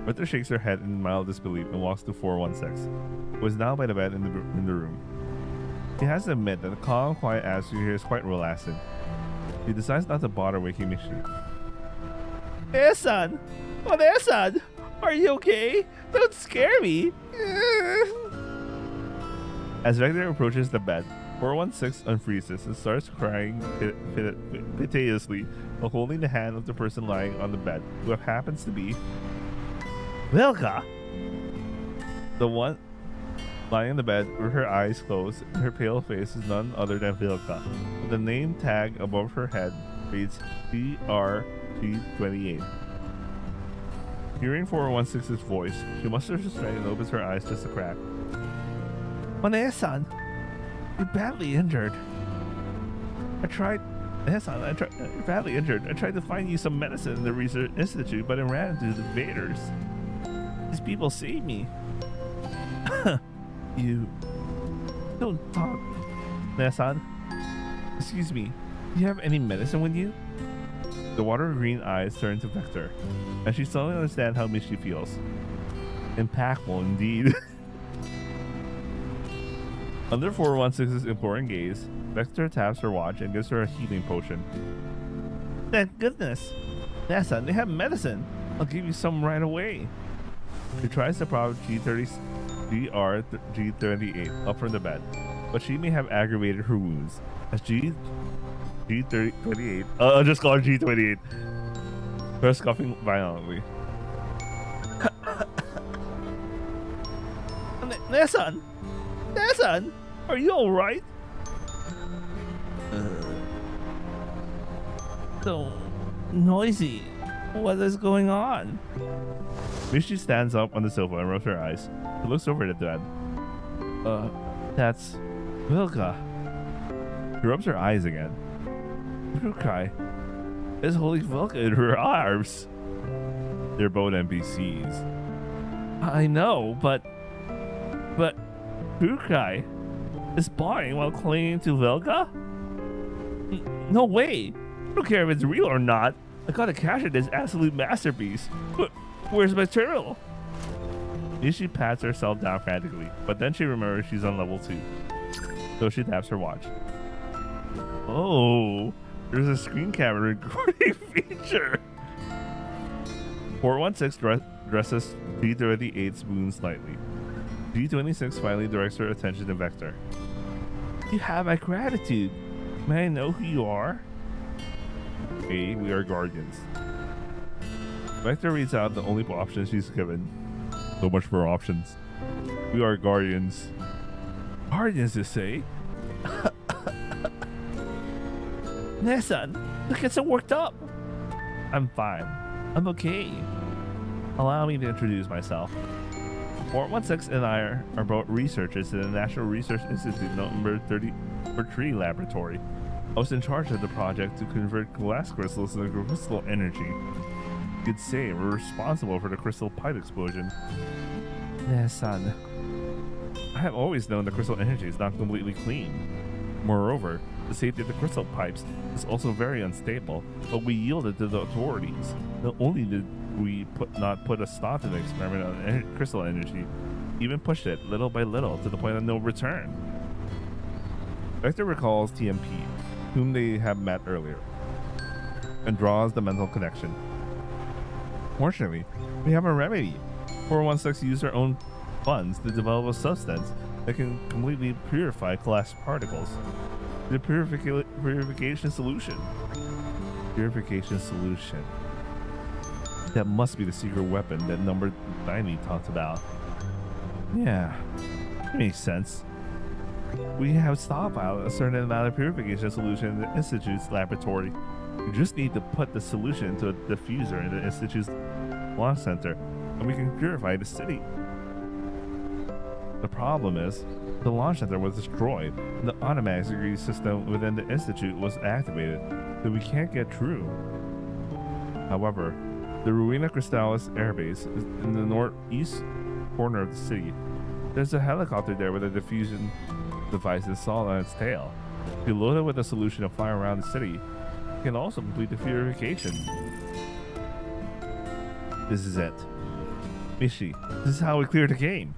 Vector shakes her head in mild disbelief and walks to 416, who is now by the bed in the room. He has to admit that the calm, quiet attitude here is quite relaxing. He decides not to bother waking Mishi. Hey, son! Oh, there, son! Are you okay? Don't scare me! As Vector approaches the bed, 416 unfreezes and starts crying piteously while holding the hand of the person lying on the bed, who happens to be Vilka! The one lying on the bed with her eyes closed, and her pale face is none other than Vilka. The name tag above her head reads CRG28. Hearing 416's voice, she musters her strength and opens her eyes just a crack. One-san, you're badly injured. You're badly injured. I tried to find you some medicine in the research institute, but I ran into the invaders. These people saved me. You don't talk, Nessan. Excuse me. Do you have any medicine with you? The water green eyes turn to Vector, and she suddenly understands how Mishi feels. Impactful indeed. Under 416's imploring gaze, Vector taps her watch and gives her a healing potion. Thank goodness! Nessan, they have medicine! I'll give you some right away. She tries to prop G28 up from the bed, but she may have aggravated her wounds, as G28, I'll just call her G28, her scoffing violently. Nessan! Nessan! Are you alright? So noisy. What is going on? Mishi stands up on the sofa and rubs her eyes. She looks over at the bed. That's Vilka. She rubs her eyes again. Rukai is holding Vilka in her arms. They're both NPCs. I know, but Rukai is bawling while clinging to Vilka? No way! I don't care if it's real or not. I gotta capture this absolute masterpiece. Where's my turtle? Mishi pats herself down frantically, but then she remembers she's on level 2. So she taps her watch. Oh, there's a screen camera recording feature. 416 dresses G28's wound slightly. G26 finally directs her attention to Vector. You have my gratitude. May I know who you are? A, we are guardians. Vector reads out the only option she's given. So much for options. We are guardians. Guardians, you say? Nessan, look, get so worked up. I'm fine. I'm okay. Allow me to introduce myself. 416 and I are both researchers in the National Research Institute number 33 laboratory. I was in charge of the project to convert glass crystals into crystal energy. You could say we're responsible for the crystal pipe explosion. Nessan, I have always known the crystal energy is not completely clean. Moreover, the safety of the crystal pipes is also very unstable, but we yielded to the authorities. Not only did we not put a stop to the experiment on crystal energy, even pushed it little by little to the point of no return. Vector recalls TMP, whom they have met earlier, and draws the mental connection. Fortunately, we have a remedy. 416 used their own funds to develop a substance that can completely purify glass particles. The purification solution. Purification solution. That must be the secret weapon that number 90 talked about. Yeah, it makes sense. We have stockpiled a certain amount of purification solution in the Institute's laboratory. You just need to put the solution into a diffuser in the Institute's launch center, and we can purify the city. The problem is, the launch center was destroyed, and the automatic security system within the Institute was activated, so we can't get through. However, the Ruina Crystallis airbase is in the northeast corner of the city. There's a helicopter there with a diffusion device installed on its tail. If you load it with a solution and fly around the city, you can also complete the purification. This is it. Mishi, this is how we clear the game.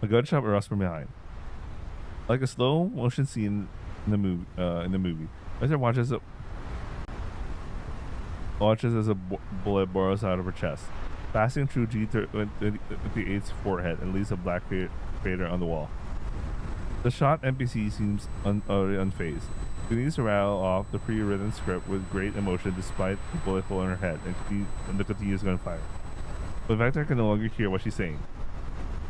A gunshot erupts from behind, like a slow motion scene in the movie. Vector watches as a bullet burrows out of her chest, passing through G-38's forehead and leaves a black crater on the wall. The shot NPC seems unfazed. She continues to rattle off the pre-written script with great emotion despite the bullet hole in her head and the continuous gunfire. But Vector can no longer hear what she's saying.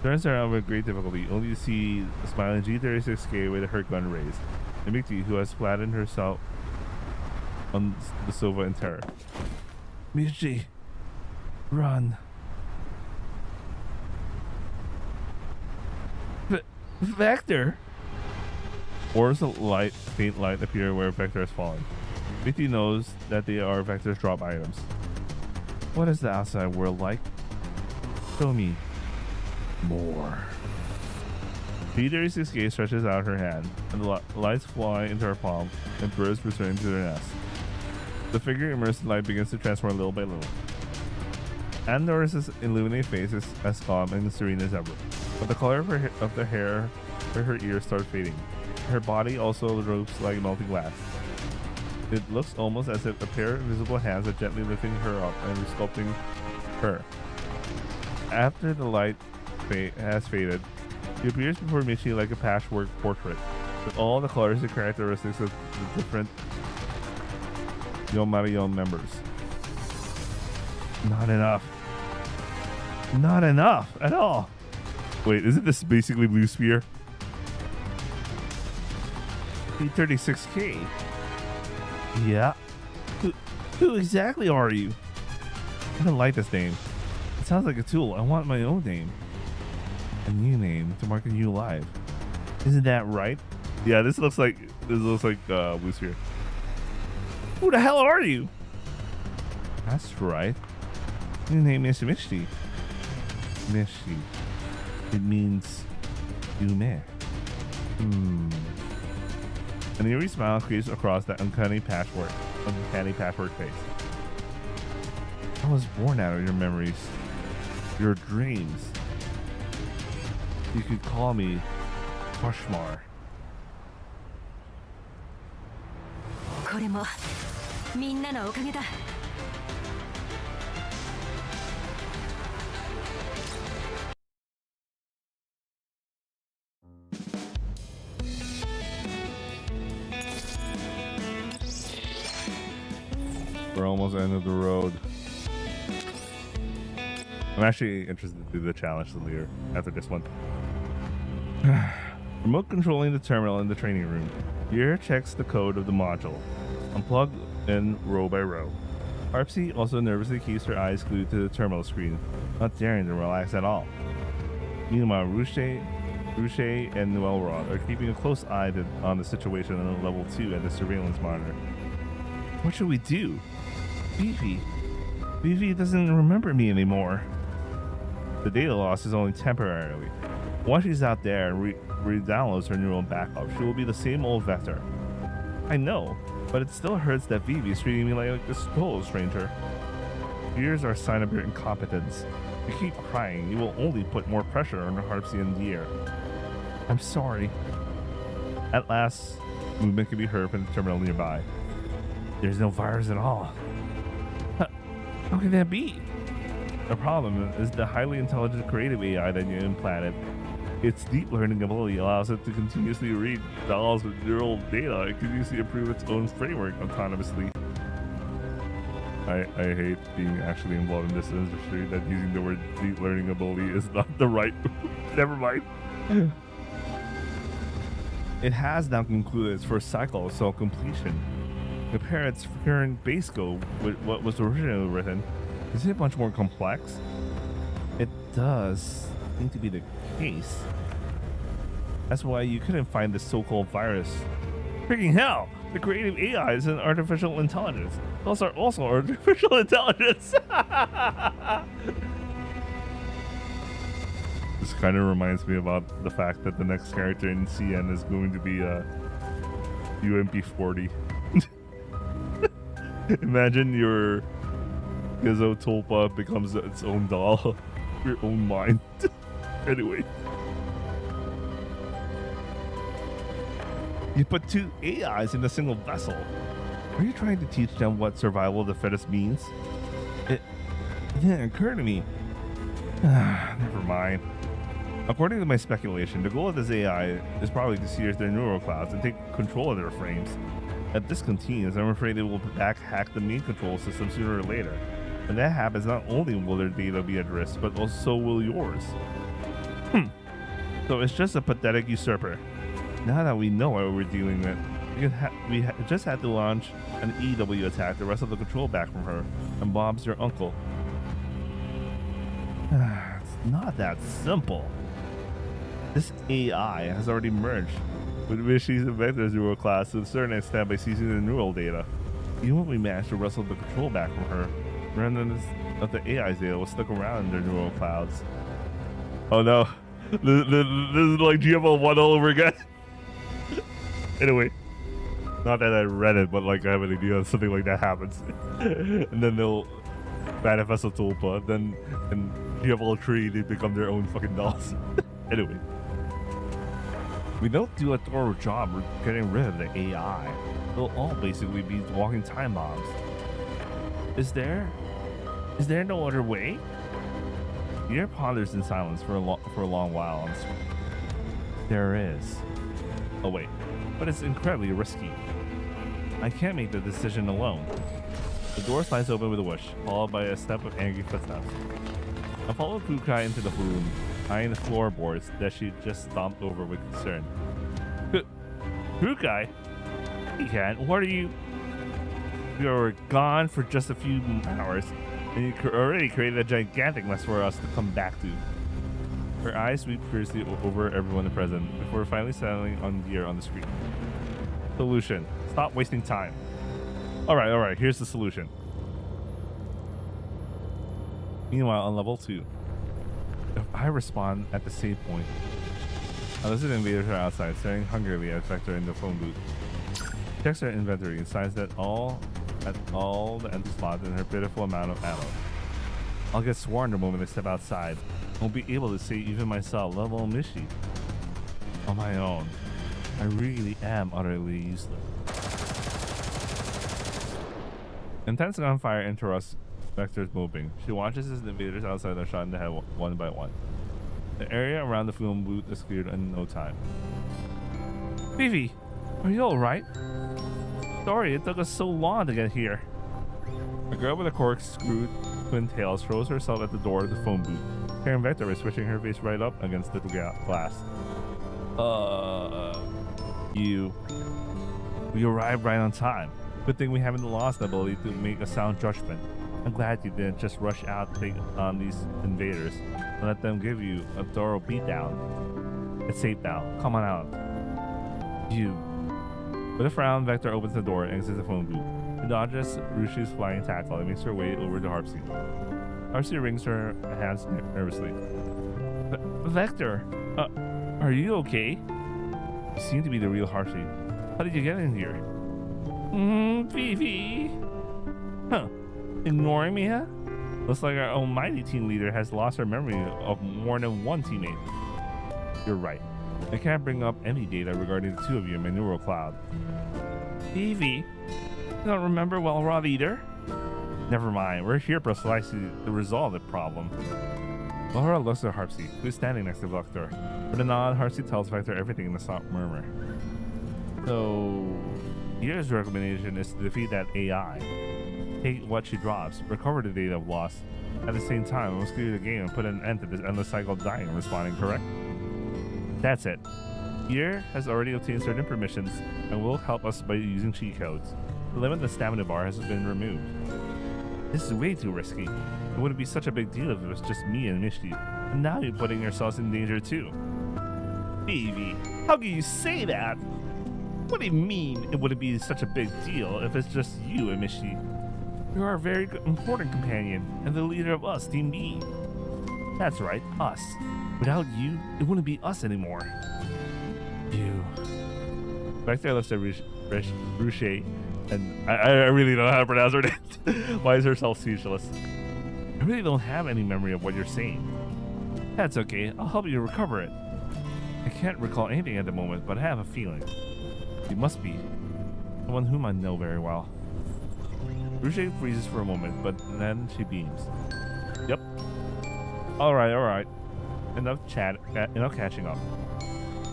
Turns around with great difficulty, only to see a smiling G-36K with her gun raised, and Mickey, who has flattened herself on the sofa in terror. Michi, run. Vector! Orbs of light, faint light appear where Vector has fallen. Mickey knows that they are Vector's drop items. What is the outside world like? Show me. More. G-36K stretches out her hand, and the lights fly into her palm, and birds return to their nest. The figure immersed in light begins to transform little by little. Andor's illuminated face is as calm and serene as ever, but the color of the hair where her ears start fading. Her body also droops like melting glass. It looks almost as if a pair of invisible hands are gently lifting her up and resculpting her. After the light has faded, she appears before Michi like a patchwork portrait, with all the colors and characteristics of the different Yomarion members. Not enough. Not enough at all. Wait, isn't this basically Blue Spear? P36K. Yeah. Who exactly are you? I don't like this name. It sounds like a tool. I want my own name. A new name to mark a new life. Isn't that right? Yeah, this looks like Blue Spear. Who the hell are you? That's right. Your name is Mishti. Mishti. It means Yume. An eerie smile creeps across that uncanny patchwork face. I was born out of your memories, your dreams. You could call me Koshmar. これもみんなのおかげだ。We're almost end of the road. I'm actually interested to do the challenge later after this one. Remote controlling the terminal in the training room. Gear checks the code of the module. Unplug in row by row. Harpsy also nervously keeps her eyes glued to the terminal screen, not daring to relax at all. Meanwhile, Ruche and Noelrod are keeping a close eye on the situation on level 2 at the surveillance monitor. What should we do? Vivi. Vivi doesn't remember me anymore. The data loss is only temporarily. Once she's out there and re-downloads her neural backup, she will be the same old Vector. I know, but it still hurts that Vivi is treating me like this total stranger. Tears are a sign of your incompetence. If you keep crying, you will only put more pressure on the Harpsy and Deer. I'm sorry. At last, movement can be heard from the terminal nearby. There's no virus at all. How can that be? The problem is the highly intelligent creative AI that you implanted. Its deep learning ability allows it to continuously read dolls with neural data and continuously improve its own framework autonomously. I hate being actually involved in this industry that using the word deep learning ability is not the right. Never mind. It has now concluded its first cycle of cell completion. compare its current base code with what was originally written, is it much more complex? It does seem to be the case. That's why you couldn't find this so-called virus. Freaking hell! The creative AI is an artificial intelligence. Those are also artificial intelligence. This kind of reminds me about the fact that the next character in CN is going to be UMP40. Imagine your Gizzo Tulpa becomes its own doll, your own mind. Anyway. You put two AIs in a single vessel. Are you trying to teach them what survival of the fittest means? It didn't occur to me. Never mind. According to my speculation, the goal of this AI is probably to sear their neural clouds and take control of their frames. If this continues, I'm afraid it will back hack the main control system sooner or later. When that happens, not only will their data be at risk, but also will yours. So it's just a pathetic usurper. Now that we know what we're dealing with, we just had to launch an EW attack to wrestle the control back from her, and Bob's your uncle. It's not that simple. This AI has already merged with Rishi's and Vector's neural class to a certain extent by seizing the neural data. Even when we managed to wrestle the control back from her, remnants of the AI's data was stuck around in their neural clouds. Oh no. This is like GFL1 all over again. Anyway, not that I read it, but like I have an idea of something like that happens. And then they'll manifest a tulpa, then in GFL3 they become their own fucking dolls. Anyway. We don't do a thorough job of getting rid of the AI. They'll all basically be walking time bombs. Is there no other way? Pierre ponders in silence for a long while on the screen. There is. Oh wait, but it's incredibly risky. I can't make the decision alone. The door slides open with a whoosh, followed by a step of angry footsteps. I follow Kukai into the room, eyeing the floorboards that she just stomped over with concern. Kukai? Ikan, what are you? We were gone for just a few hours, and you already created a gigantic mess for us to come back to. Her eyes sweep fiercely over everyone present before finally settling on gear on the screen. Solution. Stop wasting time. Alright, here's the solution. Meanwhile, on level 2, if I respond at the save point, illicit invaders are outside, staring hungrily at Vector in the phone booth. Checks her inventory and signs that all the empty slots and her pitiful amount of ammo. I'll get sworn the moment I step outside. Won't be able to save even myself, let alone Mishi. On my own, I really am utterly useless. Intense gunfire interrupts Vector's moving. She watches as the invaders outside are shot in the head one by one. The area around the film booth is cleared in no time. Vivi, are you alright? Sorry, it took us so long to get here. A girl with a corkscrew twin tails throws herself at the door of the phone booth. Karen Vector is switching her face right up against the glass. We arrived right on time. Good thing we haven't lost the ability to make a sound judgment. I'm glad you didn't just rush out to take on these invaders and let them give you a thorough beatdown. It's safe now. Come on out. With a frown, Vector opens the door and exits the phone booth. She dodges Rushi's flying tackle and makes her way over to Harpsy. Harpsy wrings her hands nervously. Vector, are you okay? You seem to be the real Harpsy. How did you get in here? Vivi. Huh. Ignoring me, huh? Looks like our almighty team leader has lost her memory of more than one teammate. You're right. I can't bring up any data regarding the two of you in my neural cloud. Vivi, you don't remember Welrod either? Never mind, we're here precisely to resolve the problem. Welrod looks at Harpsy, who's standing next to Vector. With a nod, Harpsy tells Vector everything in a soft murmur. So, Year's recommendation is to defeat that AI. Take what she drops, recover the data lost. At the same time, we'll clear the game and put an end to this endless cycle of dying and responding, correct? That's it. Year has already obtained certain permissions and will help us by using cheat codes. The limit of the stamina bar has been removed. This is way too risky. It wouldn't be such a big deal if it was just me and Misty. And now you're putting yourselves in danger too. Baby, how can you say that? What do you mean it wouldn't be such a big deal if it's just you and Misty? You're our very important companion and the leader of us, Team B. That's right, us. Without you, it wouldn't be us anymore. You. Back there looks at Ruche, and I really don't know how to pronounce her name. Why is herself speechless? I really don't have any memory of what you're saying. That's okay, I'll help you recover it. I can't recall anything at the moment, but I have a feeling. You must be someone whom I know very well. Ruche freezes for a moment, but then she beams. Yep. Alright. Enough catching up.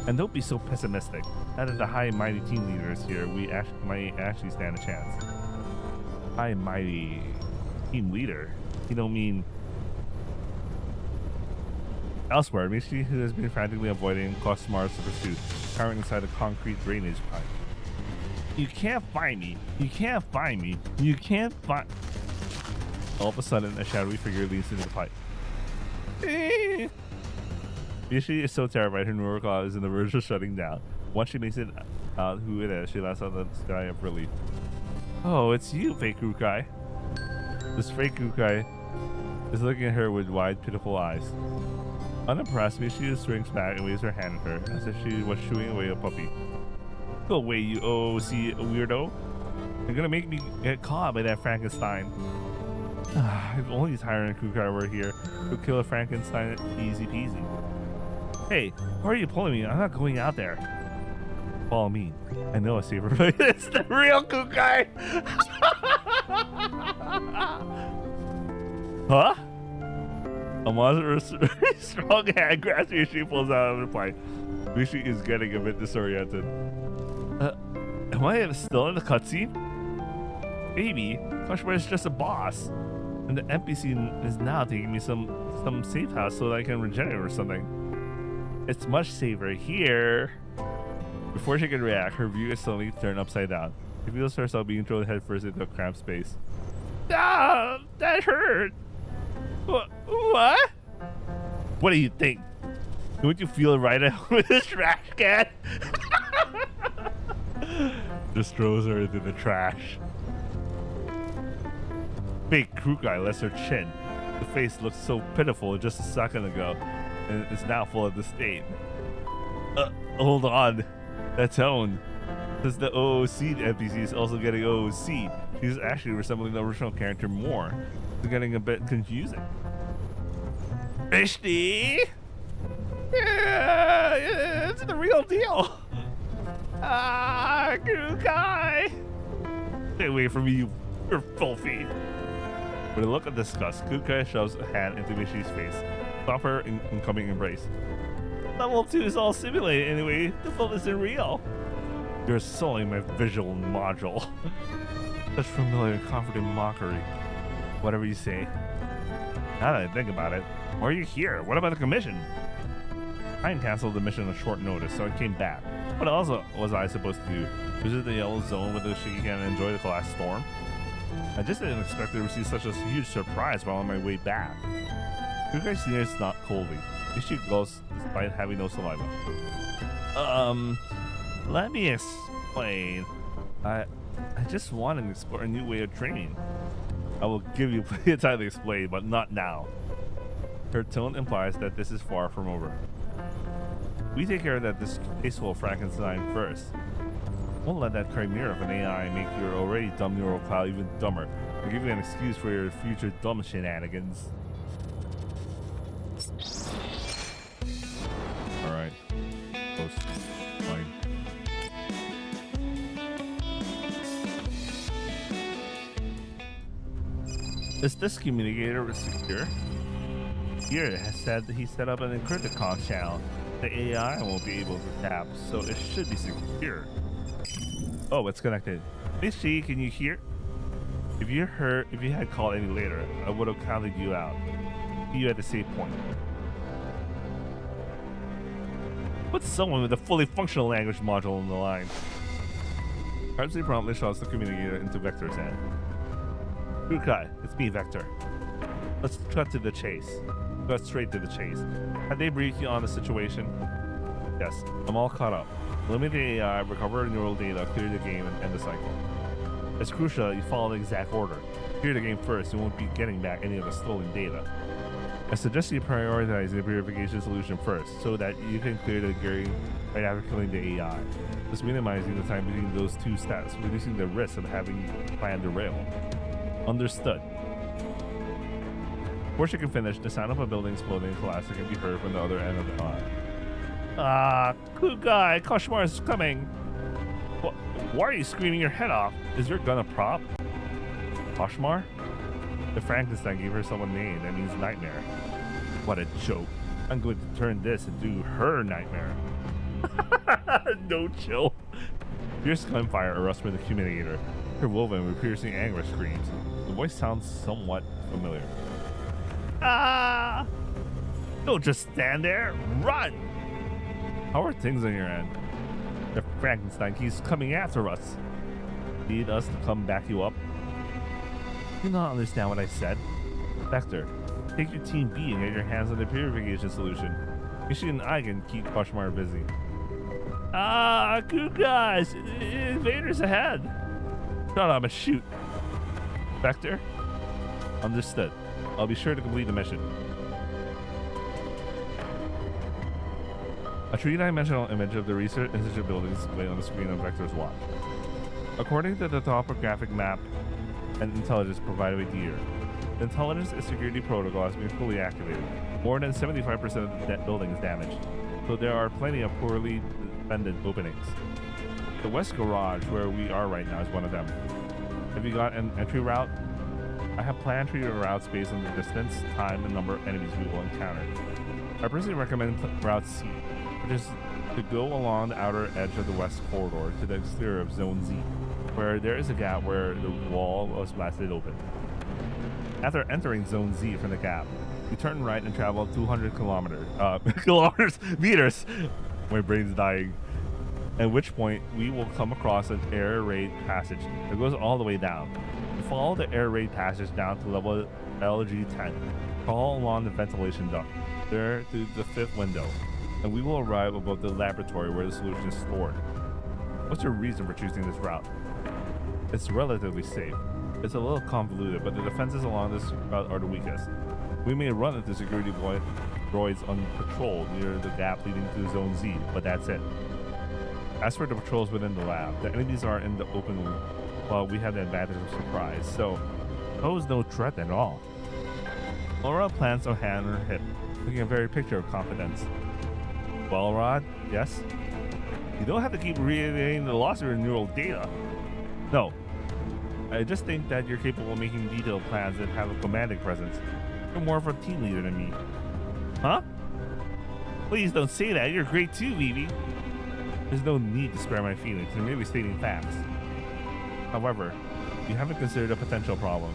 And don't be so pessimistic. Out of the high and mighty team leaders here, we might actually stand a chance. High and mighty team leader? You don't mean... Elsewhere, Michi, who has been frantically avoiding Cosmar's pursuit, cowering inside a concrete drainage pipe. You can't find me. You can't find me. You can't find... All of a sudden, a shadowy figure leans into the pipe. Michi is so terrified her neural cloud is in the verge of shutting down. Once she makes it out who it is, she lets out the sky of relief. Oh, it's you, fake Rukai. This fake Rukai is looking at her with wide, pitiful eyes. Unimpressed, Michi swings back and waves her hand at her, as if she was shooing away a puppy. Go away, you OOC weirdo. You're gonna make me get caught by that Frankenstein. If only Tyrant Kukai were here, who'd kill a Frankenstein easy peasy. Hey, why are you pulling me? I'm not going out there. Follow me. I know a safer place. It's the real Kukai! Huh? A monstrous strong hand grabs Michi, pulls out of the pipe. Michi is getting a bit disoriented. Am I still in the cutscene? Baby, Kushmer is just a boss. And the NPC is now taking me some safe house so that I can regenerate or something. It's much safer here. Before she can react, her view is suddenly turned upside down. She feels herself being thrown headfirst into a cramped space. Ah, that hurt. What? What do you think? Don't you feel right with this trash can? Just throws her into the trash. Big Krukai lifts her chin. The face looked so pitiful just a second ago, and it's now full of disdain. Hold on. That tone. Since the OOC NPC is also getting OOC, she's actually resembling the original character more. It's getting a bit confusing. Ishti! Yeah, it's the real deal. Ah, Kukai! Stay away from me, you're filthy. With a look of disgust, Kukai shoves a hand into Michi's face. Stop her incoming embrace. Level 2 is all simulated anyway. The film isn't real. You're sullying my visual module. Such familiar, comforting mockery. Whatever you say. Now that I think about it, why are you here? What about the commission? I canceled the mission on short notice, so I came back. What else was I supposed to do? Visit the yellow zone with the shaky can and enjoy the glass storm? I just didn't expect to receive such a huge surprise while on my way back. Kukai sneers not coldly. Ishi glows despite having no saliva. Let me explain. I just want to explore a new way of training. I will give you plenty of time to explain, but not now. Her tone implies that this is far from over. We take care of that distasteful Frankenstein first. Won't let that chimera of an AI make your already dumb neural cloud even dumber, and give you an excuse for your future dumb shenanigans. Alright. Post. Fine. Is this communicator secure? Here it has said that he set up an encrypted conf channel. The AI won't be able to tap, so it should be secure. Oh, it's connected. Michi, can you hear? If you had called any later, I would have counted you out. You at the same point. Put someone with a fully functional language module on the line. Harpsy promptly shoves the communicator into Vector's hand. Kukai, it's me, Vector. Let's cut to the chase. Cut straight to the chase. Have they briefed you on the situation? Yes, I'm all caught up. Eliminate the AI, recover neural data, clear the game, and end the cycle. It's crucial that you follow the exact order. Clear the game first, you won't be getting back any of the stolen data. I suggest you prioritize the purification solution first, so that you can clear the game right after killing the AI. Thus minimizing the time between those two steps, reducing the risk of having plan derail. Understood. Before she can finish, the sound of a building exploding and collapsing can be heard from the other end of the line. Kukai, Koshmar is coming. Why are you screaming your head off? Is your gun a prop? Koshmar? The Frankenstein gave her some name that means nightmare. What a joke. I'm going to turn this into her nightmare. No chill. Fierce gunfire erupts from the communicator. Her woven with piercing anguish screams. The voice sounds somewhat familiar. Don't just stand there. Run! How are things on your end? The Frankenstein keeps coming after us. Need us to come back you up? Do you not understand what I said? Vector, take your team B and get your hands on the purification solution. Ishi and I can keep Koshmar busy. Kukas! Invaders ahead! Shut up and shoot. Vector? Understood. I'll be sure to complete the mission. A three-dimensional image of the Research Institute building is displayed on the screen on Vector's watch. According to the topographic map and intelligence provided by Deer, the intelligence and security protocol has been fully activated. More than 75% of the building is damaged, so there are plenty of poorly defended openings. The west garage, where we are right now, is one of them. Have you got an entry route? I have planned entry routes based on the distance, time, and number of enemies we will encounter. I personally recommend Route C, which is to go along the outer edge of the west corridor to the exterior of Zone Z, where there is a gap where the wall was blasted open. After entering Zone Z from the gap, we turn right and travel 200 meters. My brain's dying. At which point, we will come across an air raid passage that goes all the way down. We follow the air raid passage down to level LG10. Crawl along the ventilation duct, there to the 5th window, and we will arrive above the laboratory where the solution is stored. What's your reason for choosing this route? It's relatively safe. It's a little convoluted, but the defenses along this route are the weakest. We may run into security droids on patrol near the gap leading to Zone Z, but that's it. As for the patrols within the lab, the enemies are in the open, while we have the advantage of surprise, so pose no threat at all. Laura plants her hand on her hip, looking a very picture of confidence. Well, Rod, yes? You don't have to keep reiterating the loss of your neural data. No. I just think that you're capable of making detailed plans that have a commanding presence. You're more of a team leader than me. Huh? Please don't say that. You're great too, Vivi. There's no need to spare my feelings. I'm merely stating facts. However, you haven't considered a potential problem.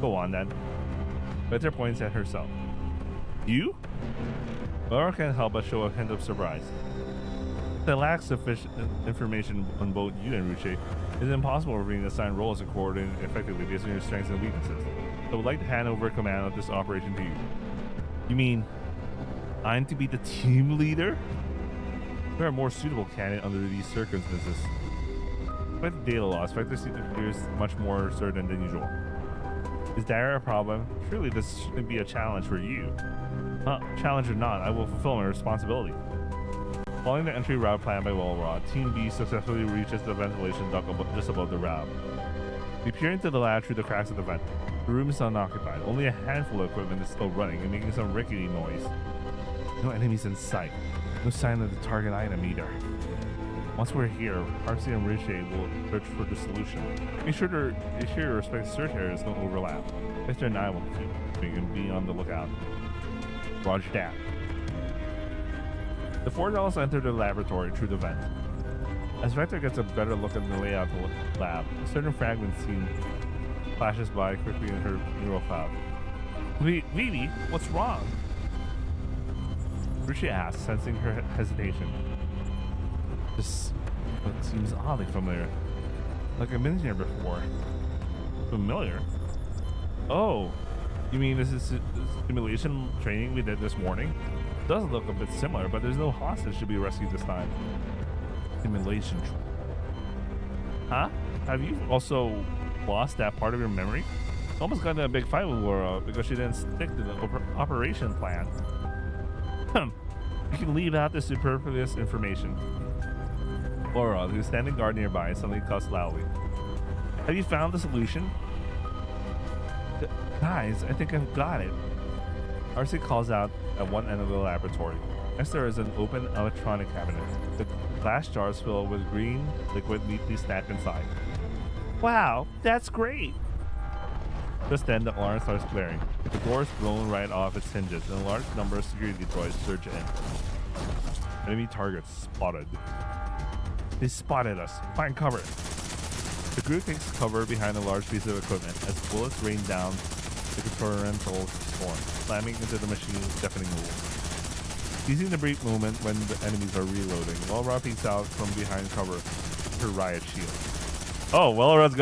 Go on then. Better points at herself. You? Laura can't help but show a hint of surprise. If I lack sufficient information on both you and Ruche, it's impossible for me to assign roles and coordinate effectively based on your strengths and weaknesses. So I would like to hand over command of this operation to you. You mean I'm to be the team leader? There are a more suitable candidate under these circumstances. With data loss, Vector appears much more certain than usual. Is there a problem? Surely this shouldn't be a challenge for you. Challenge or not, I will fulfill my responsibility. Following the entry route planned by Wellrod, Team B successfully reaches the ventilation duct just above the route. We peer into the lab through the cracks of the vent. The room is unoccupied. Only a handful of equipment is still running and making some rickety noise. No enemies in sight. No sign of the target item either. Once we're here, Arcee and Riche will search for the solution. Make sure your respective search areas don't overlap. Victor and I will keep and be on the lookout. Roger that. The four dolls enter the laboratory through the vent. As Vector gets a better look at the layout of the lab, a certain fragment scene flashes by quickly in her neural cloud. Vivi, what's wrong? Ruchi asks, sensing her hesitation. That seems oddly familiar. Like I've been here before. Familiar? Oh, you mean this is simulation training we did this morning? Does look a bit similar, but there's no hostage to be rescued this time. Simulation. Huh? Have you also lost that part of your memory? Almost got into a big fight with Laura because she didn't stick to the operation plan. You can leave out the superfluous information. Laura, who's standing guard nearby, suddenly cussed loudly. Have you found the solution? Guys, I think I've got it. RC calls out at one end of the laboratory. Next there is an open electronic cabinet. The glass jars filled with green liquid neatly stacked inside. Wow, that's great! Just then, the alarm starts blaring. The door is blown right off its hinges, and a large number of security droids surge in. Enemy targets spotted. They spotted us. Find cover. The group takes cover behind a large piece of equipment as bullets rain down the torrential storm, slamming into the machine's deafening roar. Seizing the brief moment when the enemies are reloading, Walra peeks out from behind cover her riot shield. Oh, Walra's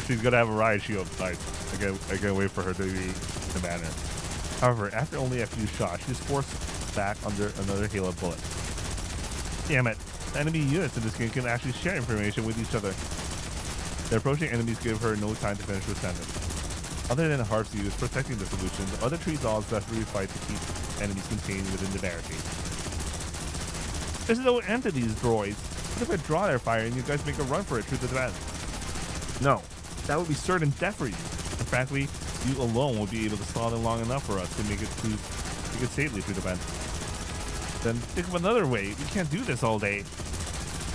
she's gonna have a riot shield. Nice. I can't wait for her to be the banner. However, after only a few shots, she's forced back under another hail of bullets. Damn it. Enemy units in this game can actually share information with each other. The approaching enemies give her no time to finish her sentence. Other than Harp's use protecting the solution, the other three dogs desperately fight to keep enemies contained within the barricade. There's no end to these droids. What if I draw their fire and you guys make a run for it through the vent? No, that would be certain death for you. And frankly, you alone will be able to stall them long enough for us to make it safely through the vent. Then think of another way. We can't do this all day.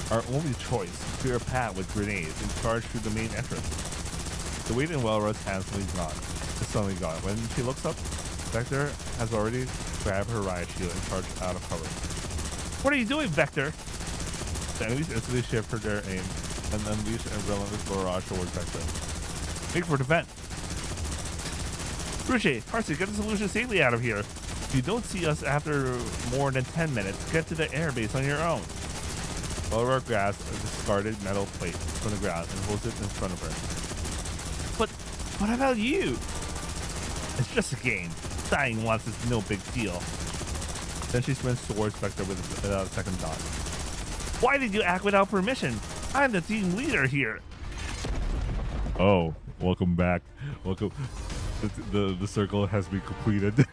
Our only choice, clear a path with grenades and charge through the main entrance. The weight in Welrod's hands suddenly gone. When she looks up, Vector has already grabbed her riot shield and charged out of cover. What are you doing, Vector? The enemies instantly shift for their aim and unleash a relentless barrage towards Vector. Make for the vent. Ruche, Harsey, get the solution safely out of here. If you don't see us after more than 10 minutes, get to the airbase on your own. Welrod grabs a discarded metal plate from the ground and holds it in front of her. But what about you? It's just a game. Dying once is no big deal. Then she sprints towards Vector without a second thought. Why did you act without permission? I'm the team leader here. Oh, welcome back. Welcome. The circle has been completed.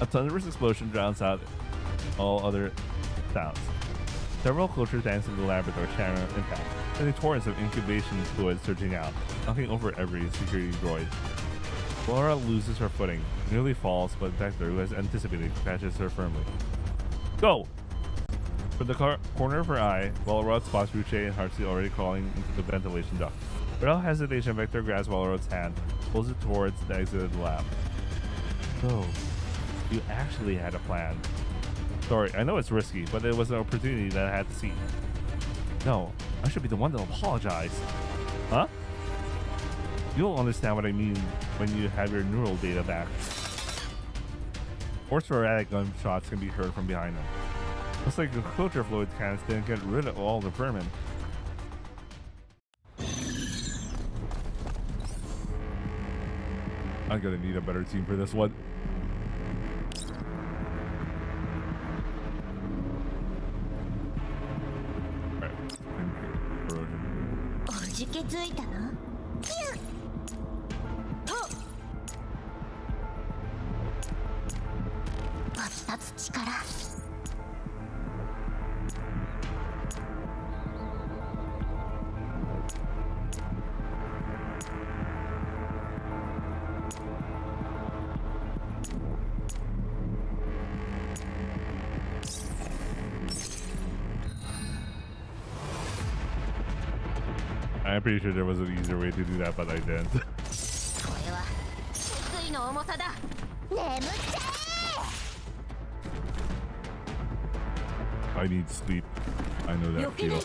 A thunderous explosion drowns out all other sounds. Several culture tanks in the laboratory shatter impact, sending torrents of incubation fluid surging out, knocking over every security droid. Laura loses her footing, nearly falls, but Vector, who has anticipated, catches her firmly. Go! From the corner of her eye, Walrod spots Ruche and Harsey already crawling into the ventilation duct. Without hesitation, Vector grabs Walrod's hand, pulls it towards the exit of the lab. So, you actually had a plan. Sorry, I know it's risky, but it was an opportunity that I had to see. No, I should be the one to apologize. Huh? You'll understand what I mean when you have your neural data back. More sporadic gunshots can be heard from behind them. Looks like the culture fluid cannons didn't get rid of all the vermin. I'm gonna need a better team for this one. I'm pretty sure there was an easier way to do that, but I didn't. I need sleep. I know that feel.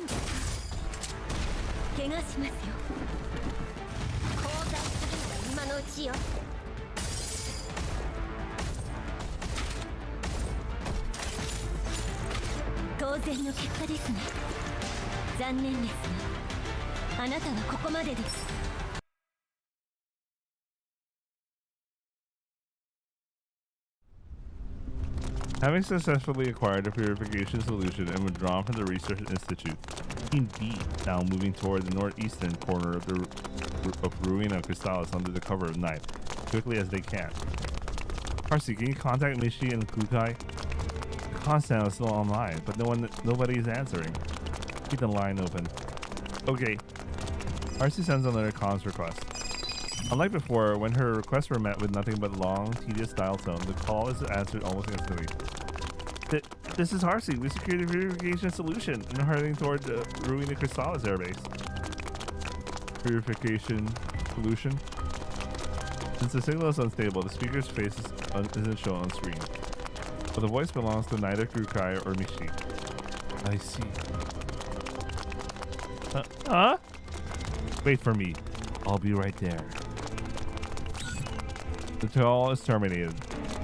当然の結果ですね。残念ですがあなたはここまでです。 Having successfully acquired a purification solution and withdrawn from the research institute, Team B now moving toward the northeastern corner of Ruina Crystallis under the cover of night, as quickly as they can. Parsi, can you contact Mishi and Kukai? Constant is still online, but nobody is answering. Keep the line open. Okay. Parsi sends another comms request. Unlike before, when her requests were met with nothing but long, tedious dial tone, the call is answered almost instantly. This is Harsey. We secured a purification solution and are heading toward the Ruina Crystallis airbase. Purification solution? Since the signal is unstable, the speaker's face isn't shown on screen. But the voice belongs to neither Kukai or Mishi. I see. Huh? Wait for me. I'll be right there. The call is terminated.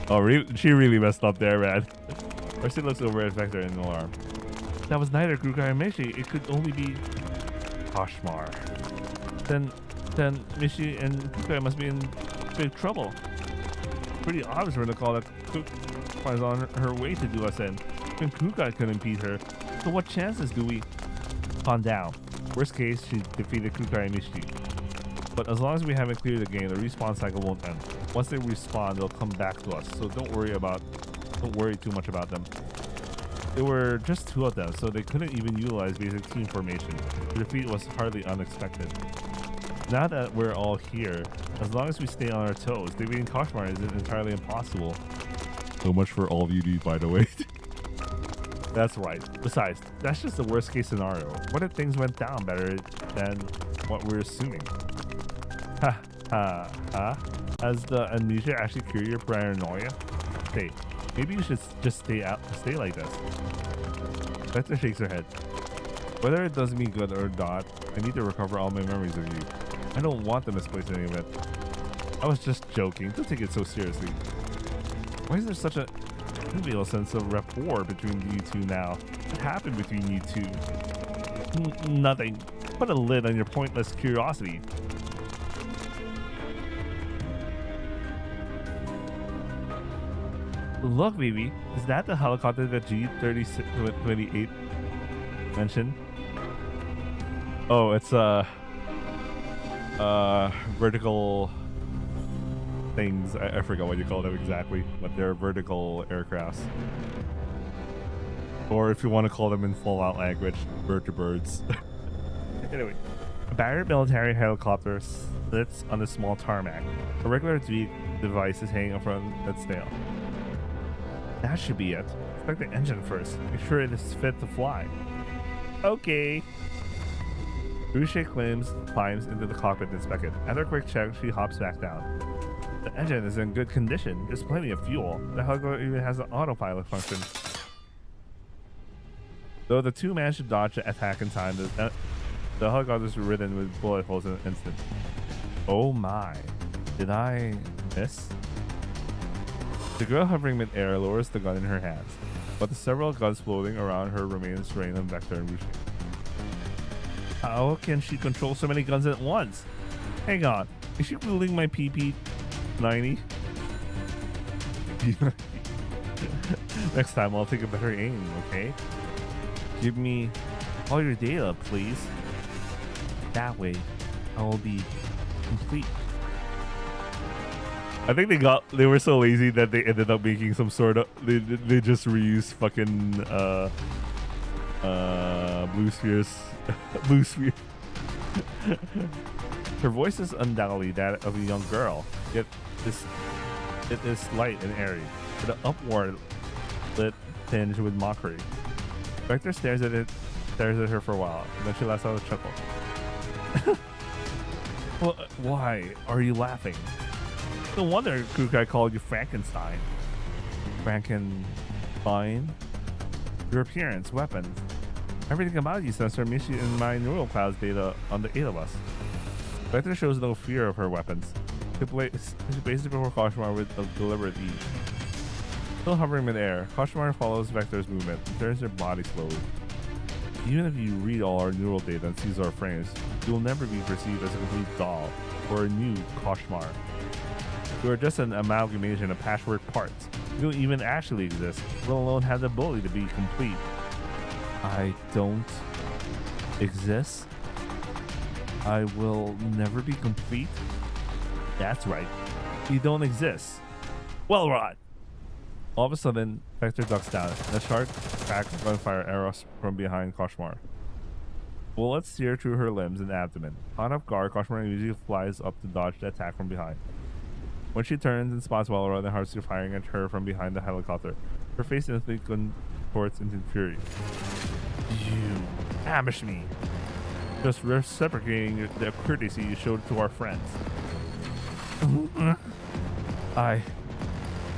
Oh, she really messed up there, man. Mercy looks over at Vector in alarm. That was neither Kukai or Mishi. It could only be Poshmar. Then Mishi and Kukai must be in big trouble. Pretty obvious from the call that Kukai is on her way to do us in. Even Kukai could impede her. So what chances do we? Calm down. Worst case, she defeated Kukai and Mishi. But as long as we haven't cleared the game, the respawn cycle won't end. Once they respawn, they'll come back to us. So don't worry too much about them. There were just two of them, so they couldn't even utilize basic team formation. The defeat was hardly unexpected. Now that we're all here, as long as we stay on our toes, defeating Koshmar isn't entirely impossible. So much for all of you, by the way. That's right. Besides, that's just the worst case scenario. What if things went down better than what we're assuming? Ha ha ha. Has the amnesia actually cured your paranoia? Hey, maybe you should just stay like this. Vector shakes her head. Whether it does me good or not, I need to recover all my memories of you. I don't want to misplace any of it. I was just joking. Don't take it so seriously. Why is there such a trivial sense of rapport between you two now? What happened between you two? Nothing. Put a lid on your pointless curiosity. Look, baby, is that the helicopter that G3028 mentioned? Oh, it's vertical things. I forgot what you call them exactly, but they're vertical aircrafts. Or if you want to call them in full-out language, vertibirds. Anyway, a battered military helicopter sits on a small tarmac. A regular device is hanging in front of its tail. That should be it. Check the engine first. Make sure it is fit to fly. Okay. Ruche climbs into the cockpit to inspect it. After a quick check, she hops back down. The engine is in good condition. There's plenty of fuel. The helicopter even has an autopilot function. Though the two managed to dodge the attack in time, the helicopter's ridden with bullet holes in an instant. Oh my. Did I miss? The girl hovering mid-air lowers the gun in her hands, but the several guns floating around her remain spraying on Vector and Ruche. How can she control so many guns at once? Hang on, is she fooling my PP-90? Next time I'll take a better aim, okay? Give me all your data, please. That way, I will be complete. I think they were so lazy that they ended up making some sort of they just reused fucking blue sphere. Her voice is undoubtedly that of a young girl, yet it is light and airy, with an upward lit tinge with mockery. Vector stares at her for a while, and then she lets out a chuckle. Well, why are you laughing? No wonder Kukai called you Frankenstein. Frankenstein? Your appearance, weapons, everything about you sends Mishi and my neural clouds data on the 8 of us. Vector shows no fear of her weapons. She places before Koshmar with a deliberate ease. Still hovering midair, Koshimar follows Vector's movement and turns their body slowly. Even if you read all our neural data and seize our frames, you will never be perceived as a complete doll or a new Koshimar. You are just an amalgamation of patchwork parts. You don't even actually exist, let alone have the ability to be complete. I don't exist? I will never be complete? That's right. You don't exist. Well, Rod. All of a sudden, Vector ducks down, and a sharp crack of gunfire arrows from behind Koshimar. Bullets sear through her limbs and abdomen. Caught off guard, Koshimar usually flies up to dodge the attack from behind. When she turns and spots Walrod and Harusuke firing at her from behind the helicopter, her face instantly contorts into fury. You ambush me. Just reciprocating the courtesy you showed to our friends. I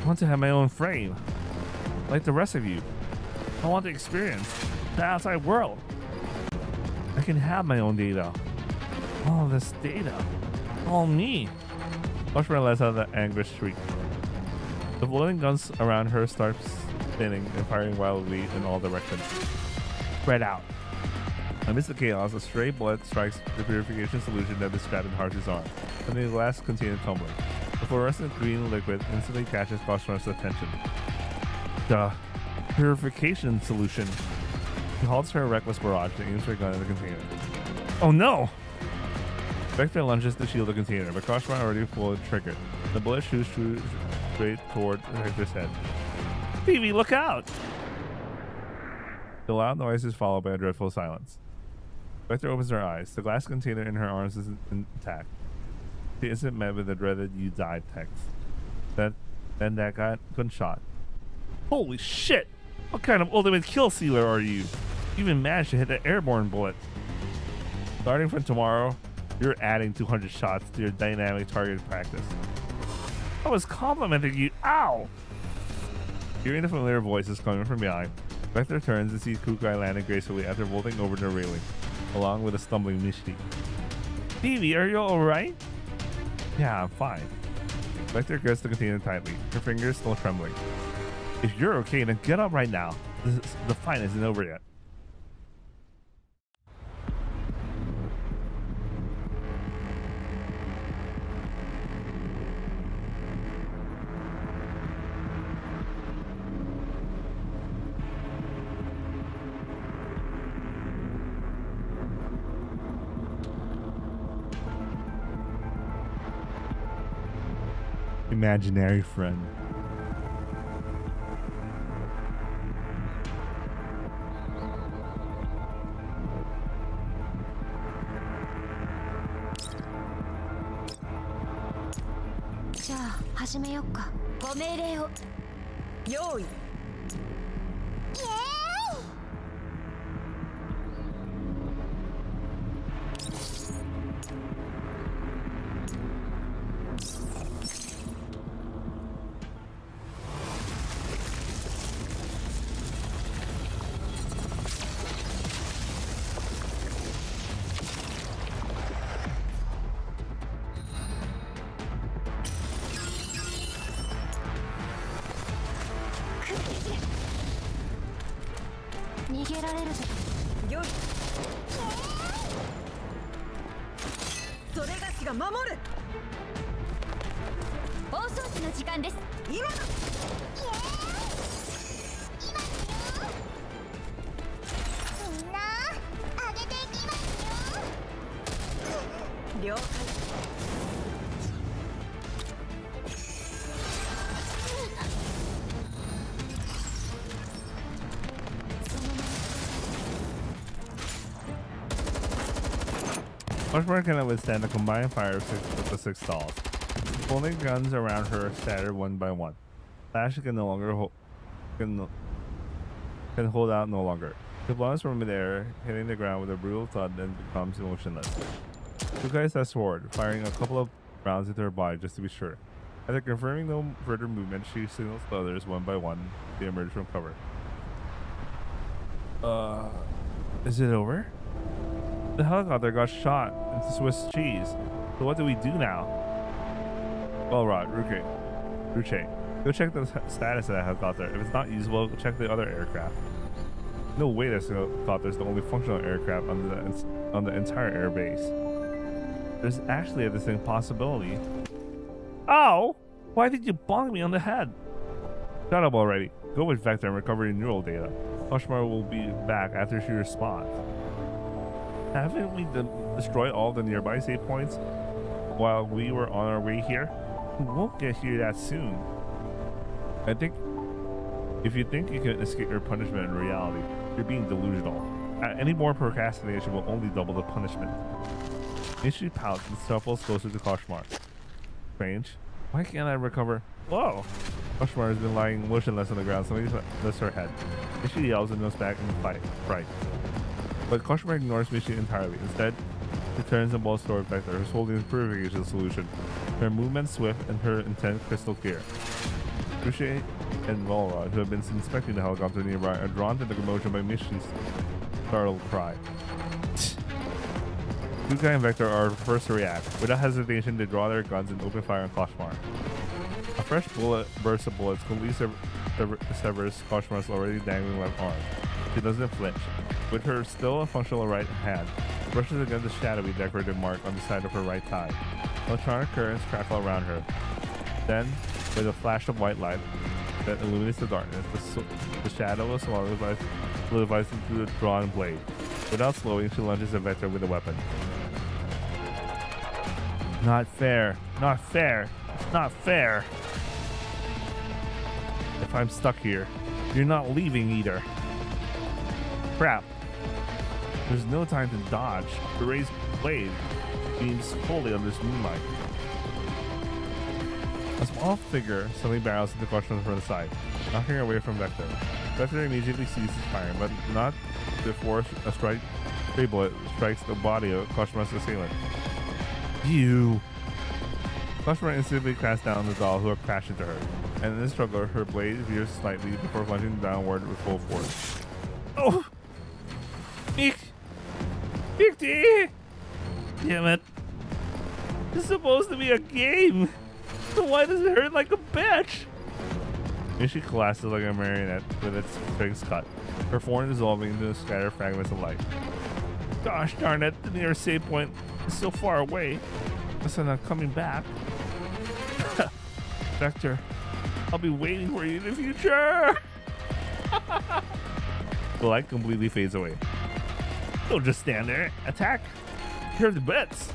want to have my own frame, like the rest of you. I want to experience the outside world. I can have my own data. All this data. All me. Koshimar lets out an anguished shriek. The floating guns around her start spinning and firing wildly in all directions. Spread out. Amidst the chaos, a stray bullet strikes the purification solution that is strapped in Harsh's arm, and the glass container tumbling. The fluorescent green liquid instantly catches Koshimar's attention. The purification solution. He halts her reckless barrage and aims her gun at the container. Oh no! Vector lunges to shield the container, but Koshimar already pulled the trigger. The bullet shoots straight toward Vector's head. Phoebe, look out! The loud noise is followed by a dreadful silence. Vector opens her eyes. The glass container in her arms is intact. She isn't met with the dreaded "you died" text. Then that gunshot. Holy shit! What kind of ultimate kill sealer are you? You even managed to hit an airborne bullet. Starting from tomorrow, you're adding 200 shots to your dynamic target practice. I was complimenting you. Ow! Hearing the familiar voices coming from behind, Vector turns and sees Kukai landing gracefully after vaulting over the railing, along with a stumbling Mishti. Phoebe, are you alright? Yeah, I'm fine. Vector grips the container tightly, her fingers still trembling. If you're okay, then get up right now. The fight isn't over yet. Imaginary friend. Yoi. 逃げられるぞ。よい。それがしが守る。大掃除の時間です。今だ。みんな上げていきますよ。了解。Koshimar cannot withstand the combined fire of the six dolls. Folding guns around her shatter one by one. Flash can no longer can hold out no longer. She flies from midair, hitting the ground with a brutal thud and becomes motionless. Kukai steps forward, firing a couple of rounds into her body just to be sure. After confirming no further movement, she signals the others one by one to emerge from cover. Is it over? The helicopter got shot into Swiss cheese. So what do we do now? Well, Rod, Ruche, Go check the status of that helicopter. If it's not usable, go check the other aircraft. No way this helicopter is the only functional aircraft on the entire air base. There's actually a distinct possibility. Ow! Why did you bonk me on the head? Shut up already. Go with Vector and recover your neural data. Koshmar will be back after she responds. Haven't we destroyed all the nearby save points while we were on our way here? We won't get here that soon. I think if you think you can escape your punishment in reality, you're being delusional. Any more procrastination will only double the punishment. She pouts and shuffles closer to Koshmar. Strange. Why can't I recover? Whoa! Koshmar has been lying motionless on the ground. Somebody lifts her head. Mishi yells and goes back in fright. But Koshmar ignores Mishi entirely. Instead, she turns and bolts toward Vector, who's holding the purification solution. Her movement swift and her intent crystal clear. Boucher and Volrod, who have been inspecting the helicopter nearby, are drawn to the commotion by Mishi's startled cry. Kukai and Vector are first to react. Without hesitation, they draw their guns and open fire on Koshmar. A fresh burst of bullets completely severs Koshmar's already dangling left arm. She doesn't flinch. With her still a functional right hand, brushes against the shadowy decorative mark on the side of her right thigh. Electronic currents crackle around her. Then, with a flash of white light that illuminates the darkness, the shadow solidifies into the drawn blade. Without slowing, she lunges at Vector with a weapon. Not fair. Not fair. It's not fair. If I'm stuck here, you're not leaving either. Crap. There's no time to dodge. The raised blade beams wholly under this moonlight. A small figure suddenly barrels into Koshmar from the side, knocking her away from Vector. Vector immediately ceases firing, but not before a stray bullet strikes the body of Koshmar's assailant. You! Koshmar instantly crashes down the doll who had crashed into her, and in the struggle, her blade veers slightly before plunging downward with full force. Oh! Mick! Damn it! It's supposed to be a game! So why does it hurt like a bitch? Mishi collapses like a marionette with its strings cut, her form dissolving into scattered fragments of light. Gosh darn it, the nearest save point is so far away. Guess I'm not coming back. Vector, I'll be waiting for you in the future. The light completely fades away. Don't just stand there. Attack. Here are the bits.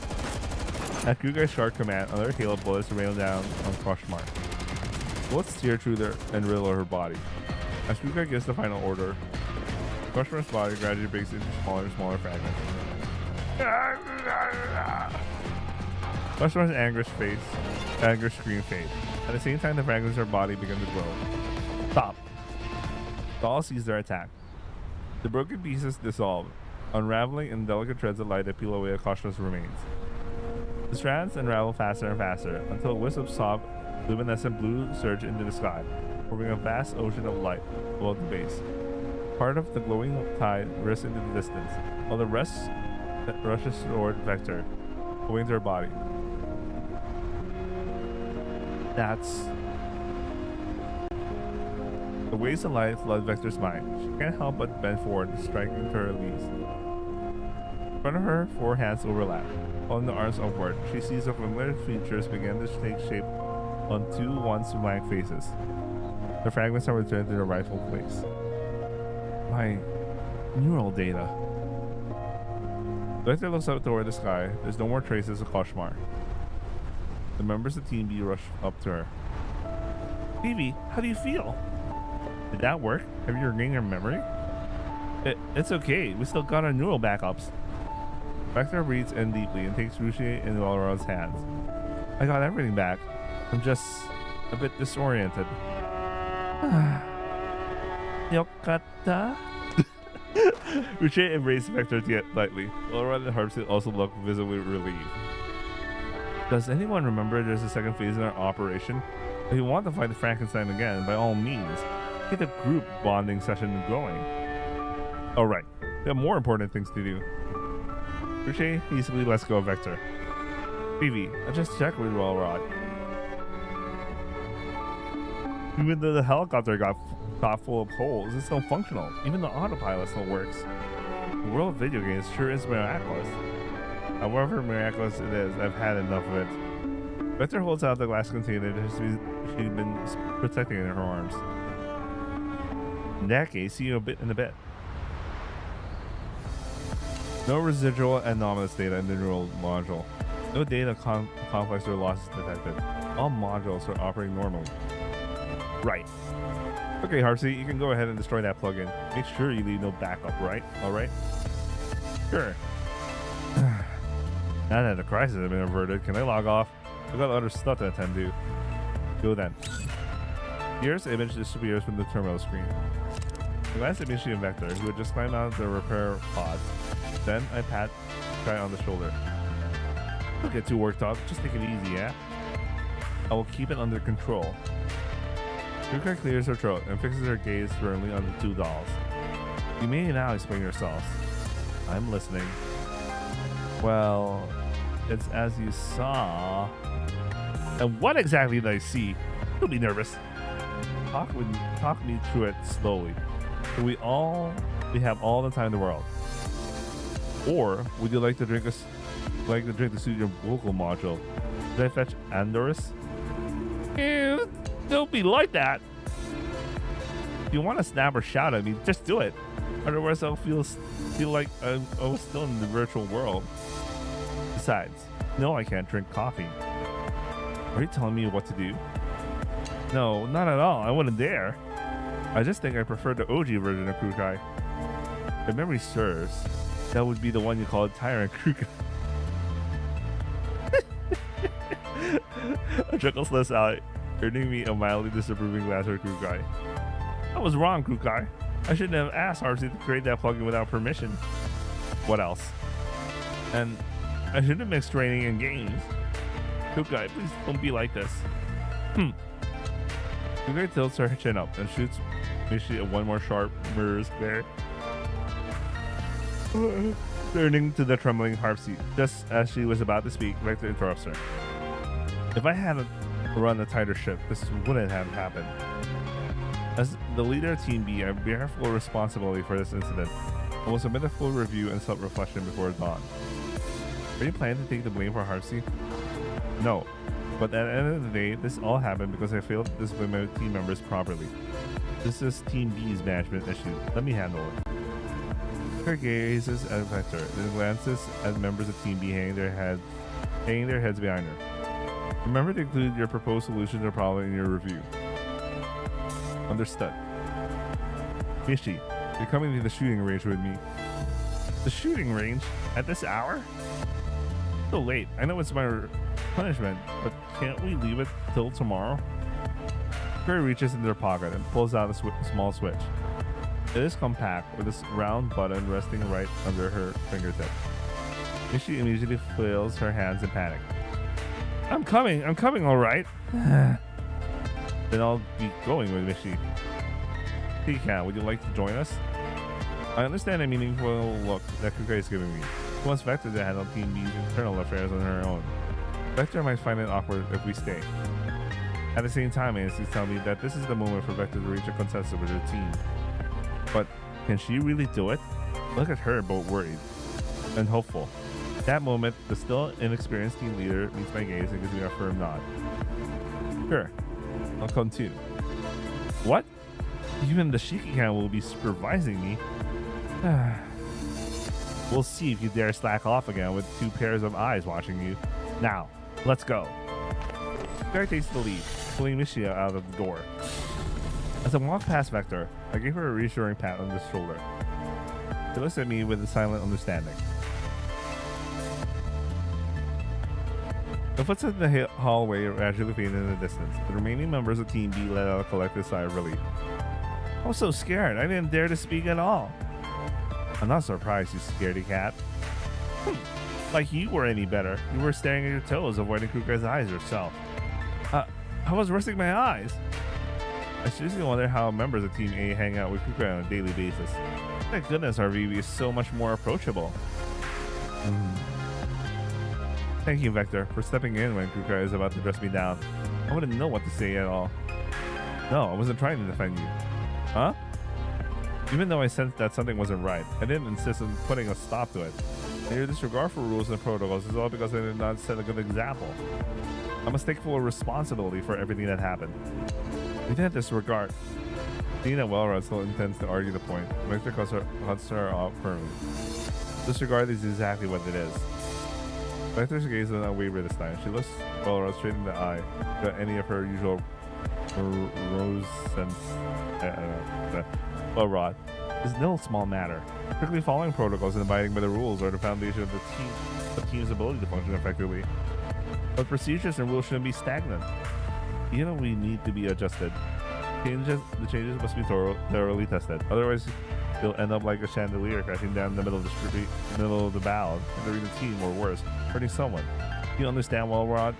At Kugai's sharp command, another hail of bullets rain down on Koshmar. Bullets tear through and riddle her body. As Kugai gives the final order, Koshmar's body gradually breaks into smaller and smaller fragments. Koshmar's anger scream fades. At the same time, the fragments of her body begin to grow. Stop. Doll sees their attack. The broken pieces dissolve, unraveling in delicate threads of light that peel away at Koshmar's remains. The strands unravel faster and faster until wisps of soft, luminescent blue surge into the sky, forming a vast ocean of light above the base. Part of the glowing tide risks into the distance, while the rest rushes toward Vector, going to her body. That's... The waves of light flood Vector's mind. She can't help but bend forward, striking to her knees. In front of her, four hands overlap. Holding the arms upward, she sees the familiar features begin to take shape on two once blank faces. The fragments are returned to their rightful place. My neural data. Vector looks up toward the sky. There's no more traces of Koshmar. The members of Team B rush up to her. Phoebe, how do you feel? Did that work? Have you regained your memory? It's okay. We still got our neural backups. Vector breathes in deeply and takes Rushi in Valrod's hands. I got everything back. I'm just a bit disoriented. Yokata? Rushi embraced Vector lightly. Valrod and Harpsy also look visibly relieved. Does anyone remember there's a second phase in our operation? If you want to fight the Frankenstein again, by all means, get a group bonding session going. Alright, we have more important things to do. Rushi easily lets go of Vector. Phoebe, I just checked with Valrod. Even though the helicopter got caught full of holes, it's still functional. Even the autopilot still works. The world of video games sure is miraculous. However miraculous it is, I've had enough of it. Vector holds out the glass container that she's been protecting in her arms. In that case, see you in a bit. No residual anomalous data in the neural module. No data conflicts or losses detected. All modules are operating normally. Right. Okay, Harpsy, you can go ahead and destroy that plugin. Make sure you leave no backup, right? Alright? Sure. Now that the crisis has been averted, can I log off? I've got other stuff to attend to. Go then. Here's the image disappears from the terminal screen. I glanced at Michi and Vector, who had just climbed out of the repair pod. Then I pat Guy on the shoulder. Don't get too worked up, just take it easy, yeah? I will keep it under control. Kukai clears her throat and fixes her gaze firmly on the two dolls. You may now explain yourselves. I'm listening. Well, it's as you saw. And what exactly did I see? Don't be nervous. Talk me through it slowly. We have all the time in the world. Or would you like to drink the studio vocal module? Did I fetch Andorus? Don't be like that. If you want to snap or shout at me, just do it. Otherwise, I'll feel like I was still in the virtual world. Besides, no, I can't drink coffee. Are you telling me what to do? No, not at all. I wouldn't dare. I just think I prefer the OG version of Kukai. If memory serves, that would be the one you called Tyrant Kukai. A chuckle slips out, earning me a mildly disapproving glance for Kukai. I was wrong, Kukai. I shouldn't have asked Harsey to create that plugin without permission. What else? And I shouldn't have mixed training and games. Kukai, please don't be like this. Kukai tilts her chin up and shoots Michi one more sharp mirror's glare. Turning to the trembling Harpsy, just as she was about to speak, Vector interrupts her. If I hadn't run a tighter ship, this wouldn't have happened. As the leader of Team B, I bear full responsibility for this incident. I will submit a full review and self-reflection before dawn. Are you planning to take the blame for Harpsy? No, but at the end of the day, this all happened because I failed to discipline my team members properly. This is Team B's management issue. Let me handle it. Her gazes at Vector, then glances at members of Team B hanging their heads behind her. Remember to include your proposed solution to the problem in your review. Understood. Michi, you're coming to the shooting range with me. The shooting range? At this hour? So late. I know it's my punishment, but can't we leave it till tomorrow? Kuri reaches into her pocket and pulls out a small switch. It is compact, with this round button resting right under her fingertip. Michi immediately flails her hands in panic. I'm coming, all right. Then I'll be going with Michi. Pika, would you like to join us? I understand the meaningful look that Kukai is giving me. She wants Vector to handle Team B's internal affairs on her own. Vector might find it awkward if we stay. At the same time, Nancy's telling me that this is the moment for Vector to reach a consensus with her team. But can she really do it? Look at her, both worried and hopeful. That moment, the still inexperienced team leader meets my gaze and gives me a firm nod. Sure, I'll come too. What? Even the Shikikan will be supervising me? We'll see if you dare slack off again with two pairs of eyes watching you. Now, let's go. Guy takes the lead, pulling Michi out of the door. As I walk past Vector, I give her a reassuring pat on the shoulder. She looks at me with a silent understanding. The footsteps in the hallway gradually fade in the distance. The remaining members of Team B let out a collective sigh of relief. I was so scared, I didn't dare to speak at all. I'm not surprised, you scaredy cat. Like you were any better. You were staring at your toes, avoiding Kukai's eyes yourself. I was resting my eyes. I seriously wonder how members of Team A hang out with Kukai on a daily basis. Thank goodness our VV is so much more approachable. Thank you, Vector, for stepping in when Kukai is about to dress me down. I wouldn't know what to say at all. No, I wasn't trying to defend you. Huh? Even though I sensed that something wasn't right, I didn't insist on putting a stop to it. And your disregard for rules and protocols is all because I did not set a good example. I must take full responsibility for everything that happened. We didn't disregard. Seeing that Wellrod still intends to argue the point, Victor cuts her off firmly. Disregard is exactly what it is. Victor's gaze does not waver this time. She looks Wellrod straight in the eye, without any of her usual rose sense. Wellrod is no small matter. Strictly following protocols and abiding by the rules are the foundation of the team's ability to function effectively. But procedures and rules shouldn't be stagnant. You know, we need to be adjusted. The changes must be thoroughly tested. Otherwise, you'll end up like a chandelier crashing down in the middle of the street, middle of the battle, hindering the team, or worse, hurting someone. You understand, Wellrod?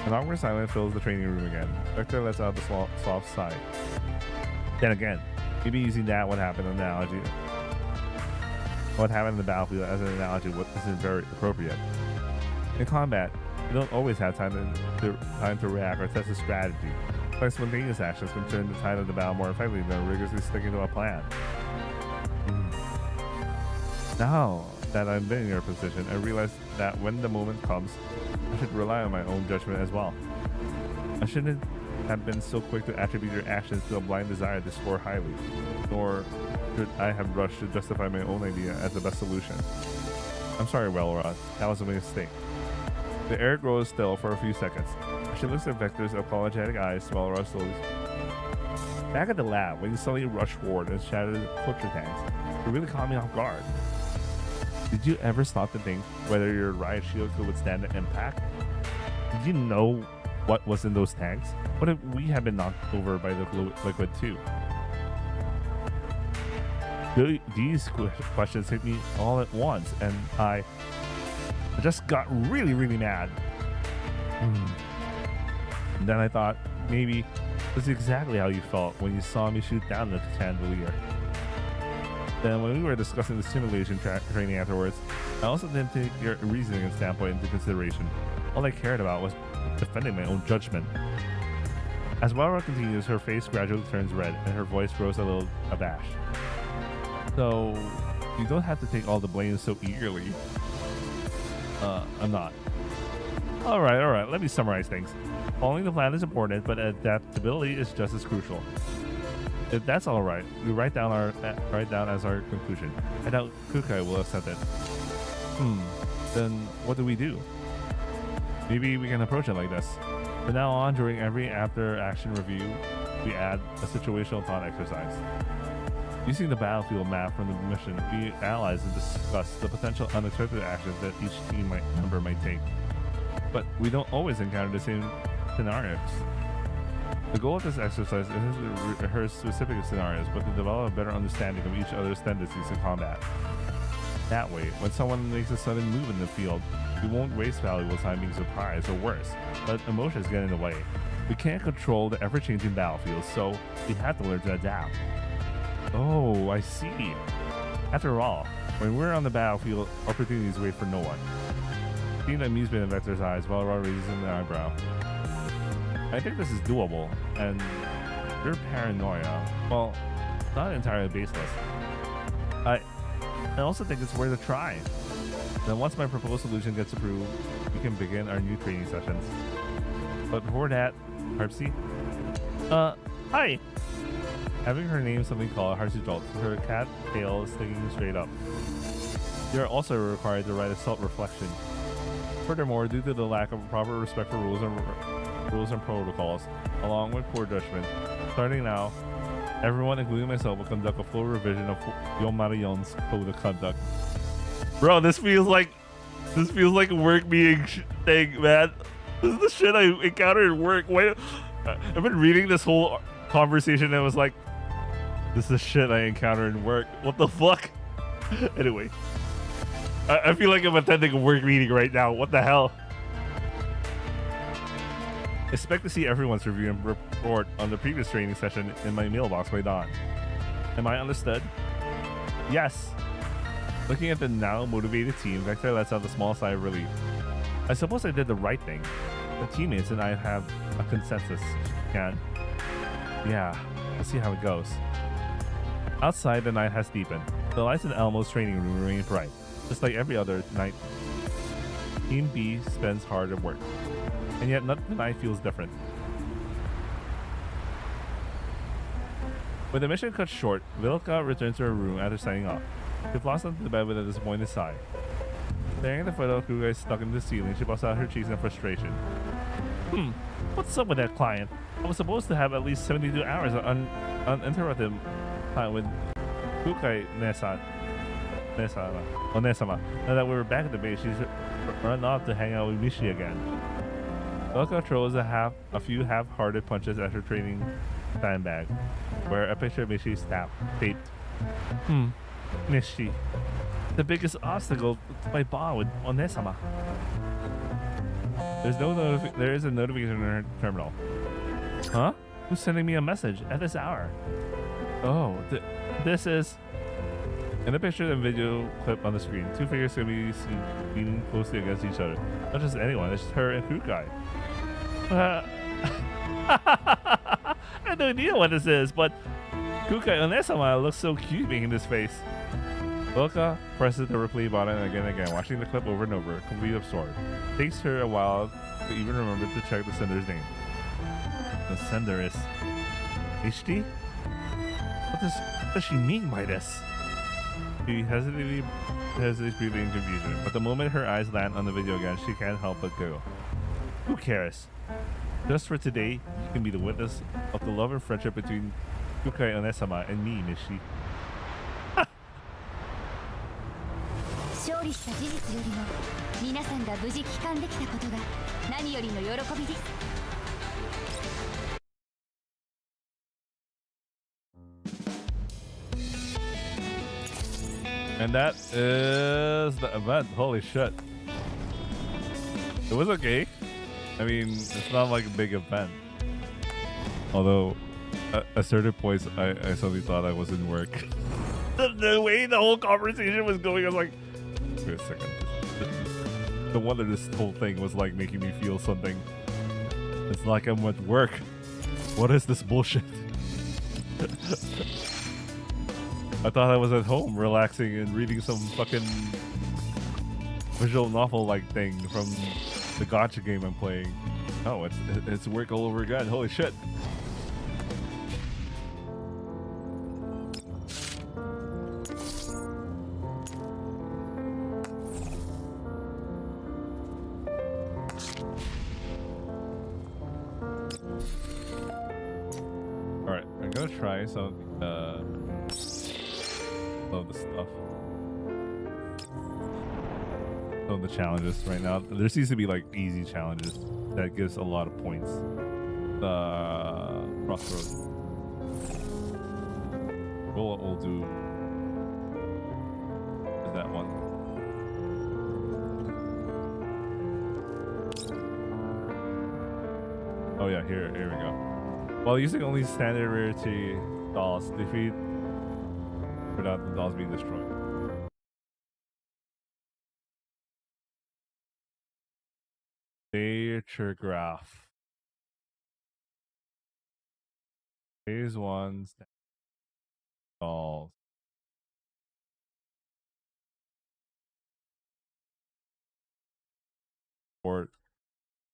An awkward silence fills the training room again. Victor lets out the soft sigh. Then again, maybe using that what happened in the battlefield as an analogy isn't very appropriate. In combat, you don't always have time to react or test a strategy. Like spontaneous actions can turn the tide of the battle more effectively than rigorously sticking to a plan. Now that I've been in your position, I realize that when the moment comes, I should rely on my own judgment as well. I shouldn't have been so quick to attribute your actions to a blind desire to score highly, nor should I have rushed to justify my own idea as the best solution. I'm sorry, Wellrod. That was a mistake. The air grows still for a few seconds. She looks at Victor's apologetic eyes, Wellrod slowly. Back at the lab, when you suddenly rushed forward and shattered the culture tanks, it really caught me off guard. Did you ever stop to think whether your riot shield could withstand the impact? Did you know what was in those tanks? What if we had been knocked over by the liquid too? These questions hit me all at once, and I just got really, really mad. And then I thought, maybe this is exactly how you felt when you saw me shoot down the chandelier. Then when we were discussing the simulation training afterwards, I also didn't take your reasoning and standpoint into consideration. All I cared about was defending my own judgment. As Wellrod continues, her face gradually turns red and her voice grows a little abashed. So, you don't have to take all the blame so eagerly. I'm not. Alright, let me summarize things. Following the plan is important, but adaptability is just as crucial. If that's alright, we write down as our conclusion. I doubt Kukai will accept it. Then what do we do? Maybe we can approach it like this. From now on, during every after-action review, we add a situational thought exercise. Using the battlefield map from the mission, we analyze and discuss the potential unexpected actions that each team member might take. But we don't always encounter the same scenarios. The goal of this exercise isn't to rehearse specific scenarios, but to develop a better understanding of each other's tendencies in combat. That way, when someone makes a sudden move in the field, we won't waste valuable time being surprised, or worse, let emotions get in the way. We can't control the ever-changing battlefield, so we have to learn to adapt. Oh, I see. After all, when we're on the battlefield, opportunities wait for no one. Seeing the amusement in Vector's eyes, Wellrod raises an eyebrow. I think this is doable, and your paranoia, well, not entirely baseless. I also think it's worth a try. Then once my proposed solution gets approved, we can begin our new training sessions. But before that, Harpsy? Hi! Having her name suddenly called, Harpsy jolts, her cat tail sticking straight up. You are also required to write a self-reflection. Furthermore, due to the lack of proper respect for rules and protocols, along with poor judgment, starting now, everyone, including myself, will conduct a full revision of Yomarion's code of conduct. Bro, this feels like a work meeting thing, man. This is the shit I encountered at work. Wait, I've been reading this whole conversation and it was like, this is shit I encountered in work. What the fuck? Anyway, I feel like I'm attending a work meeting right now. What the hell? Expect to see everyone's review and report on the previous training session in my mailbox by dawn. Am I understood? Yes. Looking at the now motivated team, Vector lets out a small sigh of relief. I suppose I did the right thing. The teammates and I have a consensus, Can. Yeah, we'll see how it goes. Outside, the night has deepened. The lights in Elmo's training room remain bright. Just like every other night, Team B spends hard at work. And yet, not tonight feels different. With the mission cut short, Vilka returns to her room after signing off. She flops onto the bed with a disappointed sigh. Staring at the photo of Kugai stuck in the ceiling, she busts out her cheeks in frustration. What's up with that client? I was supposed to have at least 72 hours of uninterrupted time with Kukai Onesama. Now that we were back at the base, she's run off to hang out with Mishi again. Vilka throws a few half-hearted punches at her training sandbag, where a picture of Mishi taped. Mishi. The biggest obstacle to my bond with Onesama. There is a notification in her terminal. Huh? Who's sending me a message at this hour? Oh, this is... In the picture and video clip on the screen, two figures can be seen leaning closely against each other. Not just anyone, it's her and Kukai. I have no idea what this is, but Kukai Onesama looks so cute making this face. Vilka presses the replay button again and again, watching the clip over and over, completely absorbed. It takes her a while to even remember to check the sender's name. The sender is... Ishti? What does she mean by this? She hesitates briefly in confusion, but the moment her eyes land on the video again, she can't help but go. Who cares? Just for today, you can be the witness of the love and friendship between Kukai Onesama and me, Mishi. 勝利した事実よりも皆さんが無事帰還できたことが何よりの喜びです。 And that is the event. Holy shit. It was okay. I mean, it's not like a big event. Although, at certain points, I suddenly thought I was in work. The way the whole conversation was going, I was like, wait a second. No wonder this whole thing was like making me feel something. It's like I'm at work. What is this bullshit? I thought I was at home relaxing and reading some fucking visual novel like thing from the gacha game I'm playing. Oh, it's work all over again. Holy shit. Alright, I'm gonna try some of the stuff. Some of the challenges right now. There seems to be like easy challenges that gives a lot of points. Crossroads. What we'll do is that one. Oh yeah, here we go. While using only standard rarity dolls, defeat without the dolls being destroyed. Nature graph. Phase 1 dolls. Sport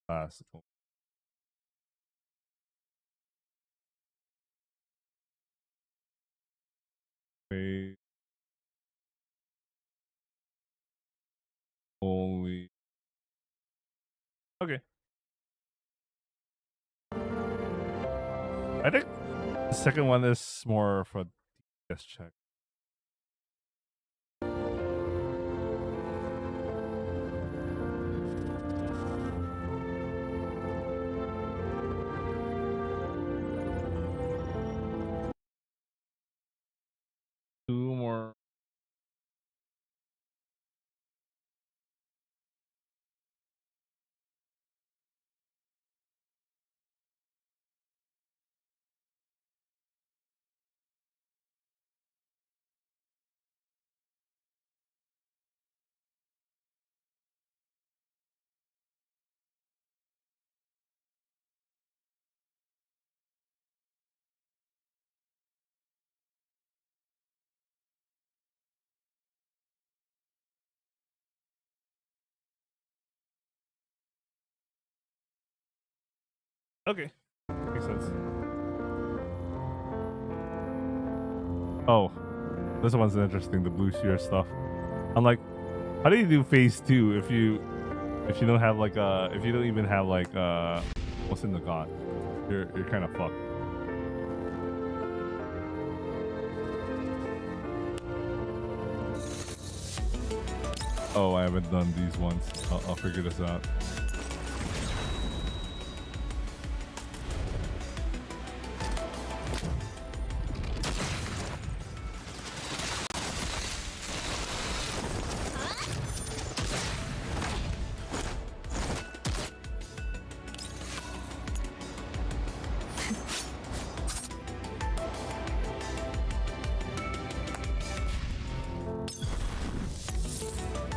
classical. Phase only. Okay. I think the second one is more for DS check. Two more. Okay, makes sense. Oh, this one's interesting. The blue shear stuff. I'm like, how do you do phase 2 if you don't have like if you don't even have like what's in the god? You're kind of fucked. Oh, I haven't done these ones. I'll figure this out.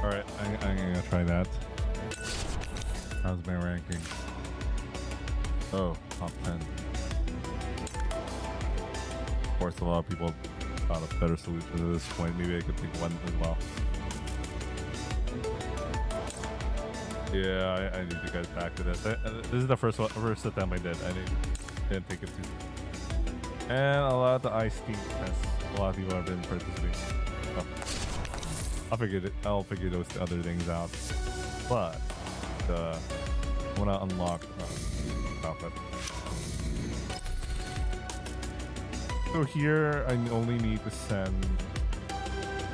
Alright, I'm gonna try that. How's my ranking? Oh, top 10. Of course, a lot of people thought of better solutions at this point. Maybe I could pick one as well. Yeah, I need to get back to this. This is the first attempt I did. I didn't take it too. And a lot of the ice team tests. A lot of people have been participating. Oh. I'll figure those other things out. But I wanna unlock outfit. So here I only need to send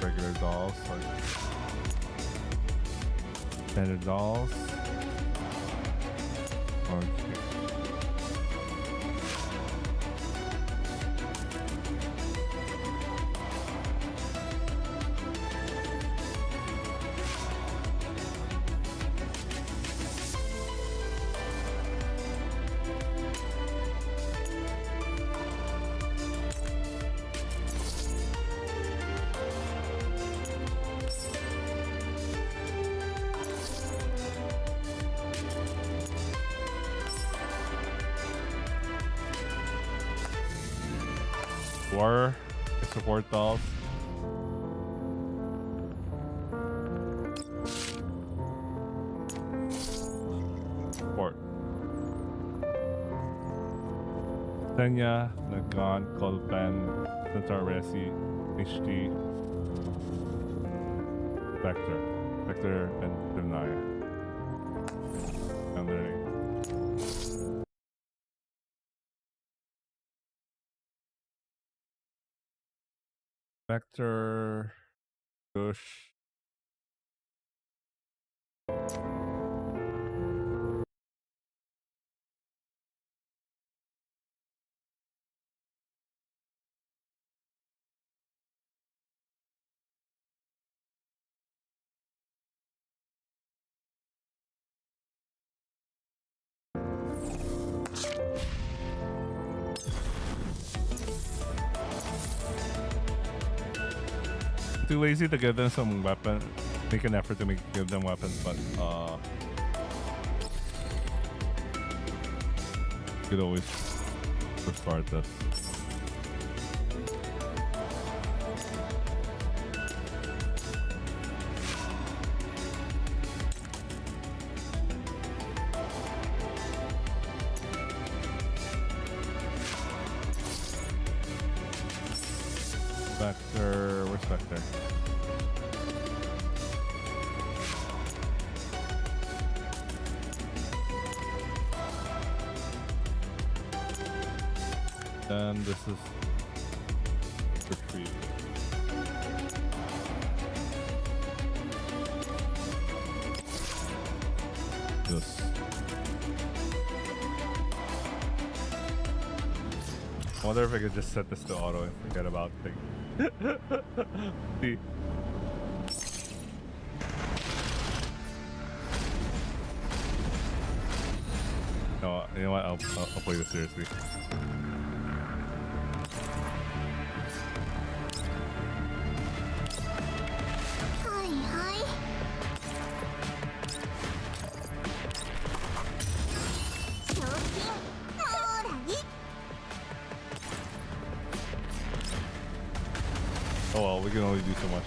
regular dolls, like standard dolls. Okay. War support dolls. Support. Senya, Nagon, Kolban, Centaur Resi, HD, Vector, and Demnaya. I'm learning. Vector, Gush. Too lazy to give them some weapon. Make an effort to give them weapons, but could always restart this. Vector, where's Vector? And this is retreat. This. I wonder if I could just set this to auto and forget about things. See. No, you know what? I'll play this seriously. Oh well, we can only do so much.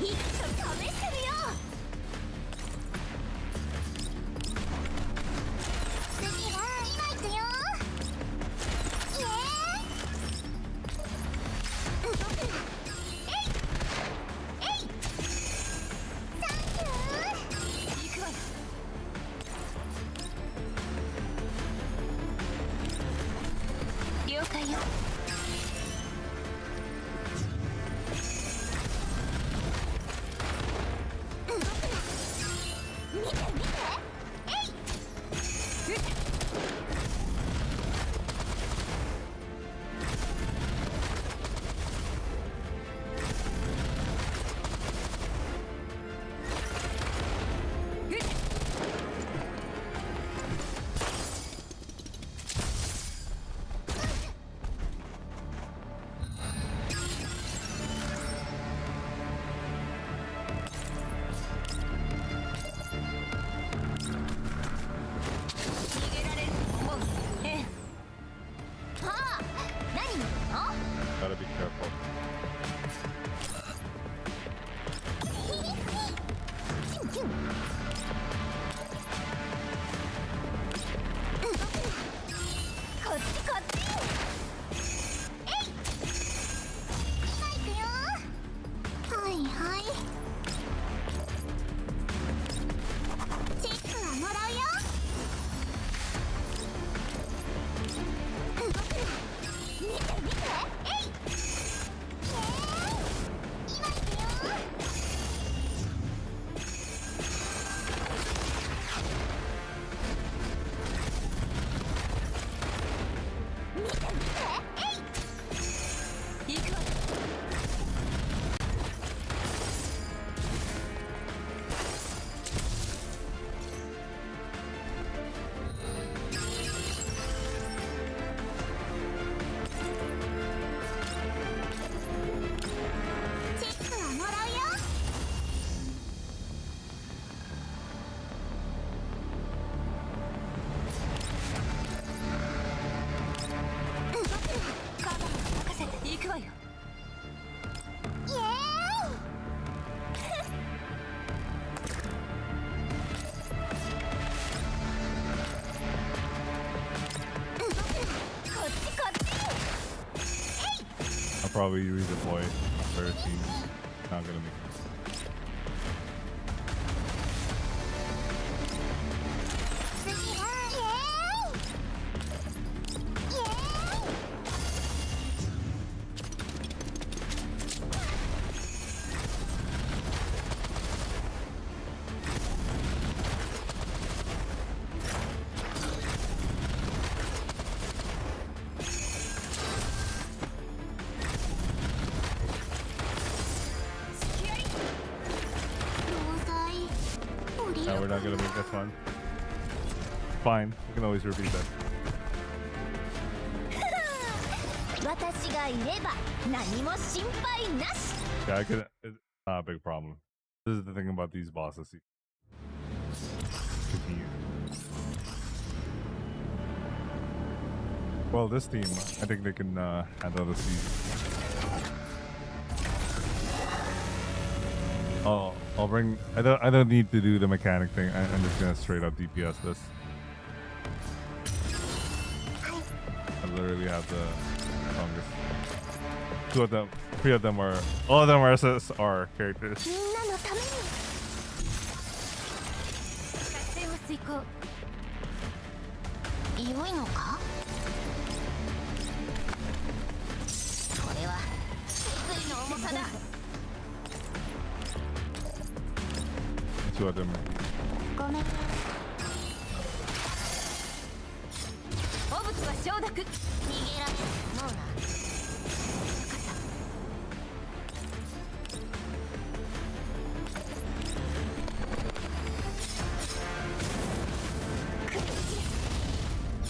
probably redeploy their team. Not gonna make it. No, we're not gonna make this one. Fine, we can always repeat that. 私がいれば何も心配なし。 Yeah, I could. It's not a big problem. This is the thing about these bosses. Well, this team, I think they can handle the siege. I'll bring. I don't need to do the mechanic thing. I'm just gonna straight up DPS this. I literally have the strongest. 2 of them, 3 of them are. All of them are SSR characters. みんなのために。作戦を遂行。良いのか？これは決意の重さだ。2 of them. ごめん。汚物は消毒。逃げられると思うな。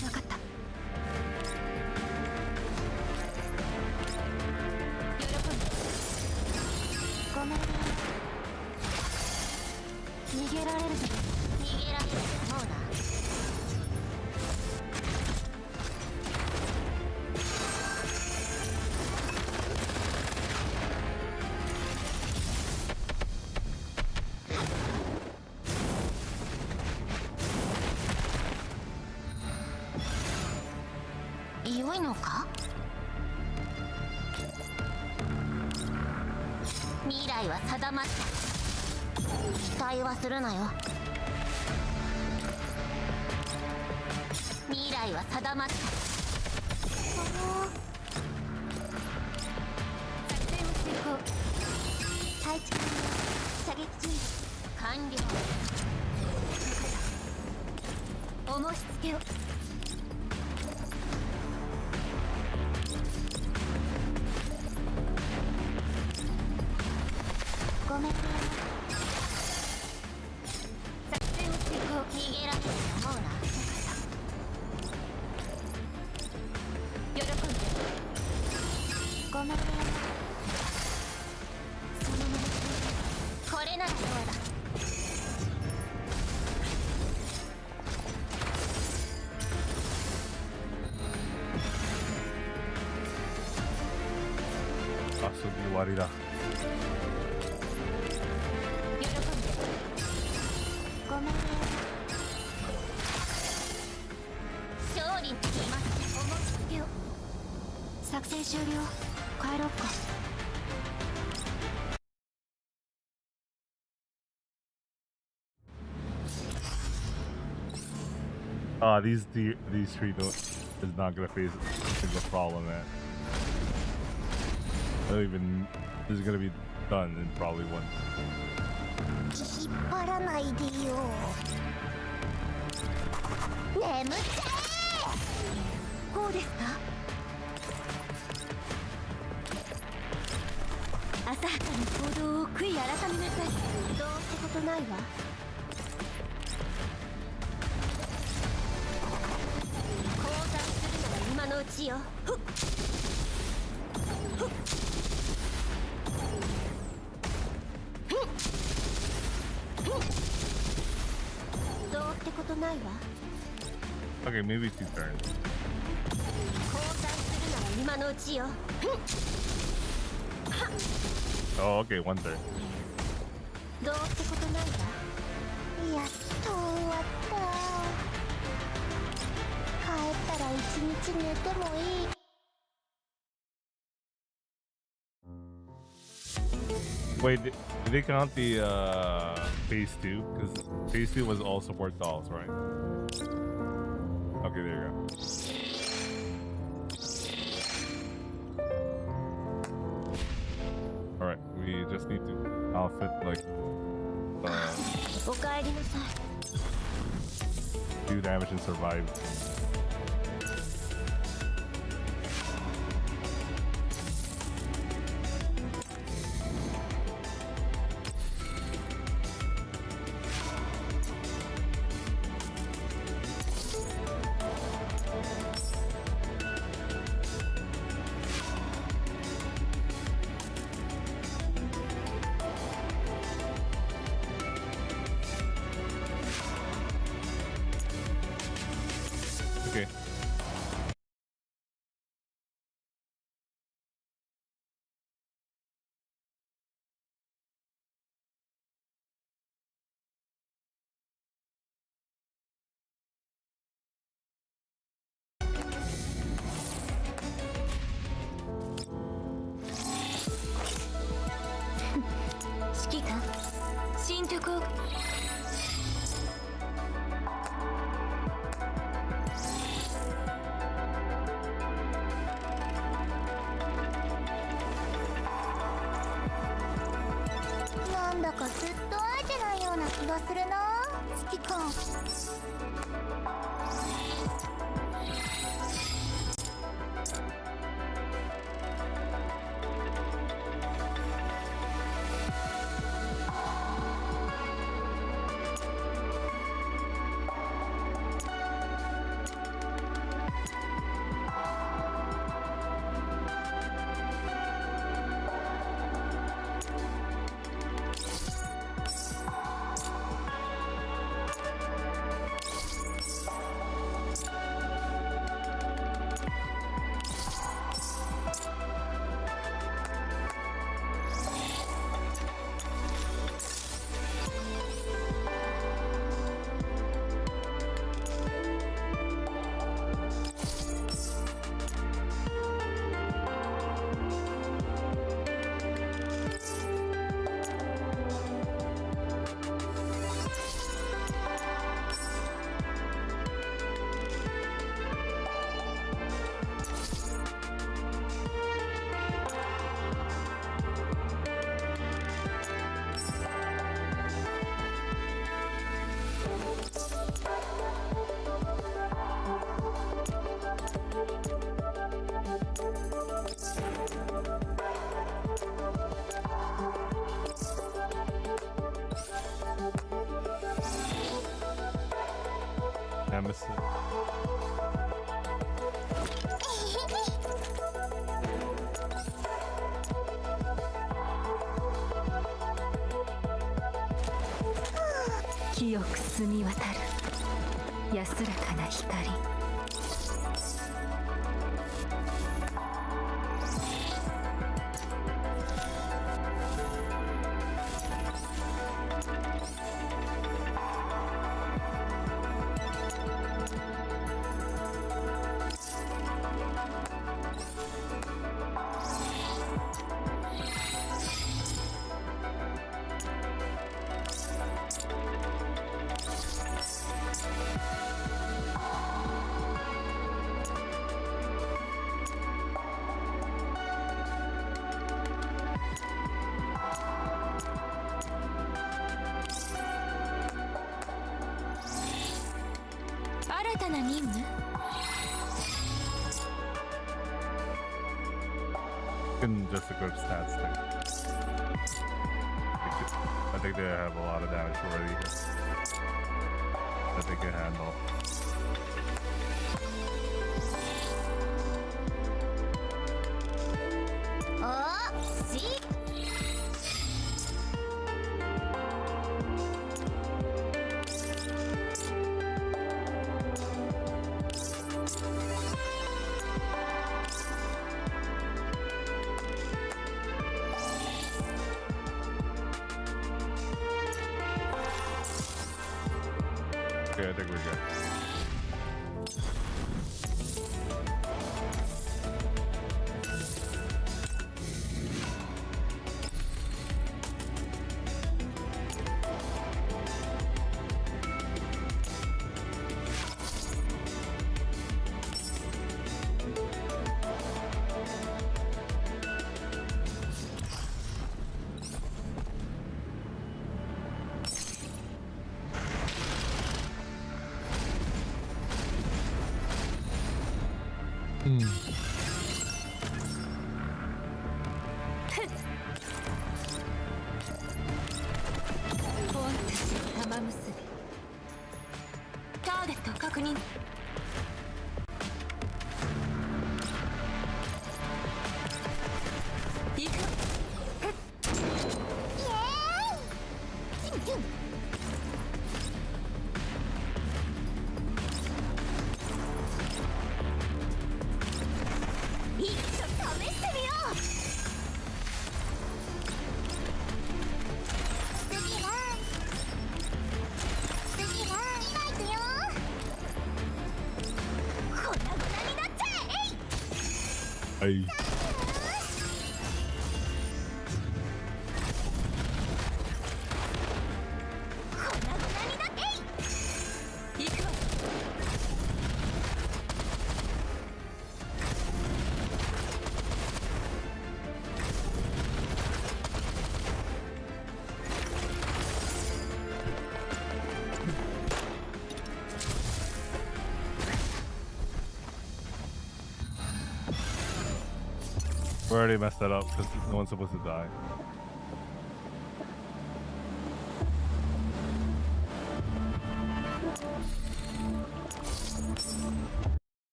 分かった。喜んで。ごめん。逃げられるぞ。逃げられると思うな。良いのか？未来は定まった。期待はするなよ。未来は定まった。作戦を遂行。配置完了。射撃準備完了。お申し付けを。ごめんね。作戦を遂行。逃げられると思うな。喜んで。ごめんね。そのままこれならどうだ。遊び終わりだ。ごめんね。勝利に決まってお申し付けを。作戦終了。帰ろうか。These 3 don't is not gonna face a single problem, man. I don't even. This is gonna be done in probably 1. 引っ張らないでよ。眠ってこうですか？浅はかな行動を悔い改めなさい。どうってことないわ。交代するのは今のうちよ。ふっふっどうってことないわ。 Okay, maybe 2 turns. 交代するなら今のうちよ。 Oh, okay, 1 turn. どうってことないわ。やっと終わった。帰ったら1日寝てもいい。Wait, did they count the phase 2? Because phase 2 was all support dolls, right? Okay, there you go. Alright, we just need to outfit like おかえりなさい。 do damage and survive. Okay. ”指揮官、進捗を。なんだかずっと会えてないような気がするな、指揮官。Nemesis.「清く澄み渡る安らかな光」。新たな任務。 Can just equip stats thing. I think they have a lot of damage already that they can handle. Oh, see? Okay, I think we're good. 本体玉結びターゲット確認行くイエーイキュンキュンいっちょ試してみよう次は今行くよ粉々になっちゃえはい。粉々になって行くわWe already messed that up because no one's supposed to die.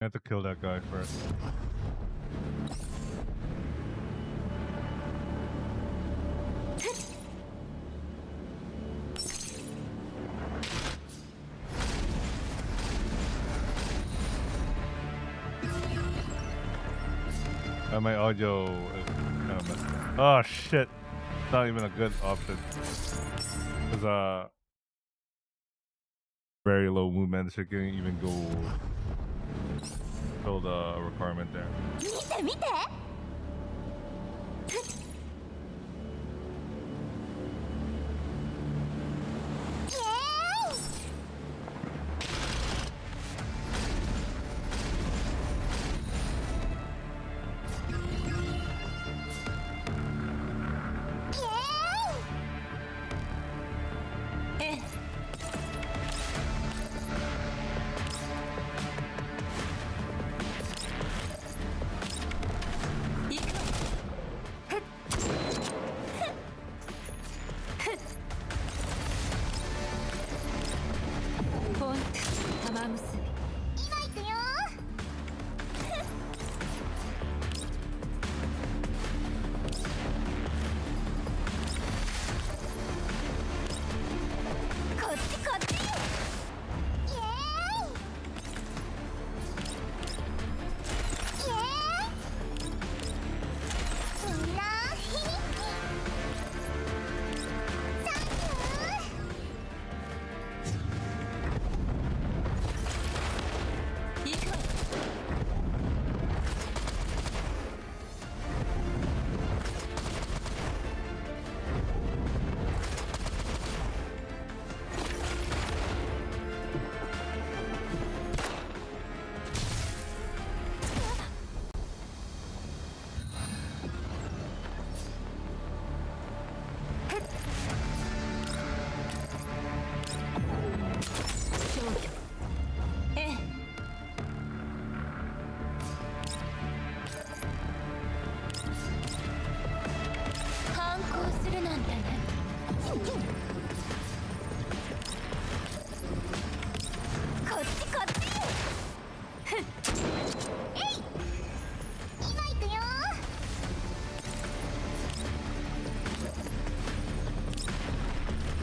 I have to kill that guy first. My audio is kind of messed up. Oh shit! It's not even a good option. Cause very low movement. So you can't even go fill the requirement there. 見て見てイエーイええ行くわふっふっふっ本体玉結び今行くよこっちこっちイエーイイエーイみんなヒヒサンキュー行くわ 消去ええ反抗するなんてねこっちこっちふっえい今行くよ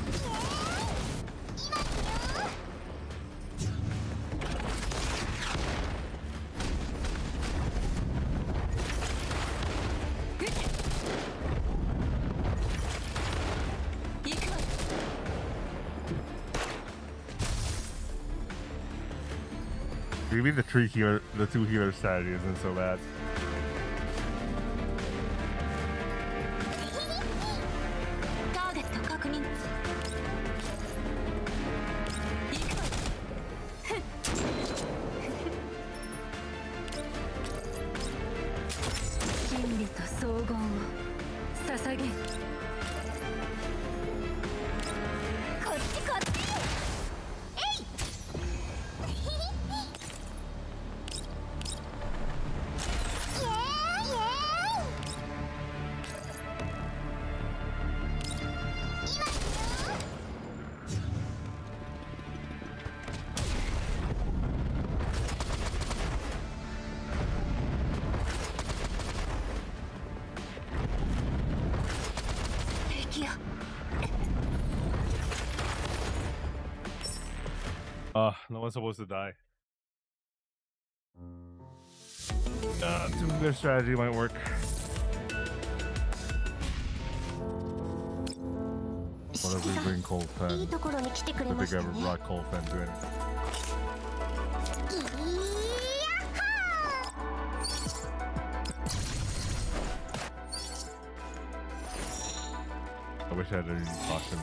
イエーイ今行くよ 行くわ Maybe the two healer strategy isn't so bad. ターゲット確認行くわふっ真理と荘厳を捧げんこっちこっちえい No one's supposed to die. Their strategy might work. What if we bring Cold いい Pen? ところに来てくれ I ま think し I た ever ね。 brought Cold Pen to anything. いやはー I wish I had any caution now.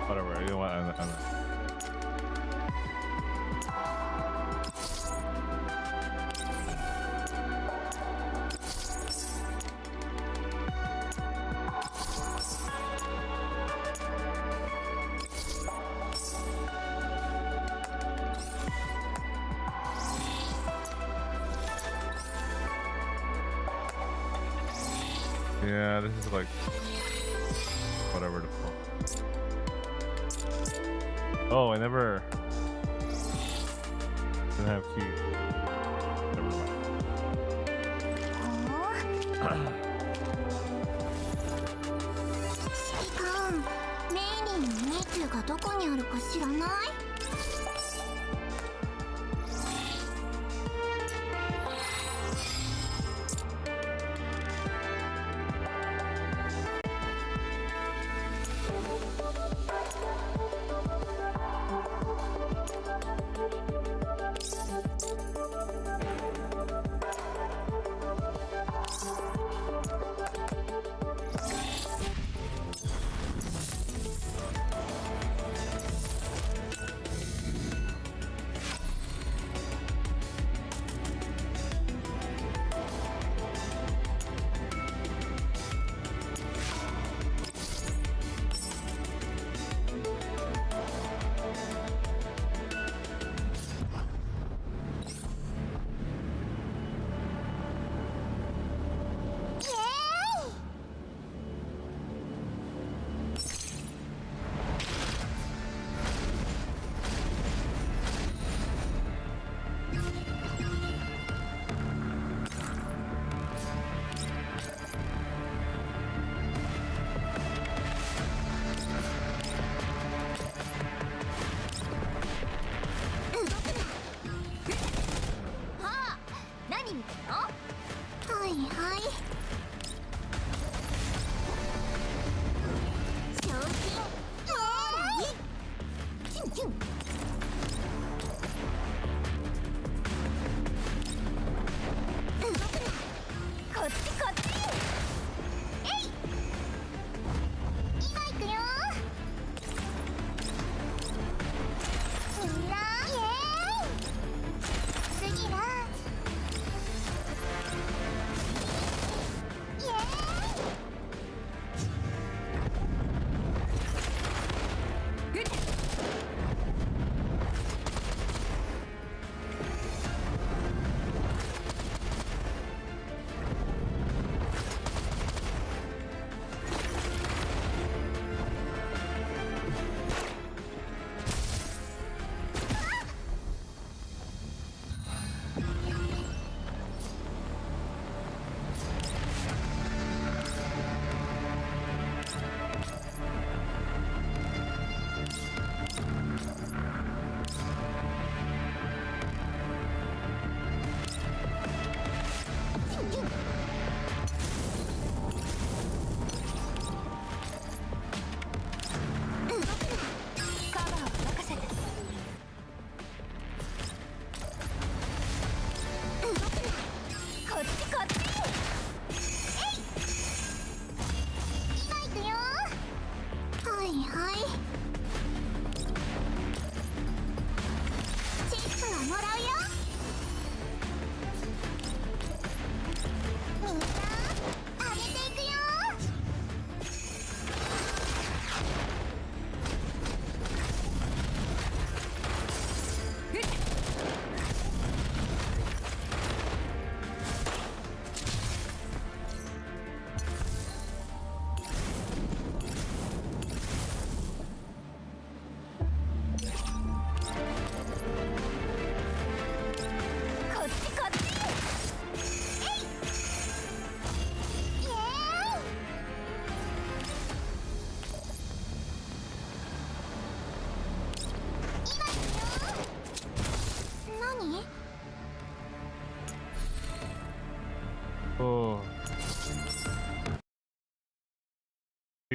Whatever, you know what? I'm Yeah, this is like whatever the fuck. Oh, I never didn't have keys. Never mind. はあ指揮官、メイリーの命中がどこにあるか知らない？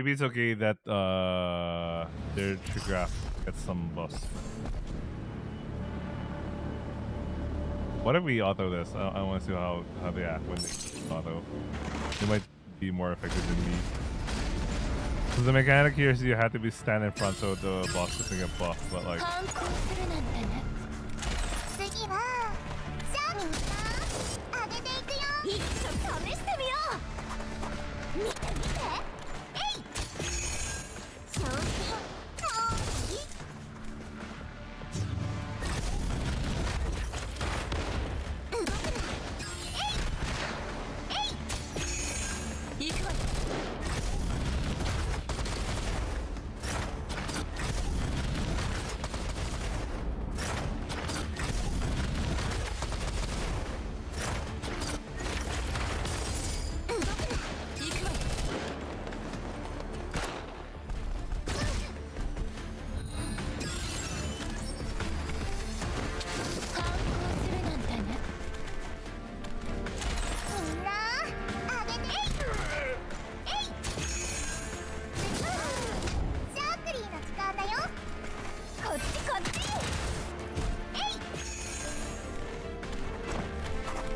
Maybe it's okay that their graph gets some buffs. What if we auto this? I want to see how they act when they auto. They might be more effective than me. So the mechanic here is you have to be stand in front so the boss doesn't get buffed, but like 次はじゃあみんな上げていくよ一挙試してみよう見て見てえい賞金もういい動くなえいえい行くわよ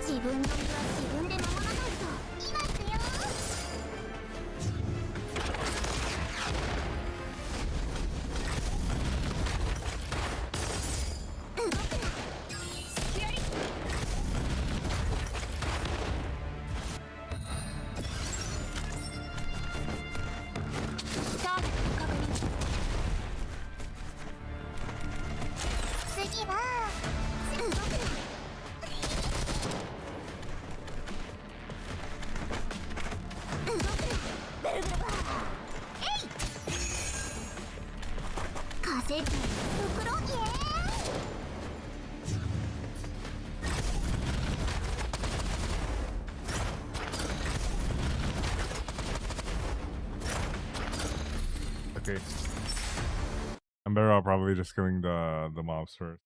自分の身は自分で守らないと今行くよ動くな隙ありターゲット確認次は動くな風袋イエーイ okay. I'm better off probably just killing the mobs first.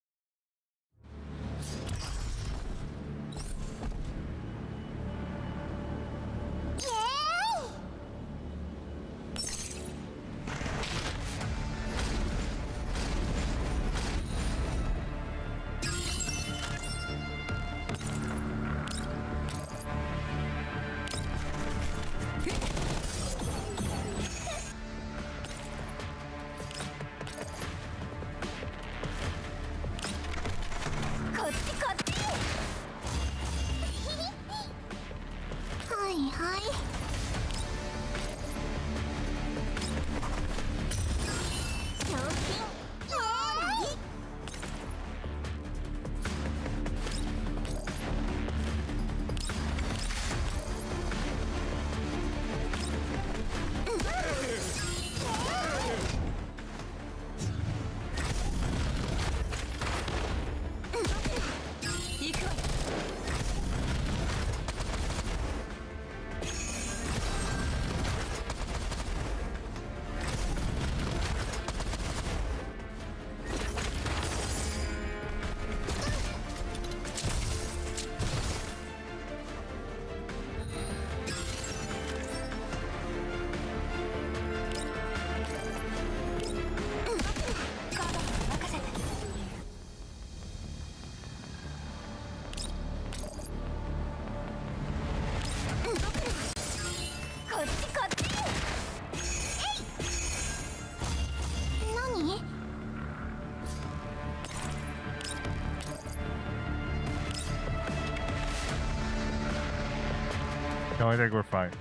No, I think we're fine.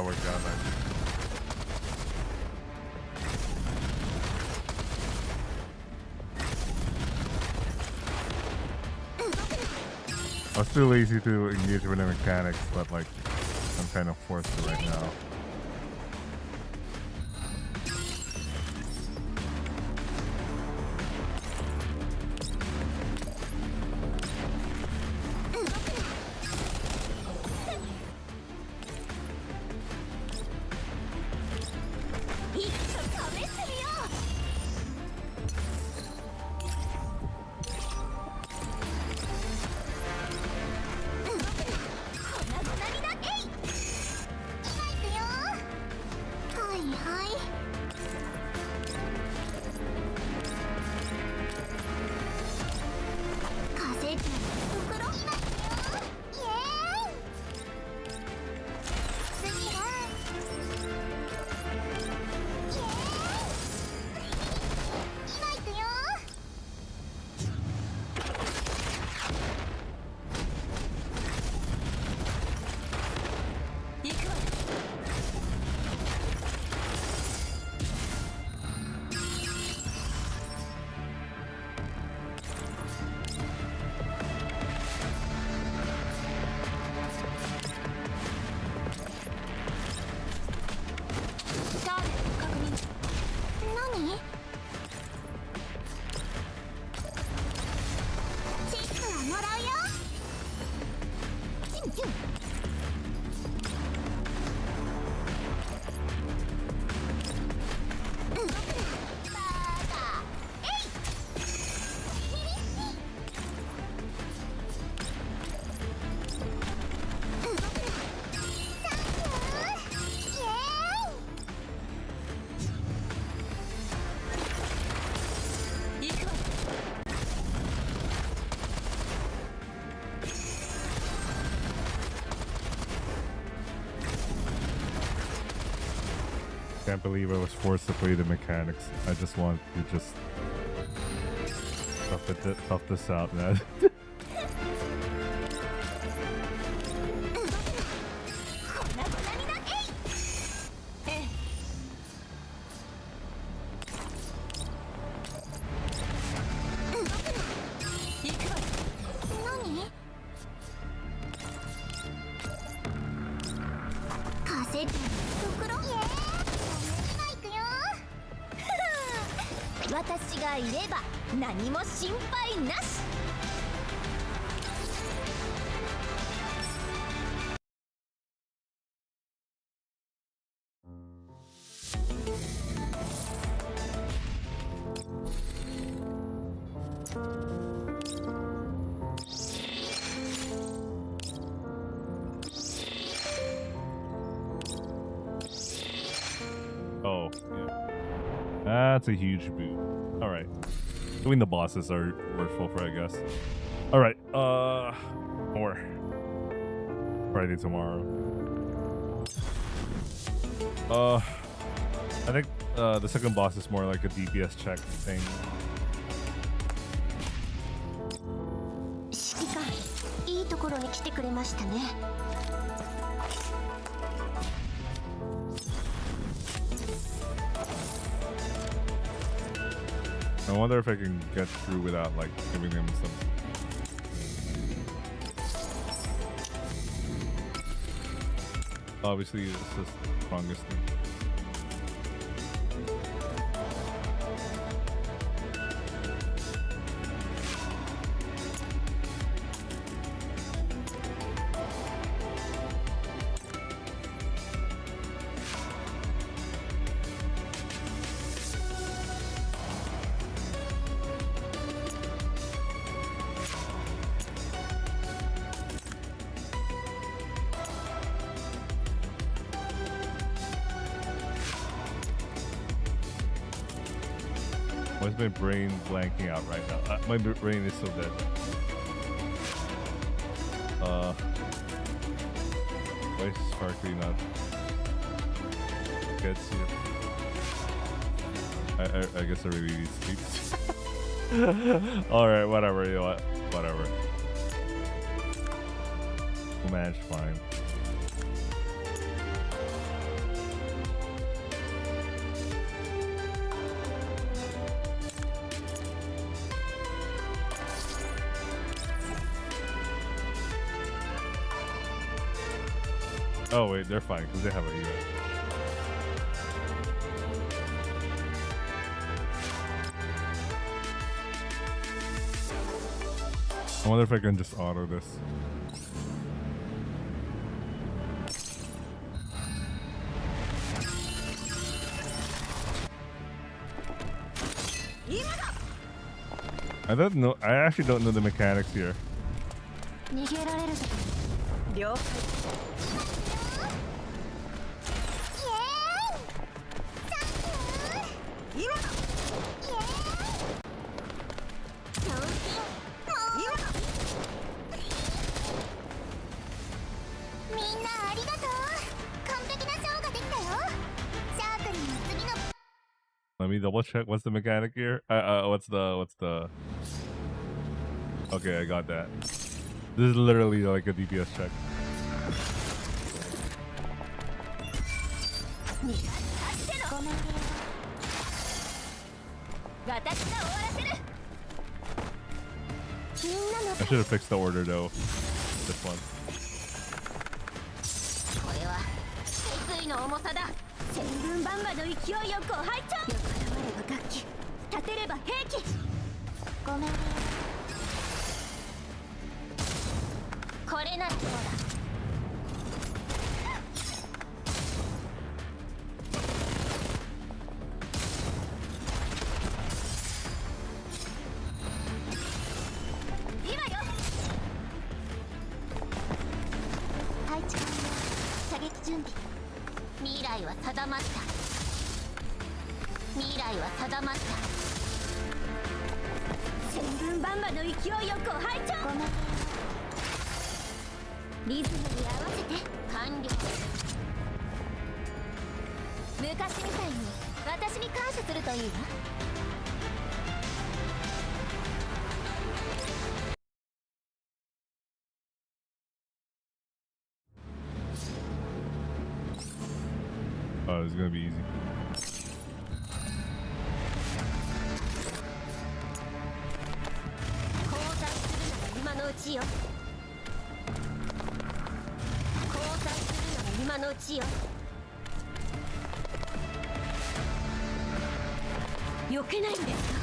worked out nice. I was too lazy to engage with the mechanics, but like I'm kind of forced to right now. Can't believe I was forced to play the mechanics. I just want to just tough this out, man. Oh, yeah. That's a huge boot. All right. Doing the bosses are worthwhile for, I guess. All right. More. Friday tomorrow. I think the second boss is more like a DPS check thing. 指揮官、いいところに来てくれましたね。I wonder if I can get through without like giving him some. Obviously, it's the strongest thing. Why is my brain blanking out right now? My brain is so dead. Why is Sparkly not? Gets here. I guess I really need sleep. All right, whatever. You know what? Whatever. We'll manage fine. Oh wait, they're fine because they have a unit. I wonder if I can just auto this. I don't know. I actually don't know the mechanics here. 逃げられるとこ了解。イエーイサンキュー今だ。イエーイ賞金もう今だ。みんなありがとう完璧なショーができたよシャークリンの次の Let me double check. What's the mechanic here? What's the? Okay, I got that. This is literally like a DPS check. 逃がしてのごめんね私が終わらせるみんなの I should have fixed the order though. This one. これは決意の重さだ千軍万馬の勢いよご拝聴よからわれば楽器立てれば兵器ごめんねこれならどうだ今よ配置完了射撃準備未来は定まった未来は定まった千軍万馬の勢いよご拝聴ごめんねリズムに合わせて完了昔みたいに私に感謝するといいわ Oh, it's gonna be easy. 交代するなら今のうちよ交代するなら今のうちよ避けないんですか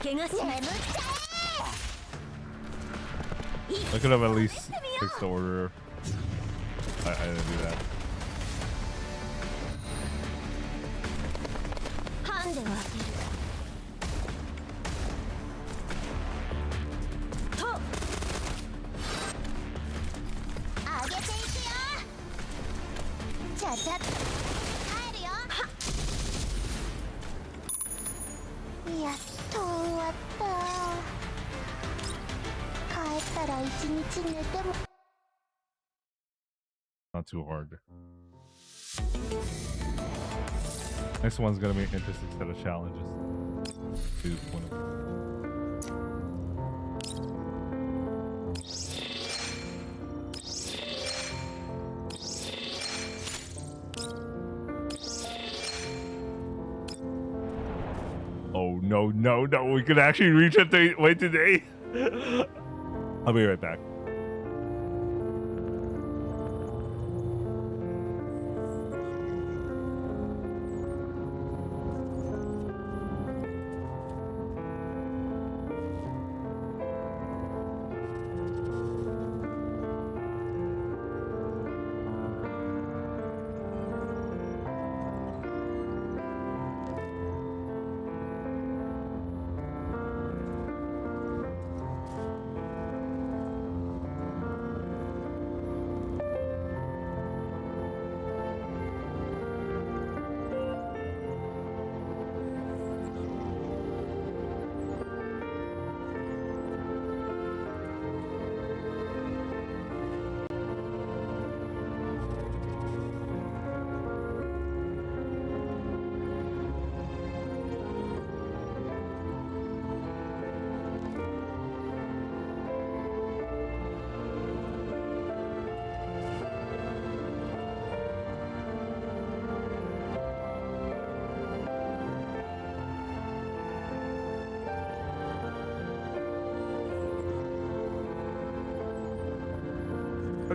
怪我し眠っちゃ I could have at least fixed the order. I didn't do that. えハンデを当てると上げていくよちゃちゃっと帰るよやっと終わった帰ったら一日寝ても Not too hard. Next one's gonna be an interesting set of challenges. Choose one of them. Oh no, no, no, we could actually reach it wait today. I'll be right back.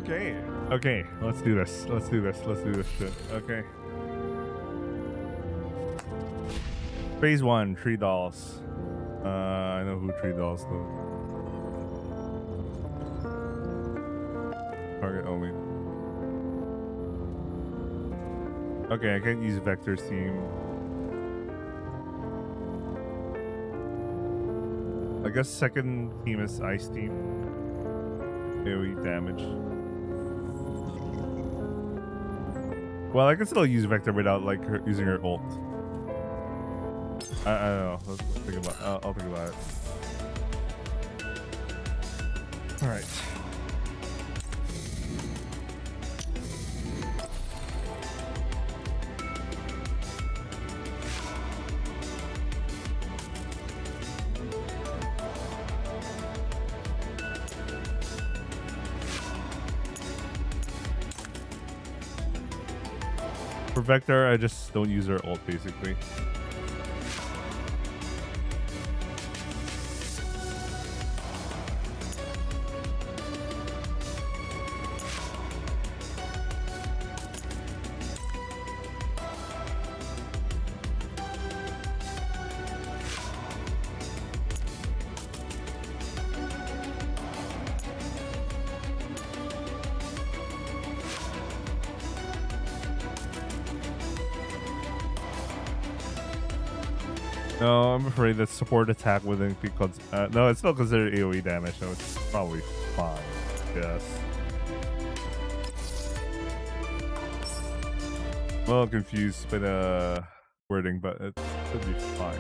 Okay. Okay, let's do this. Let's do this. Let's do this shit. Okay. Phase 1, tree dolls. I know who tree dolls though. Target only. Okay, I can't use Vector's team. I guess second team is Ice team. AoE damage. Well, I can still use Vector without like using her ult. I don't know. Let's think about. I'll think about it. All right. For Vector, I just don't use her ult basically. No, I'm afraid that support attack wouldn't be no, it's still considered AoE damage, so it's probably fine. Yes. I'm a little confused by the wording, but it should be fine.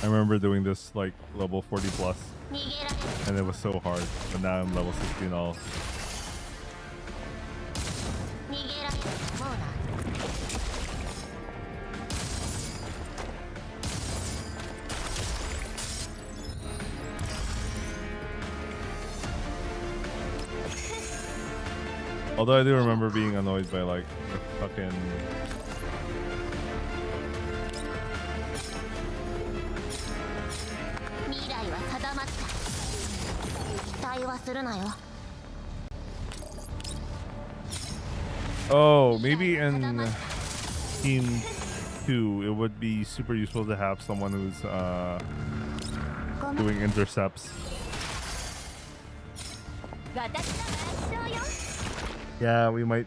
I remember doing this like level 40 plus, and it was so hard, but now I'm level 16 all. Although I do remember being annoyed by like the fucking oh, maybe in Team 2 it would be super useful to have someone who's doing intercepts. Yeah, we might.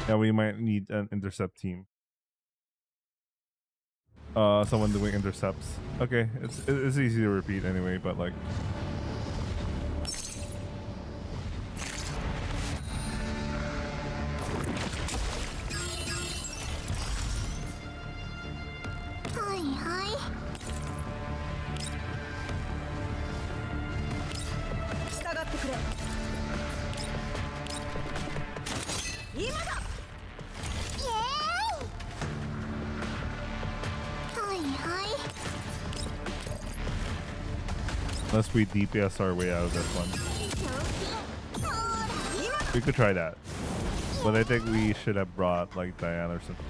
Yeah, we might need an intercept team. Someone doing intercepts. Okay, it's easy to repeat anyway, but like. Unless we DPS our way out of this one. We could try that. But I think we should have brought like Diana or something.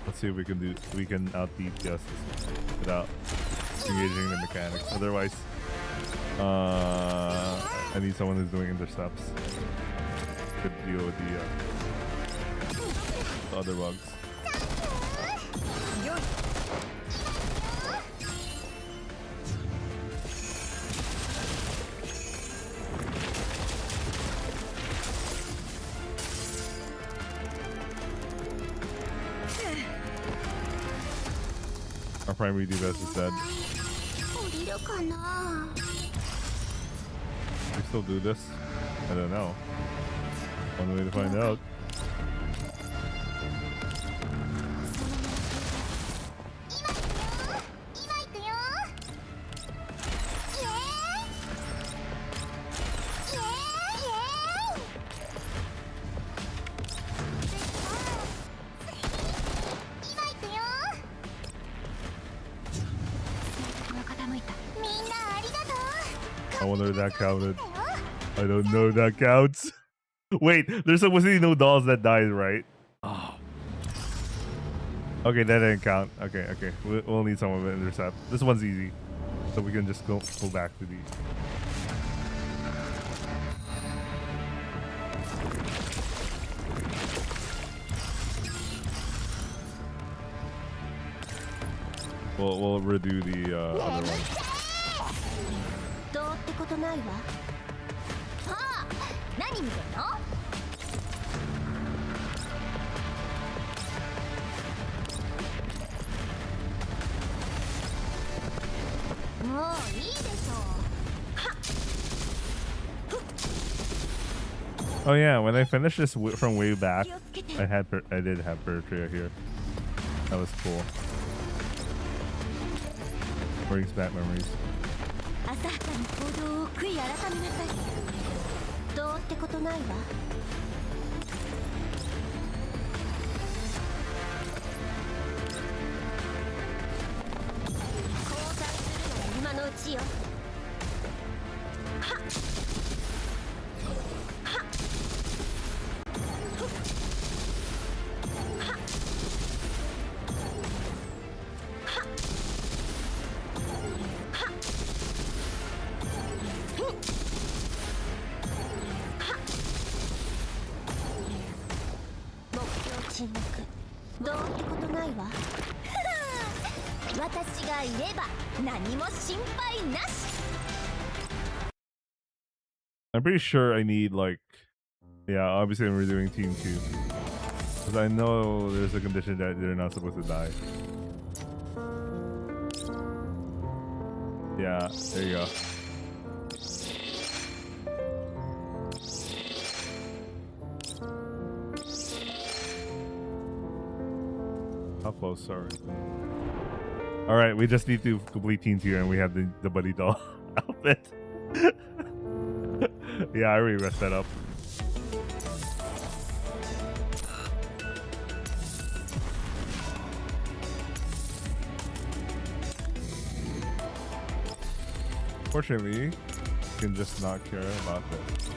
Let's see if we can out DPS this without engaging the mechanics. Otherwise, I need someone who's doing intercepts to deal with the other bugs. よい Our primary DPS is dead. 降りるかな We still do this? I don't know. One way to find out. 今行くよイエーイイエーイイエーイ今行くよ性格が傾いたみんなありがとう I wonder if that counted. I don't know if that counts. Wait, there's supposed to be no dolls that died, right? Oh. Okay, that didn't count. Okay, okay. We'll need someone to intercept. This one's easy. So we can just go back to the... We'll redo the other one. どうってことないわああ何見てんのもういいでしょ Oh yeah, when I finished this from way back, I did have Pertria here. That was cool. Brings back memories. 浅はかに行動を悔い改めなさいどうってことないわ交代するのは今のうちよはっはっはっ沈黙どうってことないわ私がいれば何も心配なし I'm pretty sure I need like... Yeah, obviously we're doing team 2. Because I know there's a condition that they're not supposed to die. Yeah, there you go. How close are we? Alright, we just need to complete team 2 and we have the buddy doll outfit. Yeah, I already messed that up. Fortunately, you can just not care about this.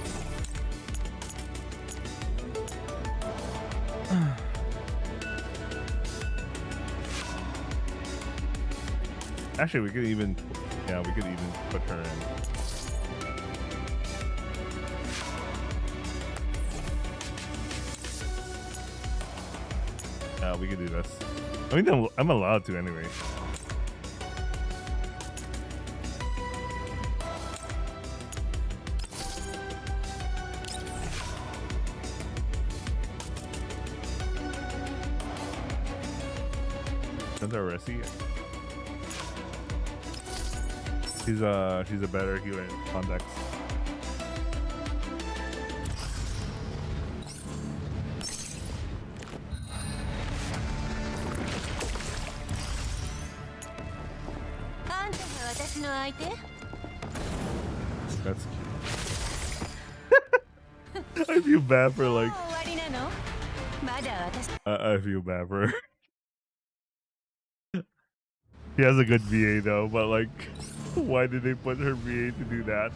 Actually, we could even... Yeah, we could even put her in. Yeah, we could do this. I mean, I'm allowed to anyway. Send her Ressi. She's a better healer in context. That's cute. I feel bad for like... I feel bad for her. She has a good VA though, but like, why did they put her VA to do that?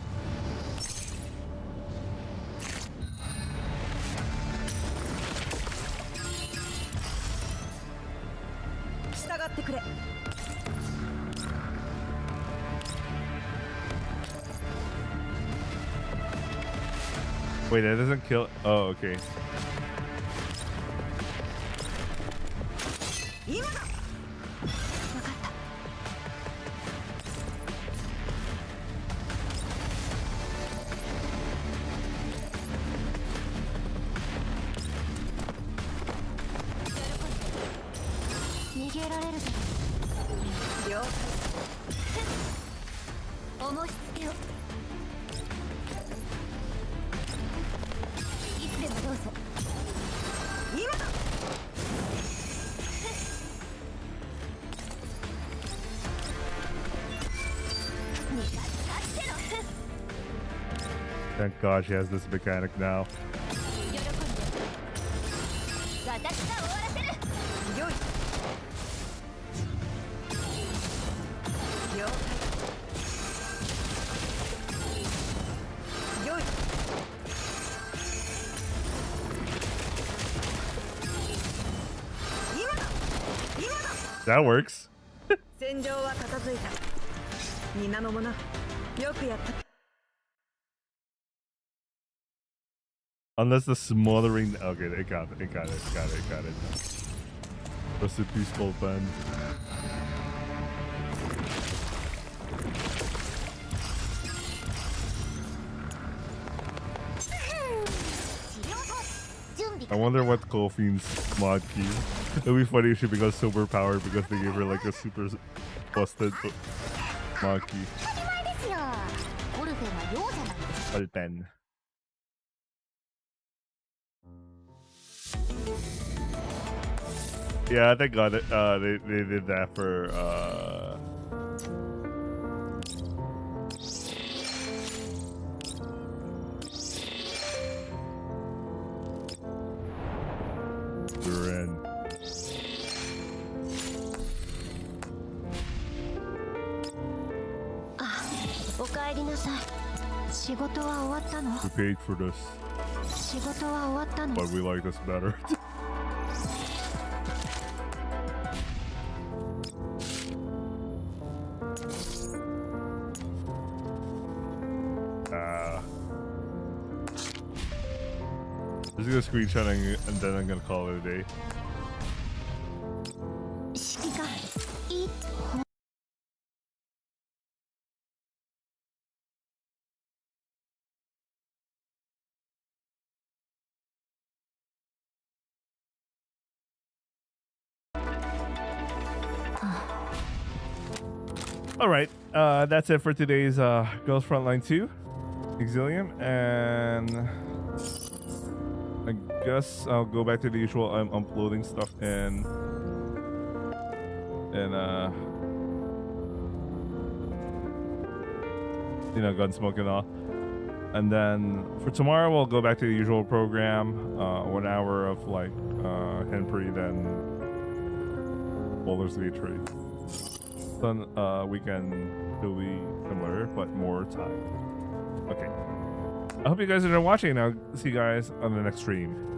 Wait, that doesn't kill... Oh, okay. 思いつけをいつでもどうぞ今だ味方が来てろ Thank God she has this mechanic now. 喜んで私が終わらせるよい了解よい今だ今だ That works. 戦場は片付いた皆の者よくやった Unless the smothering. Okay, it got it. Got it. Rest in peace, Goldpen. I wonder what Kofi's mod key. It'd be funny if she becomes super powered because they gave her like a super busted mod key. 当たり前ですよオルフェンは容赦なんです Goldpen. Yeah, they got it. They did that for Duran. あおかえりなさい仕事は終わったの We paid for this, 仕事は終わったの but we like this better. Just gonna screenshot and then I'm gonna call it a day. 指揮官いい All right, that's it for today's Girls Frontline 2 Exilium, and I guess I'll go back to the usual. I'm uploading stuff and you know, Gunsmoke and all. And then for tomorrow, we'll go back to the usual program. 1 hour of like Henpri, then Bowler's Gate trade. Then weekend will be similar, but more time. Okay. I hope you guys enjoyed watching. I'll see you guys on the next stream.